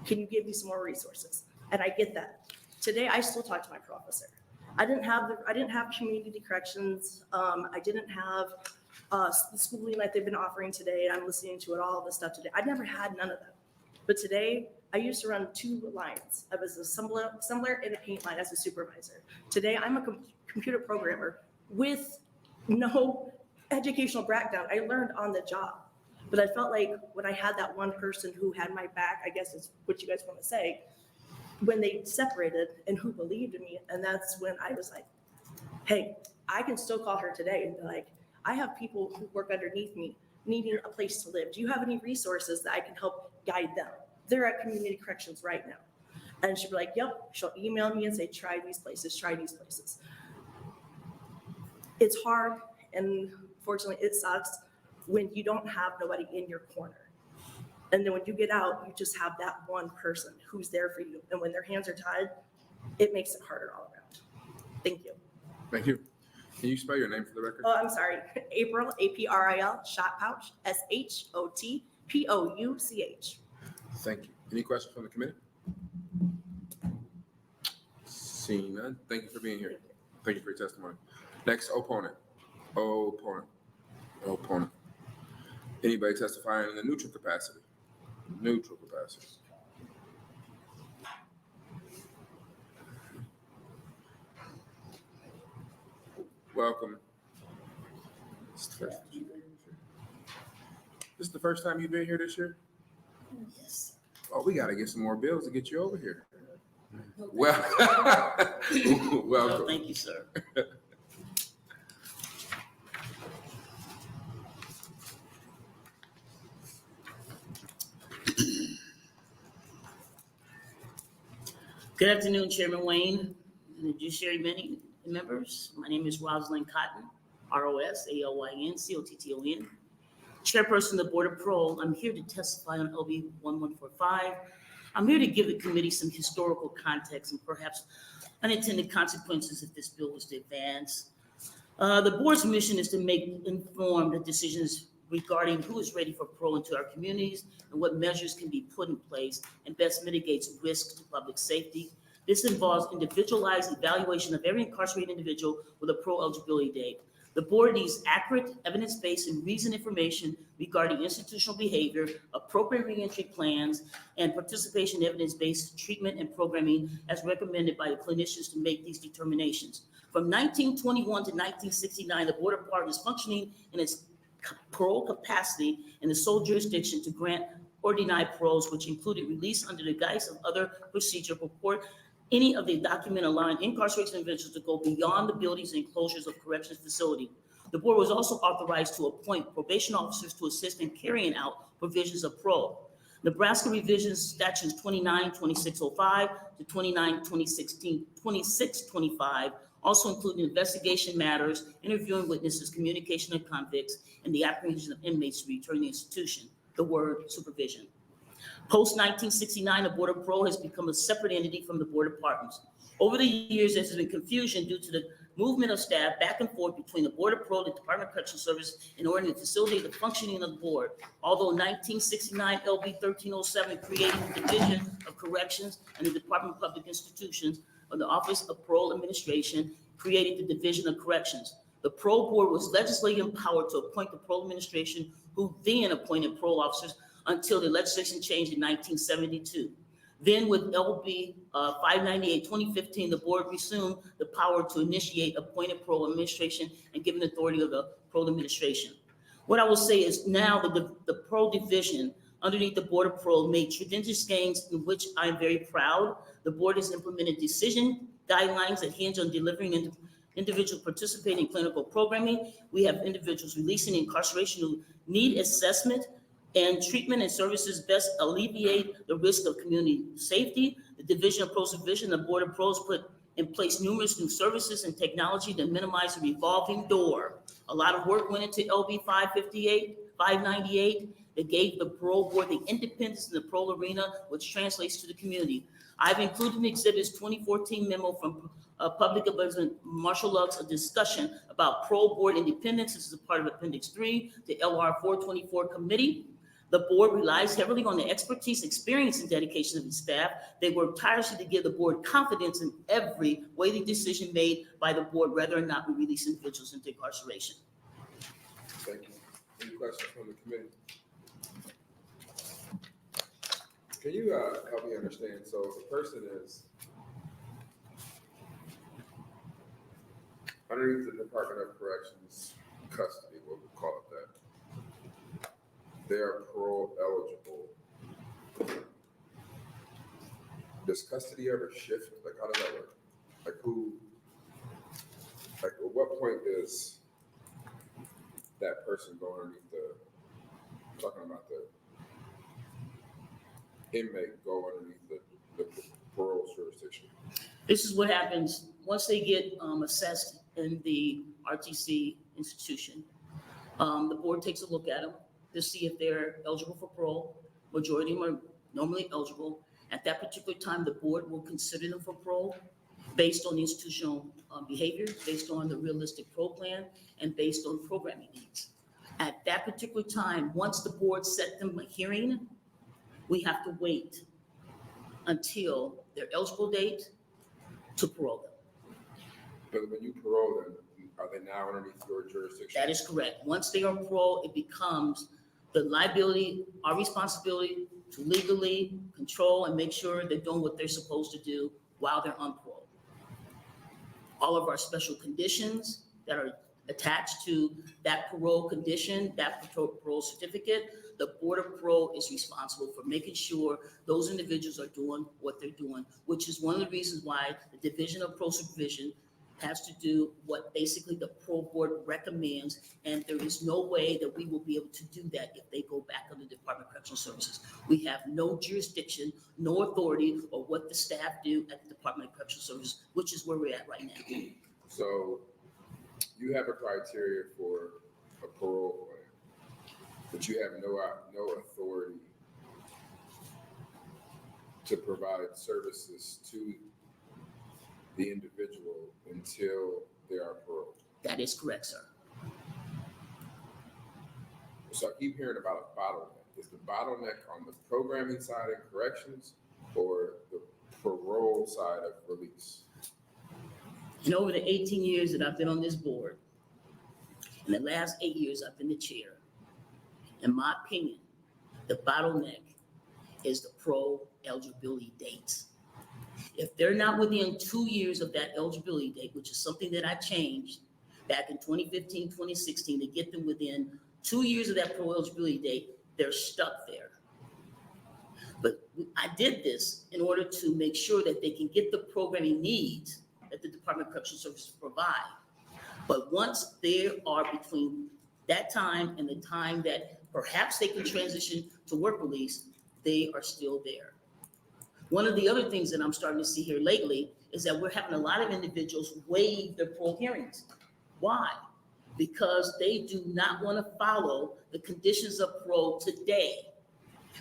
Can you give me some more resources? And I get that. Today, I still talk to my parole officer. I didn't have community corrections. I didn't have the schooling like they've been offering today. I'm listening to it, all this stuff today. I never had none of that. But today, I used to run 2 lines. I was a assembler and a paint line as a supervisor. Today, I'm a computer programmer with no educational background. I learned on the job. But I felt like when I had that one person who had my back, I guess is what you guys want to say, when they separated and who believed in me, and that's when I was like, hey, I can still call her today and be like, I have people who work underneath me needing a place to live. Do you have any resources that I can help guide them? They're at community corrections right now. And she'll be like, yep. She'll email me and say, try these places, try these places. It's hard, and fortunately it sucks when you don't have nobody in your corner. And then when you get out, you just have that one person who's there for you. And when their hands are tied, it makes it harder all around. Thank you. Thank you. Can you spell your name for the record? Oh, I'm sorry. April, April, Shot Pouch, Shotpouch. Thank you. Any questions from the committee? Seeing none, thank you for being here. Thank you for your testimony. Next, opponent. Anybody testifying in a neutral capacity? Neutral capacity. Welcome. This is the first time you've been here this year? Yes. Oh, we gotta get some more bills to get you over here. Well, welcome. Thank you, sir. Good afternoon, Chairman Wayne, and the Judiciary members. My name is Rosalind Cotton, ROSALYN, Chairperson of the Board of Parole. I'm here to testify on LB 1145. I'm here to give the committee some historical context and perhaps unintended consequences if this bill was to advance. The board's mission is to make informed decisions regarding who is ready for parole into our communities and what measures can be put in place and best mitigates risks to public safety. This involves individualized evaluation of every incarcerated individual with a parole eligibility date. The board needs accurate, evidence-based, and reasoned information regarding institutional behavior, appropriate reentry plans, and participation in evidence-based treatment and programming as recommended by the clinicians to make these determinations. From 1921 to 1969, the Board of Parole is functioning in its parole capacity in the sole jurisdiction to grant or deny paroles, which included release under the guise of other procedure, purport any of the document allowing incarcerated individuals to go beyond the buildings and enclosures of corrections facility. The board was also authorized to appoint probation officers to assist in carrying out provisions of parole. Nebraska revisions statutes 29-2605 to 29-2625 also including investigation matters, interviewing witnesses, communication of convicts, and the apprehension of inmates to return to the institution, the word supervision. Post-1969, the Board of Parole has become a separate entity from the Board of Pardons. Over the years, there has been confusion due to the movement of staff back and forth between the Board of Parole and the Department of Correctional Services in order to facilitate the functioning of the board. Although 1969 LB 1307 created the Division of Corrections and the Department of Public Institutions of the Office of Parole Administration created the Division of Corrections. The Parole Board was legislatively empowered to appoint the Parole Administration, who then appointed parole officers until the legislation changed in 1972. Then with LB 598, 2015, the board resumed the power to initiate appointed parole administration and given authority of the parole administration. What I will say is now the parole division underneath the Board of Parole made tremendous gains in which I'm very proud. The board has implemented decision guidelines that hinge on delivering individuals participating in clinical programming. We have individuals releasing incarceration who need assessment and treatment and services best alleviate the risk of community safety. The Division of Parole Supervision, the Board of Parole put in place numerous new services and technology to minimize the revolving door. A lot of work went into LB 598, that gave the parole board the independence in the parole arena, which translates to the community. I've included in Exhibit's 2014 memo from Public Advisor Marshall Lux, a discussion about parole board independence. This is a part of Appendix 3, the LR 424 committee. The board relies heavily on the expertise, experience, and dedication of its staff. They work tirelessly to give the board confidence in every weighty decision made by the board, whether or not we release individuals into incarceration. Thank you. Any questions from the committee? Can you help me understand? So if a person is underneath the Department of Corrections custody, what we call it that, they are parole eligible. Does custody ever shift? Like, how does that work? Like at what point does that person go underneath I'm talking about the inmate go underneath the parole jurisdiction? This is what happens once they get assessed in the RTC institution. The board takes a look at them to see if they're eligible for parole. Majority of them are normally eligible. At that particular time, the board will consider them for parole based on the institutional behavior, based on the realistic parole plan, and based on programming needs. At that particular time, once the board set them a hearing, we have to wait until their eligible date to parole them. But when you parole them, are they now underneath your jurisdiction? That is correct. Once they are paroled, it becomes the liability, our responsibility to legally control and make sure they're doing what they're supposed to do while they're on parole. All of our special conditions that are attached to that parole condition, that parole certificate, the Board of Parole is responsible for making sure those individuals are doing what they're doing, which is one of the reasons why the Division of Parole Supervision has to do what basically the parole board recommends, and there is no way that we will be able to do that if they go back under the Department of Correctional Services. We have no jurisdiction, no authority, or what the staff do at the Department of Correctional Services, which is where we're at right now. So you have a criteria for a parole plan, but you have no authority to provide services to the individual until they are paroled. That is correct, sir. So I keep hearing about a bottleneck. Is the bottleneck on the programming side of corrections or the parole side of release? And over the 18 years that I've been on this board, in the last 8 years I've been the chair, in my opinion, the bottleneck is the parole eligibility dates. If they're not within 2 years of that eligibility date, which is something that I changed back in 2015, 2016, to get them within 2 years of that parole eligibility date, they're stuck there. But I did this in order to make sure that they can get the programming needs that the Department of Correctional Services provide. But once they are between that time and the time that perhaps they can transition to work release, they are still there. One of the other things that I'm starting to see here lately is that we're having a lot of individuals waive their parole hearings. Why? Because they do not want to follow the conditions of parole today.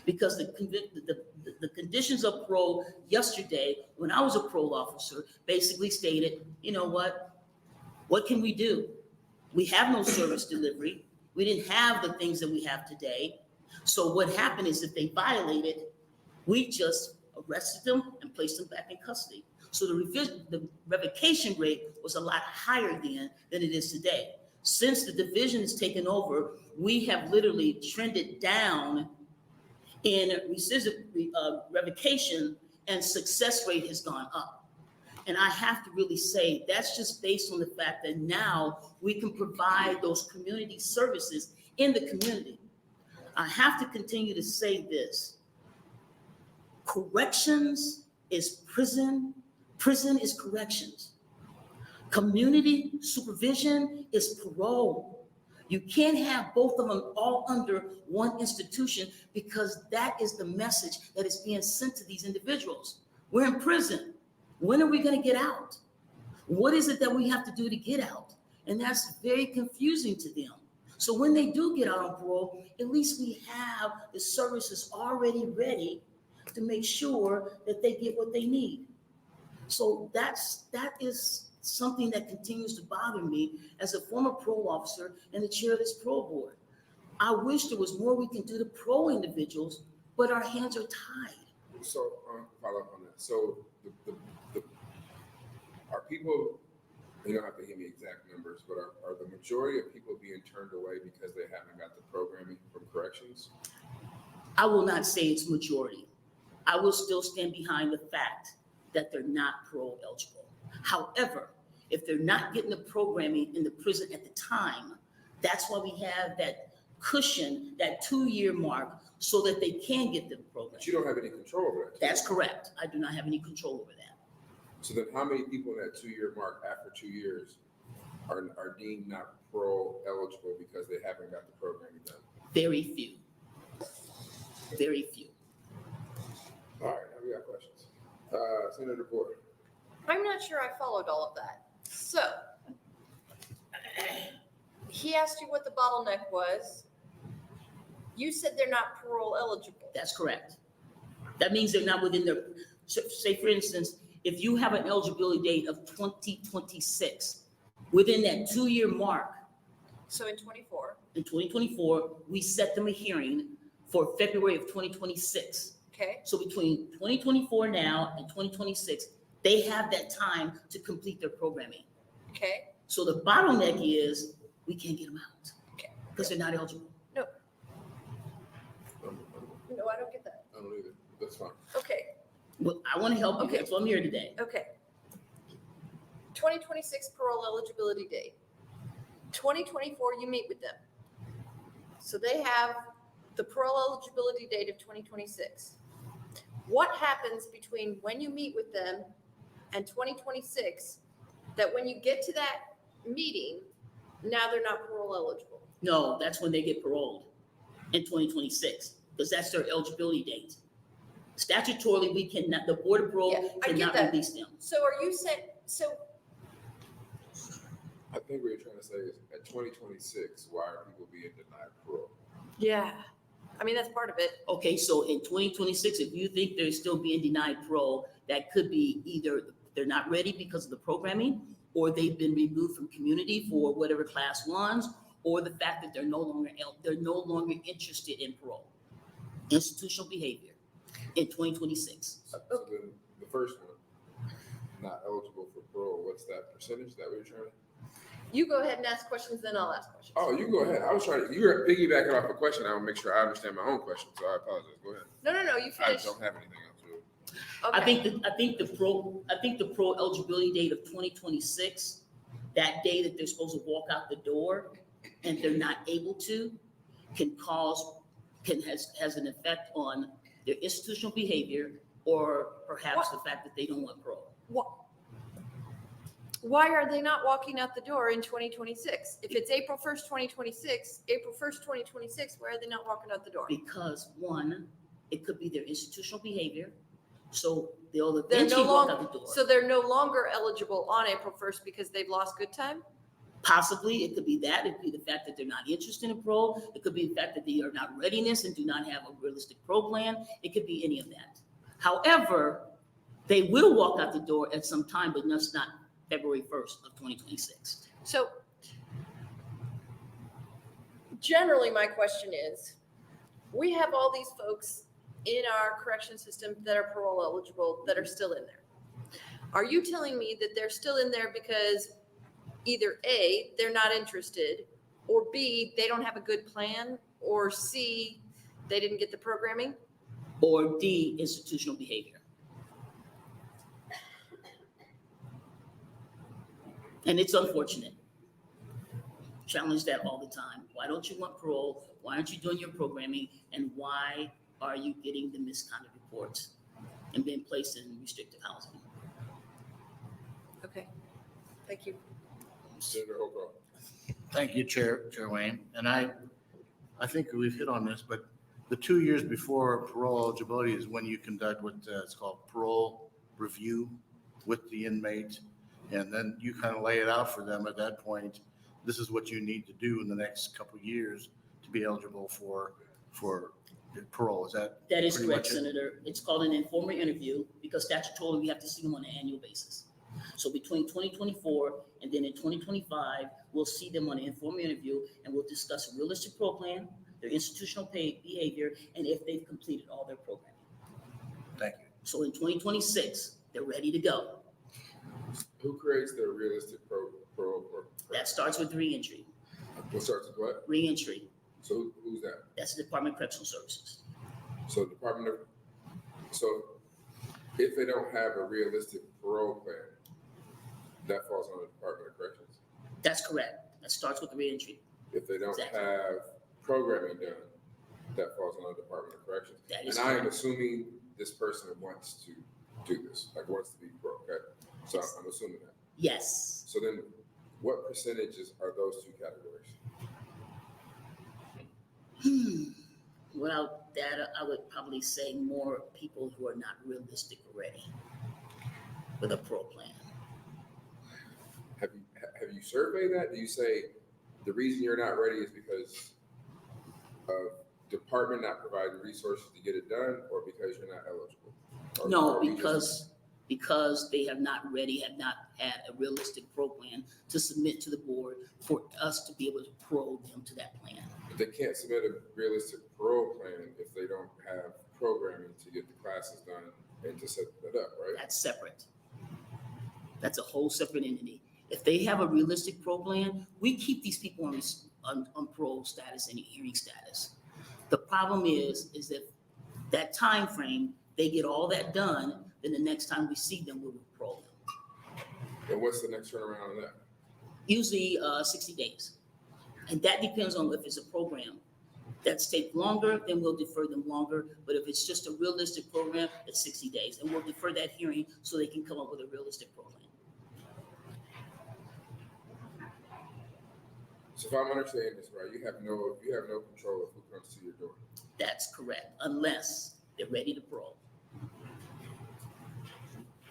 Because the conditions of parole yesterday, when I was a parole officer, basically stated, you know what can we do? We have no service delivery. We didn't have the things that we have today. So what happened is if they violated, we just arrested them and placed them back in custody. So the revocation rate was a lot higher then than it is today. Since the division has taken over, we have literally trended down in revocation, and success rate has gone up. And I have to really say that's just based on the fact that now we can provide those community services in the community. I have to continue to say this. Corrections is prison, prison is corrections. Community supervision is parole. You can't have both of them all under one institution because that is the message that is being sent to these individuals. We're in prison. When are we going to get out? What is it that we have to do to get out? And that's very confusing to them. So when they do get out on parole, at least we have the services already ready to make sure that they get what they need. So that is something that continues to bother me as a former parole officer and the chair of this parole board. I wish there was more we can do to parole individuals, but our hands are tied. So, follow up on that. So the are people, you don't have to give me exact numbers, but are the majority of people being turned away because they haven't got the programming from corrections? I will not say it's majority. I will still stand behind the fact that they're not parole eligible. However, if they're not getting the programming in the prison at the time, that's why we have that cushion, that 2-year mark, so that they can get the program. But you don't have any control over that. That's correct. I do not have any control over that. So then how many people in that 2-year mark after 2 years are deemed not parole eligible because they haven't got the programming done? Very few. Very few. All right, now we got questions. Senator DeBoer. I'm not sure I followed all of that. So he asked you what the bottleneck was. You said they're not parole eligible. That's correct. That means they're not within their, say for instance, if you have an eligibility date of 2026, within that 2-year mark, So in 24. in 2024, we set them a hearing for February of 2026. Okay. So between 2024 now and 2026, they have that time to complete their programming. Okay. So the bottleneck is we can't get them out Okay. because they're not eligible. No, I don't get that. I don't either. That's fine. Okay. Well, I want to help you. Okay. That's why I'm here today. Okay. 2026 parole eligibility date. 2024, you meet with them. So they have the parole eligibility date of 2026. What happens between when you meet with them and 2026 that when you get to that meeting, now they're not parole eligible? No, that's when they get paroled in 2026 because that's their eligibility date. Statutorily, we cannot, the Board of Parole I get cannot that. release them. So are you saying, so I think what you're trying to say is at 2026, why are people being denied parole? yeah, I mean, that's part of it. Okay, so in 2026, if you think they're still being denied parole, that could be either they're not ready because of the programming, or they've been removed from community for whatever class 1s, or the fact that they're no longer interested in parole. Institutional behavior in 2026. So then the first one, not eligible for parole, what's that percentage? Is that what you're trying to? You go ahead and ask questions, then I'll ask questions. Oh, you go ahead. I was trying to, you were piggybacking off a question. I want to make sure I understand my own question, so I apologize. Go ahead. No, you I finish. don't have anything else to do. I think the pro eligibility date of 2026, that day that they're supposed to walk out the door and they're not able to, has an effect on their institutional behavior, or perhaps the fact that they don't want parole. Why are they not walking out the door in 2026? If it's April 1st, 2026, why are they not walking out the door? Because one, it could be their institutional behavior, so they'll They're eventually no walk longer, out the door. so they're no longer eligible on April 1st because they've lost good time? Possibly, it could be that, it could be the fact that they're not interested in parole, it could be the fact that they are not readiness and do not have a realistic parole plan, it could be any of that. However, they will walk out the door at some time, but that's not February 1st of 2026. So generally, my question is, we have all these folks in our correction system that are parole eligible that are still in there. Are you telling me that they're still in there because either A, they're not interested, or B, they don't have a good plan, or C, they didn't get the programming? Or D, institutional behavior. And it's unfortunate. Challenge that all the time. Why don't you want parole? Why aren't you doing your programming? And why are you getting the misconduct reports and being placed in restricted housing? Okay, thank you. Senator Hoko. Thank you, Chair Wayne. And I think we've hit on this, but the 2 years before parole eligibility is when you conduct what it's called parole review with the inmate. And then you kind of lay it out for them at that point this is what you need to do in the next couple of years to be eligible for parole. Is that? That is pretty correct, much it? Senator. It's called an informal interview because statutorily we have to see them on an annual basis. So between 2024 and then in 2025, we'll see them on an informal interview and we'll discuss a realistic parole plan, their institutional behavior, and if they've completed all their programming. Thank you. So in 2026, they're ready to go. Who creates the realistic parole program? That starts with reentry. What starts with what? Reentry. So who's that? That's the Department of Correctional Services. So so if they don't have a realistic parole plan, that falls on the Department of Corrections. That's correct. That starts with reentry. If they don't Exactly. have programming done, that falls on the Department of Corrections. That is And I am correct. assuming this person wants to do this, like wants to be parole, okay? So I'm assuming that. Yes. So then what percentages are those two categories? Without data, I would probably say more people who are not realistic already with a parole plan. Have you surveyed that? Do you say the reason you're not ready is because of department not providing resources to get it done, or because you're not eligible? Or No, are we just- because they have not had a realistic parole plan to submit to the board for us to be able to parole them to that plan. They can't submit a realistic parole plan if they don't have programming to get the classes done and to set that up, right? That's separate. That's a whole separate entity. If they have a realistic parole plan, we keep these people on parole status and hearing status. The problem is that time frame, they get all that done, then the next time we see them, we'll parole them. And what's the next turnaround on that? Usually 60 days. And that depends on if it's a program that's take longer, then we'll defer them longer. But if it's just a realistic program, it's 60 days. And we'll defer that hearing so they can come up with a realistic program. So if I'm understanding this right, you have no control of who comes to your door. That's correct, unless they're ready to parole.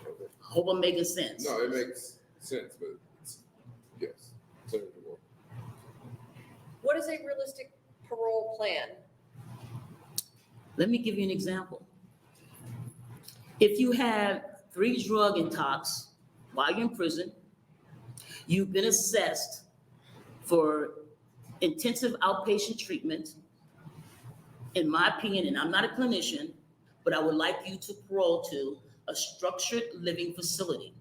Okay. I hope I'm making sense. No, it makes sense, but yes. Senator DeBoer. What is a realistic parole plan? Let me give you an example. If you have 3 drug intox while you're in prison, you've been assessed for intensive outpatient treatment, in my opinion, and I'm not a clinician, but I would like you to parole to a structured living facility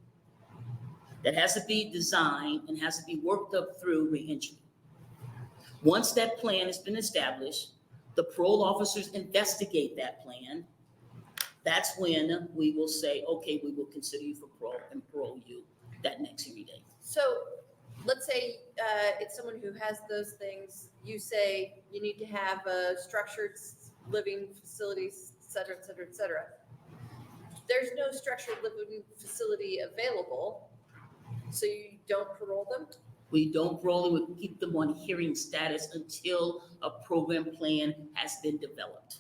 that has to be designed and has to be worked up through reentry. Once that plan has been established, the parole officers investigate that plan. That's when we will say, okay, we will consider you for parole and parole you that next hearing date. So let's say it's someone who has those things. You say you need to have a structured living facilities, et cetera, et cetera, et cetera. There's no structured living facility available, so you don't parole them? We don't parole, we keep them on hearing status until a program plan has been developed.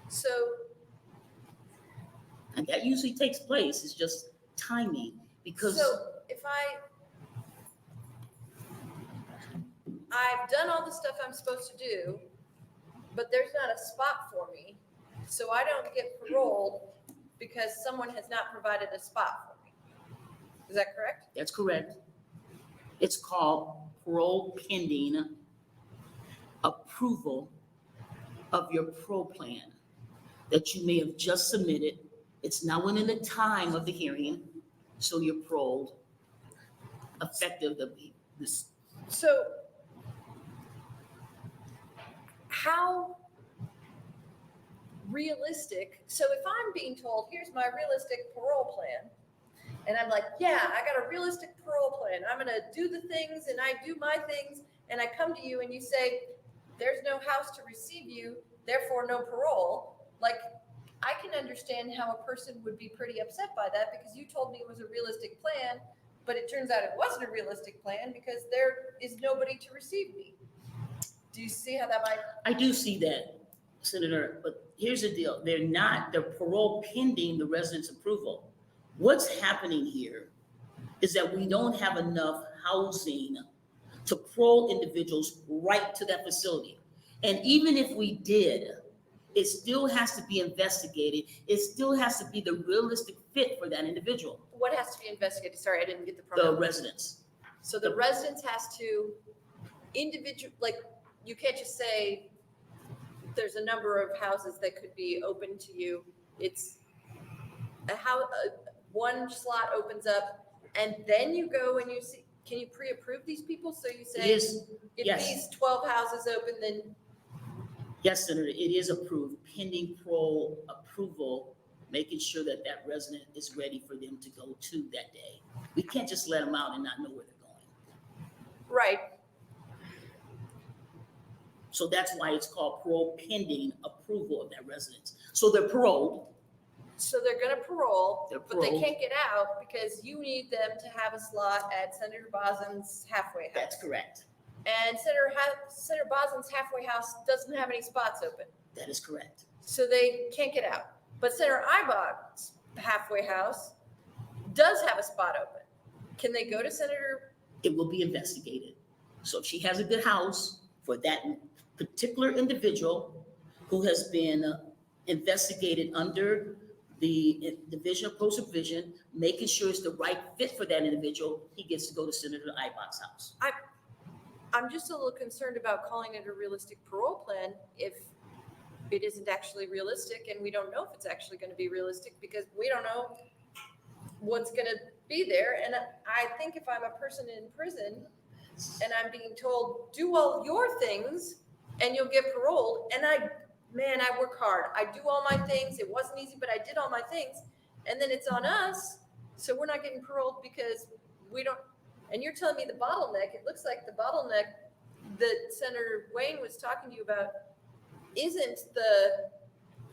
So And that usually takes place, it's just timing, because So if I've done all the stuff I'm supposed to do, but there's not a spot for me, so I don't get paroled because someone has not provided a spot for me. Is that correct? that's correct. It's called parole pending approval of your parole plan that you may have just submitted. It's now within the time of the hearing, so you're paroled effective this. So how realistic, so if I'm being told, here's my realistic parole plan, and I'm like, yeah, I got a realistic parole plan, I'm gonna do the things and I do my things, and I come to you and you say, there's no house to receive you, therefore no parole, like, I can understand how a person would be pretty upset by that because you told me it was a realistic plan, but it turns out it wasn't a realistic plan because there is nobody to receive me. Do you see how that might? I do see that, Senator, but here's the deal. They're parole pending the resident's approval. What's happening here is that we don't have enough housing to parole individuals right to that facility. And even if we did, it still has to be investigated. It still has to be the realistic fit for that individual, What has to be investigated? Sorry, I didn't get the the pronoun. residents. So the residence has to like, you can't just say there's a number of houses that could be open to you. It's one slot opens up and then you go and you see, can you pre-approve these people? So you say, Yes, if yes. these 12 houses open, then Yes, Senator, it is approved pending parole approval, making sure that that resident is ready for them to go to that day. We can't just let them out and not know where they're going. right. So that's why it's called parole pending approval of that residence. So they're paroled. So they're gonna parole, They're but they paroled. can't get out because you need them to have a slot at Senator Bosn's halfway house. That's correct. And Senator Bosn's halfway house doesn't have any spots open, That is correct. so they can't get out. But Senator Ibach's halfway house does have a spot open. Can they go to Senator? It will be investigated. So if she has a good house for that particular individual who has been investigated under the Division of Parole Supervision, making sure it's the right fit for that individual, he gets to go to Senator Ibach's house. I'm just a little concerned about calling it a realistic parole plan if it isn't actually realistic, and we don't know if it's actually gonna be realistic because we don't know what's gonna be there. And I think if I'm a person in prison and I'm being told, do all your things and you'll get paroled, and I work hard. I do all my things. It wasn't easy, but I did all my things. And then it's on us. So we're not getting paroled because we don't, and you're telling me the bottleneck, it looks like the bottleneck that Senator Wayne was talking to you about isn't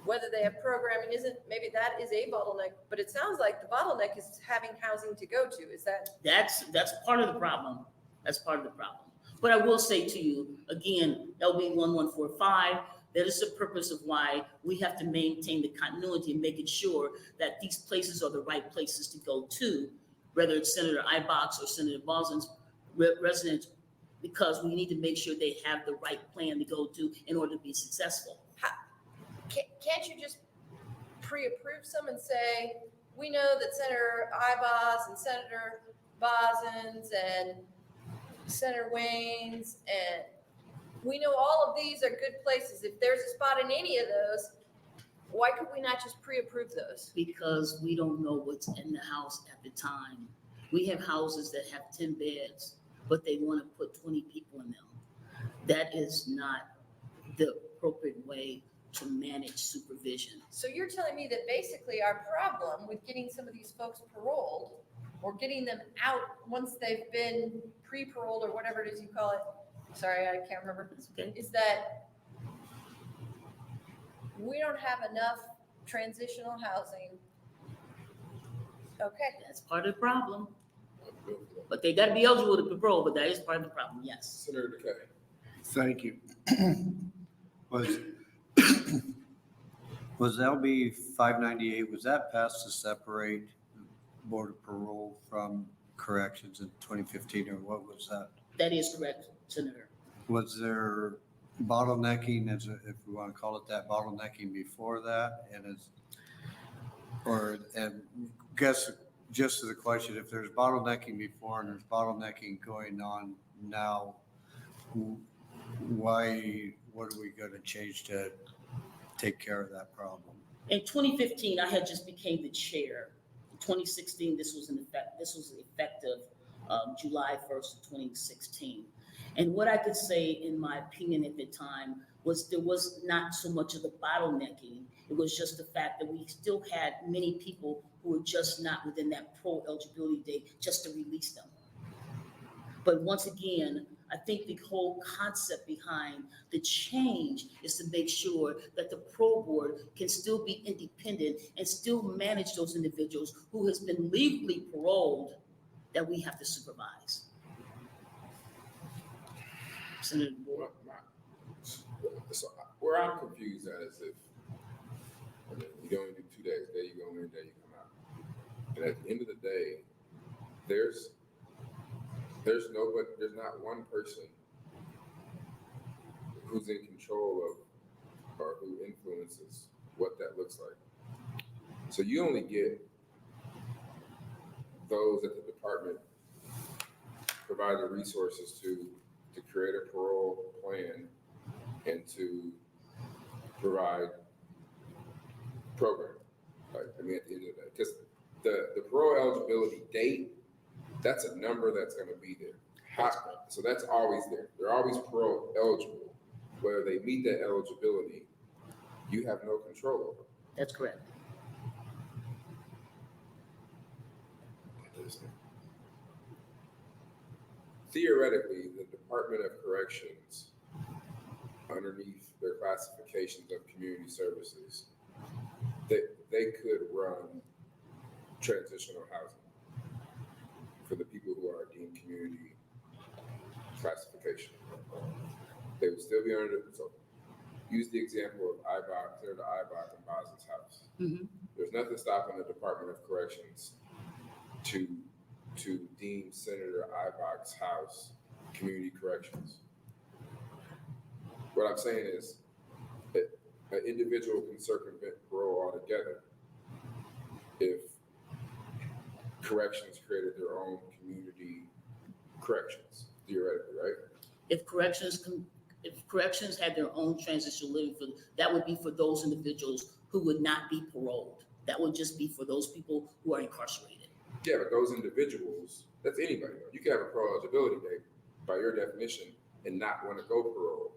whether they have programming, maybe that is a bottleneck, but it sounds like the bottleneck is having housing to go to. Is that? That's part of the problem. That's part of the problem. But I will say to you, again, LB 1145, that is the purpose of why we have to maintain the continuity and making sure that these places are the right places to go to, whether it's Senator Ibach's or Senator Bosn's residents, because we need to make sure they have the right plan to go to in order to be successful. Can't you just pre-approve some and say, we know that Senator Ibach's and Senator Bosn's and Senator Wayne's, and we know all of these are good places. If there's a spot in any of those, why could we not just pre-approve those? Because we don't know what's in the house at the time. We have houses that have 10 beds, but they want to put 20 people in them. That is not the appropriate way to manage supervision. So you're telling me that basically our problem with getting some of these folks paroled or getting them out once they've been pre-paroled or whatever it is you call it, sorry, I can't remember, Okay. is that we don't have enough transitional housing. Okay. That's part of the problem. But they got to be eligible to parole, but that is part of the problem, yes. Senator DeKay. Thank you. Was LB 598, was that passed to separate Board of Parole from corrections in 2015, or what was that? That is correct, Senator. Was there bottlenecking, if we want to call it that, bottlenecking before that? And guess, just as a question, if there's bottlenecking before and there's bottlenecking going on now, what are we going to change to take care of that problem? In 2015, I had just became the chair. In 2016, this was effective July 1st of 2016. And what I could say, in my opinion at the time, was there was not so much of the bottlenecking. It was just the fact that we still had many people who were just not within that parole eligibility date just to release them. But once again, I think the whole concept behind the change is to make sure that the parole board can still be independent and still manage those individuals who has been legally paroled that we have to supervise. Senator DeBoer. So where I'm confused at is if you only do 2 days, day you go in, day you come out. And at the end of the day, there's there's not one person who's in control of or who influences what that looks like. So you only get those at the department provide the resources to create a parole plan and to provide program. Like, I mean, at the end of the day, because the parole eligibility date, that's a number that's going to be there. So that's always there. They're always parole eligible. Whether they meet that eligibility, you have no control over. That's correct. Theoretically, the Department of Corrections, underneath their classifications of community services, they could run transitional housing for the people who are deemed community classification. They would still be under, so use the example of IBOC, Senator IBOC and Bosn's house. There's nothing stopping the Department of Corrections to deem Senator IBOC's house community corrections. What I'm saying is that an individual can circumvent parole altogether if corrections created their own community corrections, theoretically, right? If corrections had their own transitional living, that would be for those individuals who would not be paroled. That would just be for those people who are incarcerated. Yeah, but those individuals, that's anybody. You can have a parole eligibility date by your definition and not want to go parole.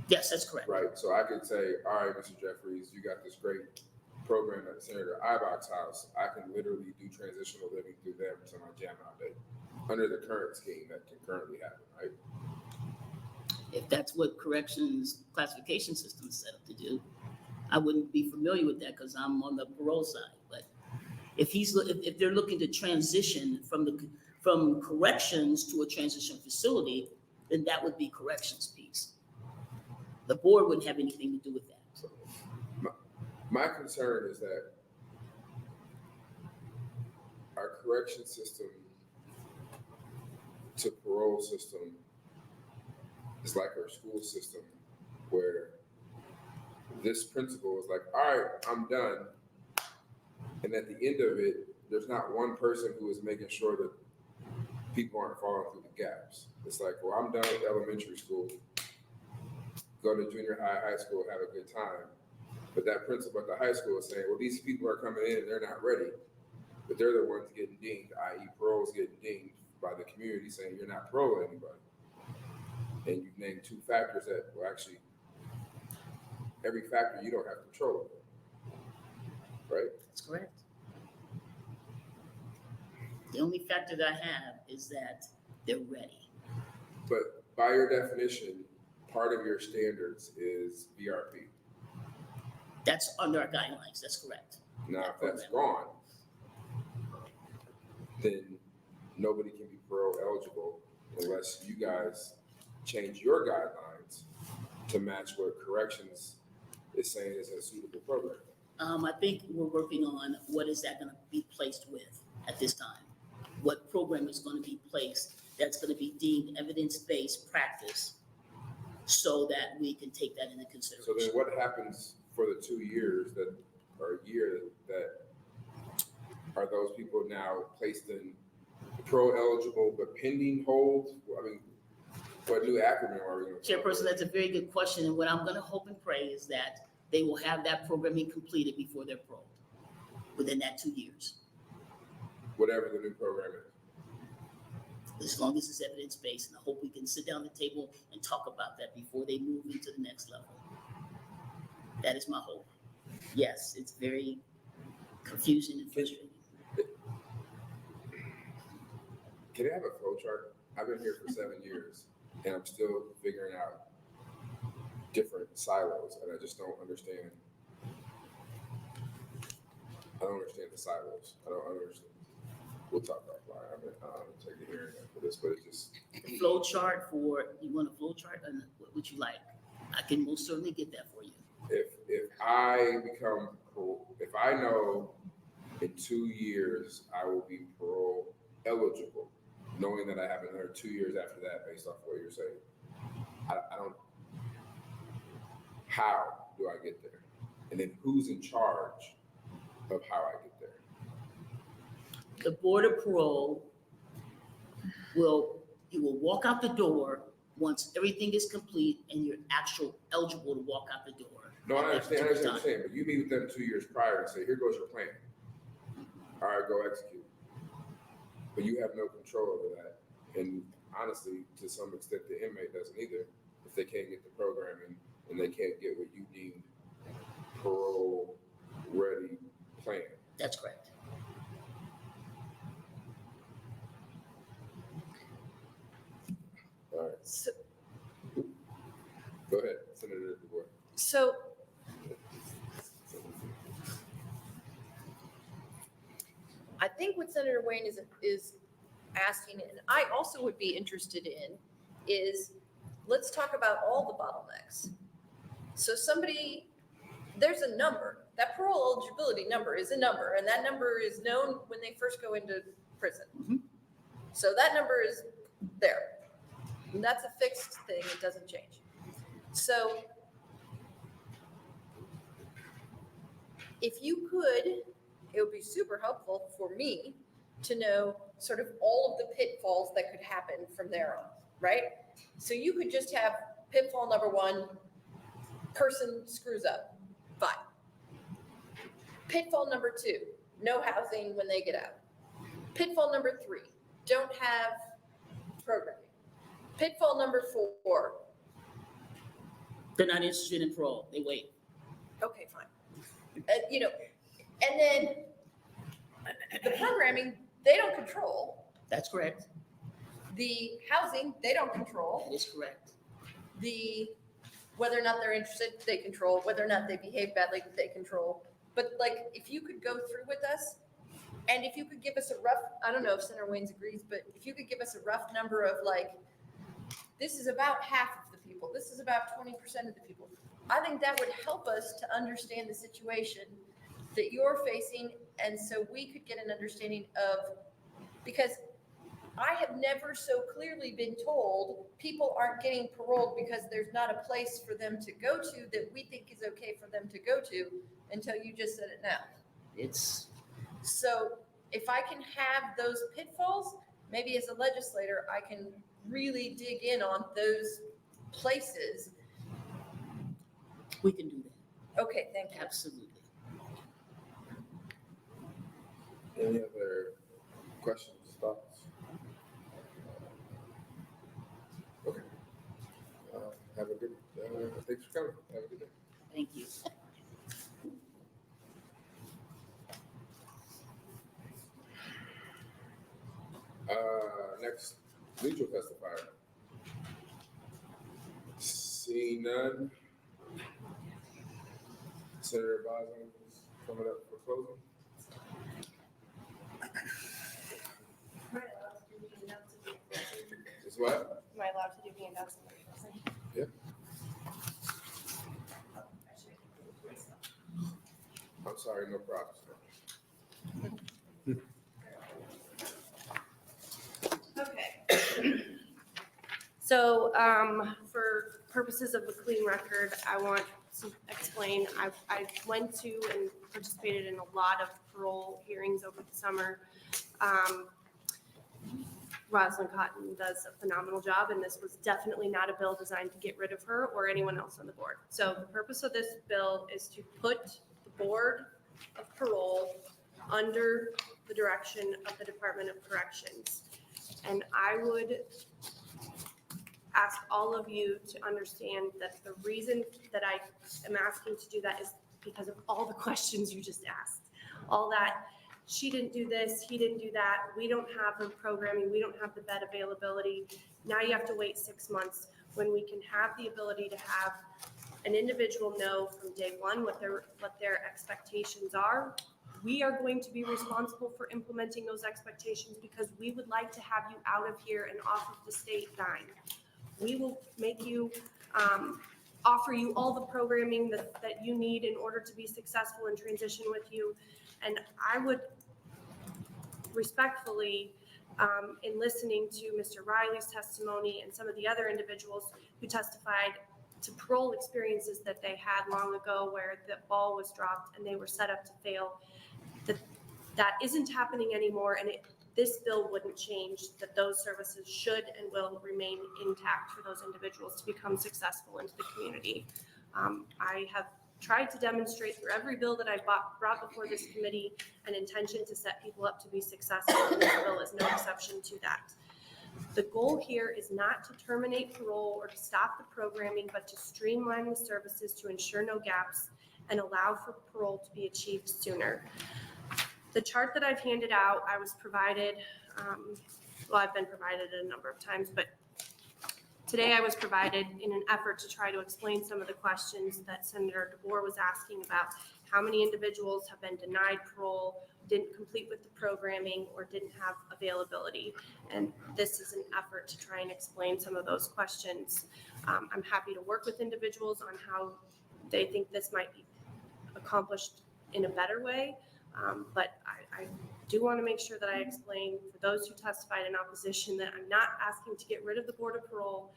Yes, that's correct. Right, so I could say, all right, Mr. Jeffries, you got this great program at Senator IBOC's house. I can literally do transitional living through them to my jam out date under the current scheme that can currently happen, right? If that's what corrections classification system is set up to do, I wouldn't be familiar with that because I'm on the parole side. But if they're looking to transition from corrections to a transition facility, then that would be corrections piece. The board wouldn't have anything to do with that. So my concern is that our correction system to parole system is like our school system, where this principal is like, all right, I'm done. And at the end of it, there's not one person who is making sure that people aren't falling through the gaps. It's like, well, I'm done with elementary school, go to junior high, high school, have a good time. But that principal at the high school is saying, well, these people are coming in and they're not ready, but they're the ones getting dinged, i.e. parole's getting dinged by the community saying you're not paroling anybody. And you've named two factors that, well, actually, every factor you don't have control over, right? That's correct. The only factor that I have is that they're ready. But by your definition, part of your standards is VRP. That's under our guidelines, that's correct. Now, if that's gone, then nobody can be parole eligible unless you guys change your guidelines to match what corrections is saying is a suitable program. I think we're working on what is that going to be placed with at this time. What program is going to be placed that's going to be deemed evidence-based practice so that we can take that into consideration. So then what happens for the 2 years that, or a year that are those people now placed in parole eligible but pending hold? I mean, what new acronym are we going to? Chairperson, that's a very good question. And what I'm going to hope and pray is that they will have that programming completed before they're paroled within that 2 years. Whatever the new program is. As long as it's evidence-based, and I hope we can sit down at the table and talk about that before they move into the next level. That is my hope. Yes, it's very confusing and frustrating. Can I have a flow chart? I've been here for 7 years and I'm still figuring out different silos and I just don't understand. I don't understand the silos. I don't understand. We'll talk offline. I'm gonna take a hearing for this, but it just. Flow chart for, you want a flow chart? What would you like? I can most certainly get that for you. If I become, if I know in 2 years I will be parole eligible, knowing that I have another 2 years after that based off what you're saying. I don't, how do I get there? And then who's in charge of how I get there? The Board of Parole you will walk out the door once everything is complete and you're eligible to walk out the door. No, I understand what you're saying, but you meet with them 2 years prior and say, here goes your plan. All right, go execute. But you have no control over that. And honestly, to some extent, the inmate doesn't either, if they can't get the programming and they can't get what you deem parole-ready plan. That's correct. All right, So, go ahead, Senator DeBoer. so I think what Senator Wayne is asking, and I also would be interested in, is let's talk about all the bottlenecks. So there's a number, that parole eligibility number is a number, and that number is known when they first go into prison. So that number is there. And that's a fixed thing, it doesn't change. So if you could, it would be super helpful for me to know sort of all of the pitfalls that could happen from there on, right? So you could just have pitfall number 1, person screws up, fine. Pitfall number 2, no housing when they get out. Pitfall number 3, don't have programming. Pitfall number 4. They're not interested in parole, they wait. Okay, fine. And then the programming, they don't control. That's correct. The housing, they don't control. That is correct. Whether or not they're interested, they control. Whether or not they behave badly, they control. But like, if you could go through with us, and if you could give us a rough, I don't know if Senator Waynes agrees, but if you could give us a rough number of like, this is about half of the people, this is about 20% of the people. I think that would help us to understand the situation that you're facing, and so we could get an understanding of, because I have never so clearly been told people aren't getting paroled because there's not a place for them to go to that we think is okay for them to go to, until you just said it now. So if I can have those pitfalls, maybe as a legislator, I can really dig in on those places. We can do that. Okay, thank you. Absolutely. Any other questions, thoughts? Okay. Have a good, thanks for coming. Have a good day. Thank you. Next, neutral testifier. Seeing none. Senator Bosn is coming up for closing. Is what? Am I allowed to do the announcement? Yeah. I'm sorry, no problem. Okay. So, for purposes of the clean record, I want to explain, I went to and participated in a lot of parole hearings over the summer. Rosalind Cotton does a phenomenal job, and this was definitely not a bill designed to get rid of her or anyone else on the board. So the purpose of this bill is to put the Board of Parole under the direction of the Department of Corrections. And I would ask all of you to understand that the reason that I am asking to do that is because of all the questions you just asked. All that, she didn't do this, he didn't do that, we don't have the programming, we don't have the bed availability. Now you have to wait 6 months when we can have the ability to have an individual know from day one what their expectations are. We are going to be responsible for implementing those expectations because we would like to have you out of here and off of the state dime. We will make you, offer you all the programming that you need in order to be successful and transition with you. And I would respectfully in listening to Mr. Riley's testimony and some of the other individuals who testified to parole experiences that they had long ago where the ball was dropped and they were set up to fail, that isn't happening anymore, and this bill wouldn't change that. Those services should and will remain intact for those individuals to become successful into the community. I have tried to demonstrate through every bill that I brought before this committee an intention to set people up to be successful, and this bill is no exception to that. The goal here is not to terminate parole or to stop the programming, but to streamline the services to ensure no gaps and allow for parole to be achieved sooner. The chart that I've handed out, I was provided, I've been provided a number of times, but today I was provided in an effort to try to explain some of the questions that Senator DeBoer was asking about. How many individuals have been denied parole, didn't complete with the programming, or didn't have availability? And this is an effort to try and explain some of those questions. I'm happy to work with individuals on how they think this might be accomplished in a better way. But I do want to make sure that I explain for those who testified in opposition that I'm not asking to get rid of the Board of Parole.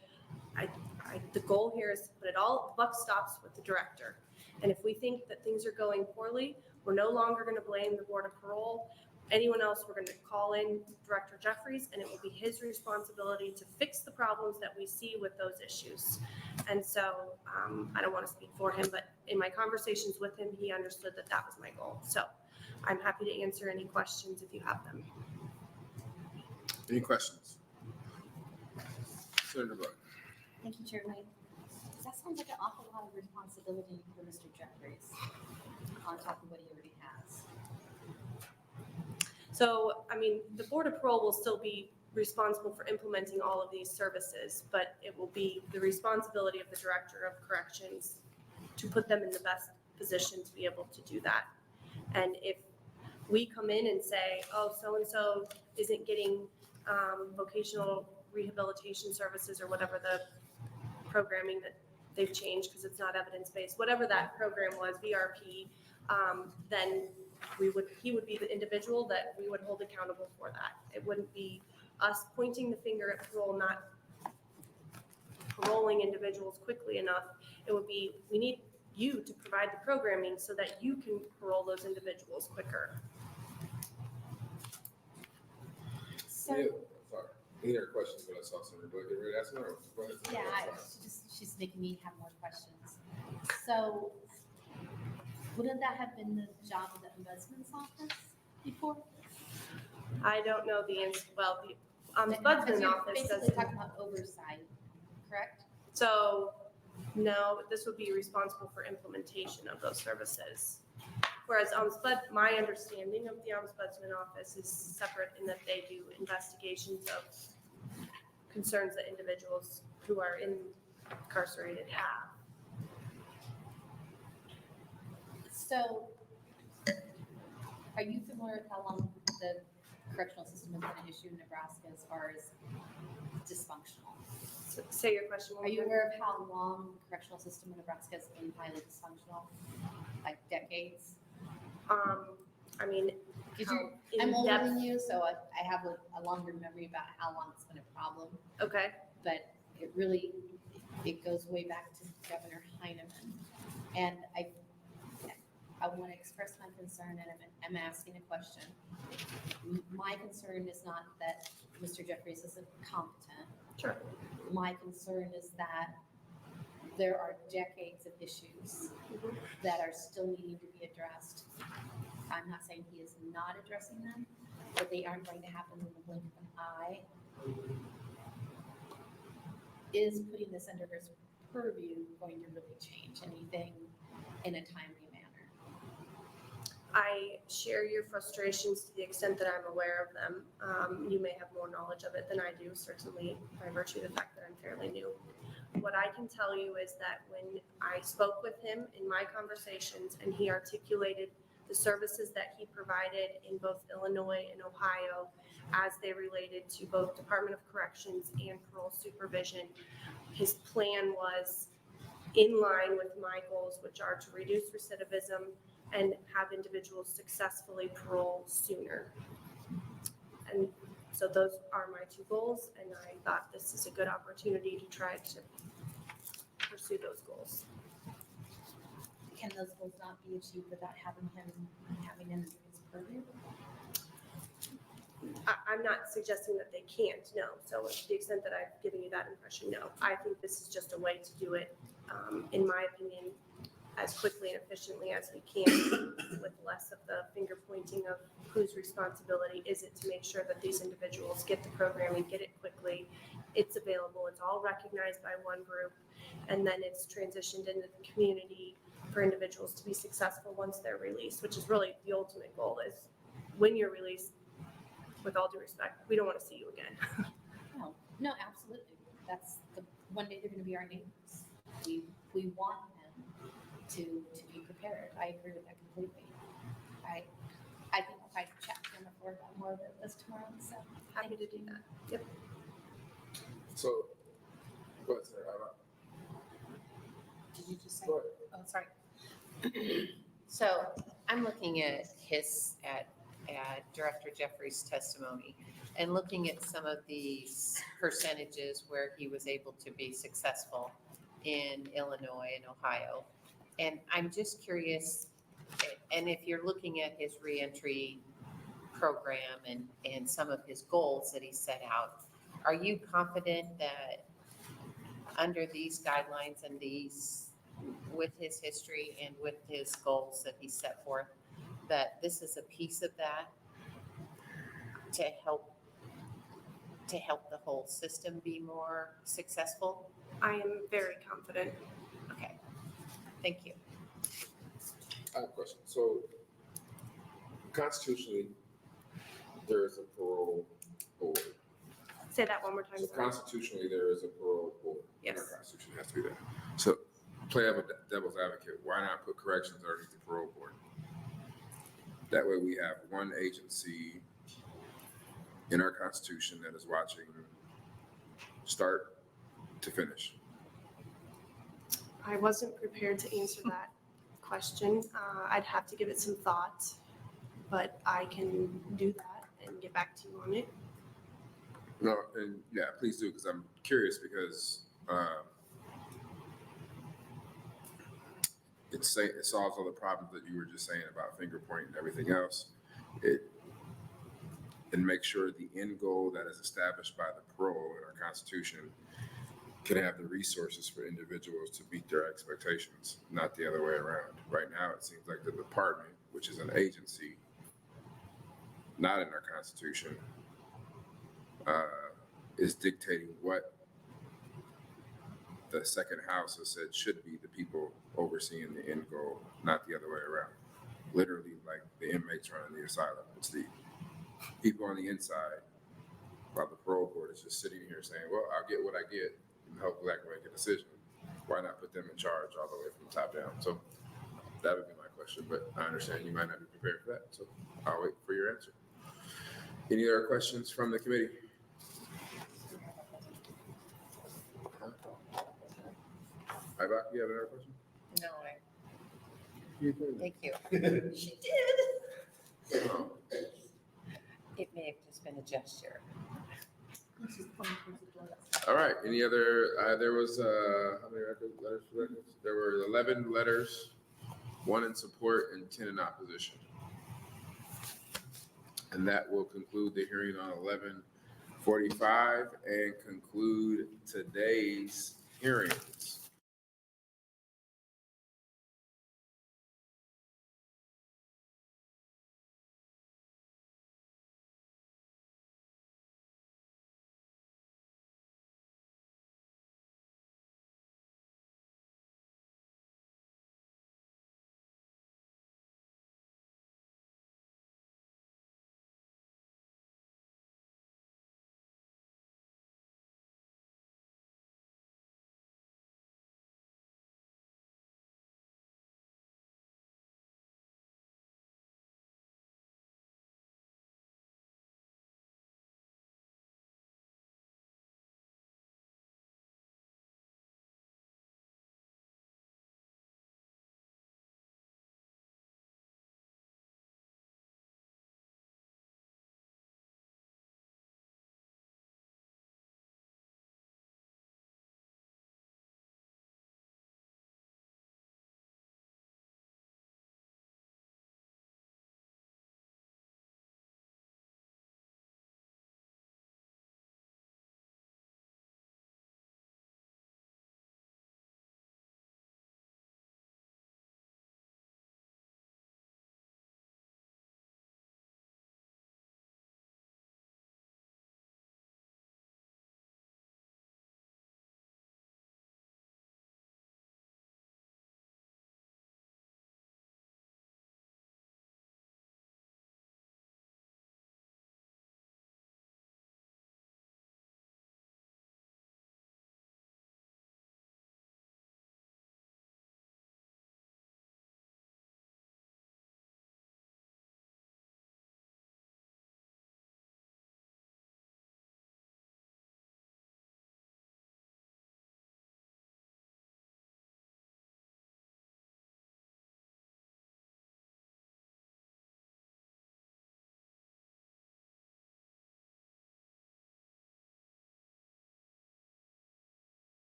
The goal here is to put it all, buck stops with the director. And if we think that things are going poorly, we're no longer going to blame the Board of Parole. Anyone else, we're going to call in Director Jeffries, and it will be his responsibility to fix the problems that we see with those issues. And so I don't want to speak for him, but in my conversations with him, he understood that that was my goal. So I'm happy to answer any questions if you have them. Any questions? Senator Brooke. Thank you, Chairman. That sounds like an awful lot of responsibility for Mr. Jeffries on top of what he already has. So, I mean, the Board of Parole will still be responsible for implementing all of these services, but it will be the responsibility of the Director of Corrections to put them in the best position to be able to do that. And if we come in and say, oh, so-and-so isn't getting vocational rehabilitation services or whatever the programming that they've changed because it's not evidence-based, whatever that program was, VRP, then he would be the individual that we would hold accountable for that. It wouldn't be us pointing the finger at parole, not paroling individuals quickly enough. It would be, we need you to provide the programming so that you can parole those individuals quicker. Yeah, sorry. Any other questions? But I saw Senator Brooke get ready to ask her. Go ahead. Yeah, she's making me have more questions. So wouldn't that have been the job of the ombudsman's office before? I don't know the answer. Well, the Because ombudsman you're office basically doesn't. talking about oversight, correct? So, no, this would be responsible for implementation of those services. Whereas my understanding of the ombudsman office is separate in that they do investigations of concerns that individuals who are incarcerated have. So are you familiar with how long the correctional system has been an issue in Nebraska as far as dysfunctional? So, say your question. Are you aware of how long the correctional system in Nebraska has been highly dysfunctional? Like decades? I mean, I'm older than you, so I have a longer memory about how long it's been a problem. Okay. But it goes way back to Governor Heineman. And I want to express my concern, and I'm asking a question. My concern is not that Mr. Jeffries isn't competent. Sure. My concern is that there are decades of issues that are still needing to be addressed. I'm not saying he is not addressing them, but they aren't going to happen in the blink of an eye. Is putting this under his purview going to really change anything in a timely manner? I share your frustrations to the extent that I'm aware of them. You may have more knowledge of it than I do, certainly by virtue of the fact that I'm fairly new. What I can tell you is that when I spoke with him in my conversations and he articulated the services that he provided in both Illinois and Ohio as they related to both Department of Corrections and parole supervision, his plan was in line with my goals, which are to reduce recidivism and have individuals successfully parole sooner. And So those are my two goals, and I thought this is a good opportunity to try to pursue those goals. Can those goals not be achieved without having him do his purview? I'm not suggesting that they can't, no. So to the extent that I've given you that impression, no. I think this is just a way to do it, in my opinion, as quickly and efficiently as we can, with less of the finger pointing of whose responsibility is it to make sure that these individuals get the programming, get it quickly, it's available, it's all recognized by one group, and then it's transitioned into the community for individuals to be successful once they're released, which is really the ultimate goal is when you're released, with all due respect, we don't want to see you again. No, absolutely. That's one day they're going to be our neighbors. We want them to be prepared. I agree with that completely. I think if I chat to them before about more of this tomorrow, so. Happy to do that. Yep. So, go ahead, Sarah. Did you just say? Go ahead. Oh, sorry. So I'm looking at Director Jeffrey's testimony and looking at some of these percentages where he was able to be successful in Illinois and Ohio. And I'm just curious, and if you're looking at his reentry program and some of his goals that he set out, are you confident that under these guidelines and these, with his history and with his goals that he set forth, that this is a piece of that to help the whole system be more successful? I am very confident. Okay, thank you. I have a question. So constitutionally, there is a parole board. Say that one more time. So constitutionally, there is a parole board. Yes. Our constitution has to be that. So play devil's advocate, why not put corrections underneath the parole board? That way we have one agency in our constitution that is watching start to finish. I wasn't prepared to answer that question. I'd have to give it some thought, but I can do that and get back to you on it. No, and yeah, please do, because I'm curious, because it solves all the problems that you were just saying about finger pointing and everything else. And make sure the end goal that is established by the parole in our constitution can have the resources for individuals to meet their expectations, not the other way around. Right now, it seems like the department, which is an agency, not in our constitution, is dictating what the second house has said should be the people overseeing the end goal, not the other way around. Literally, like the inmates running the asylum. It's the people on the inside, while the parole board is just sitting here saying, well, I'll get what I get and hopefully I can make a decision. Why not put them in charge all the way from the top down? So that would be my question, but I understand you might not be prepared for that. So I'll wait for your answer. Any other questions from the committee? Ibach, you have another question? No, thank you. She did. It may have just been a gesture. All right, any other, there was, how many letters? There were 11 letters, 1 in support and 10 in opposition. And that will conclude the hearing on 11:45 and conclude today's hearings.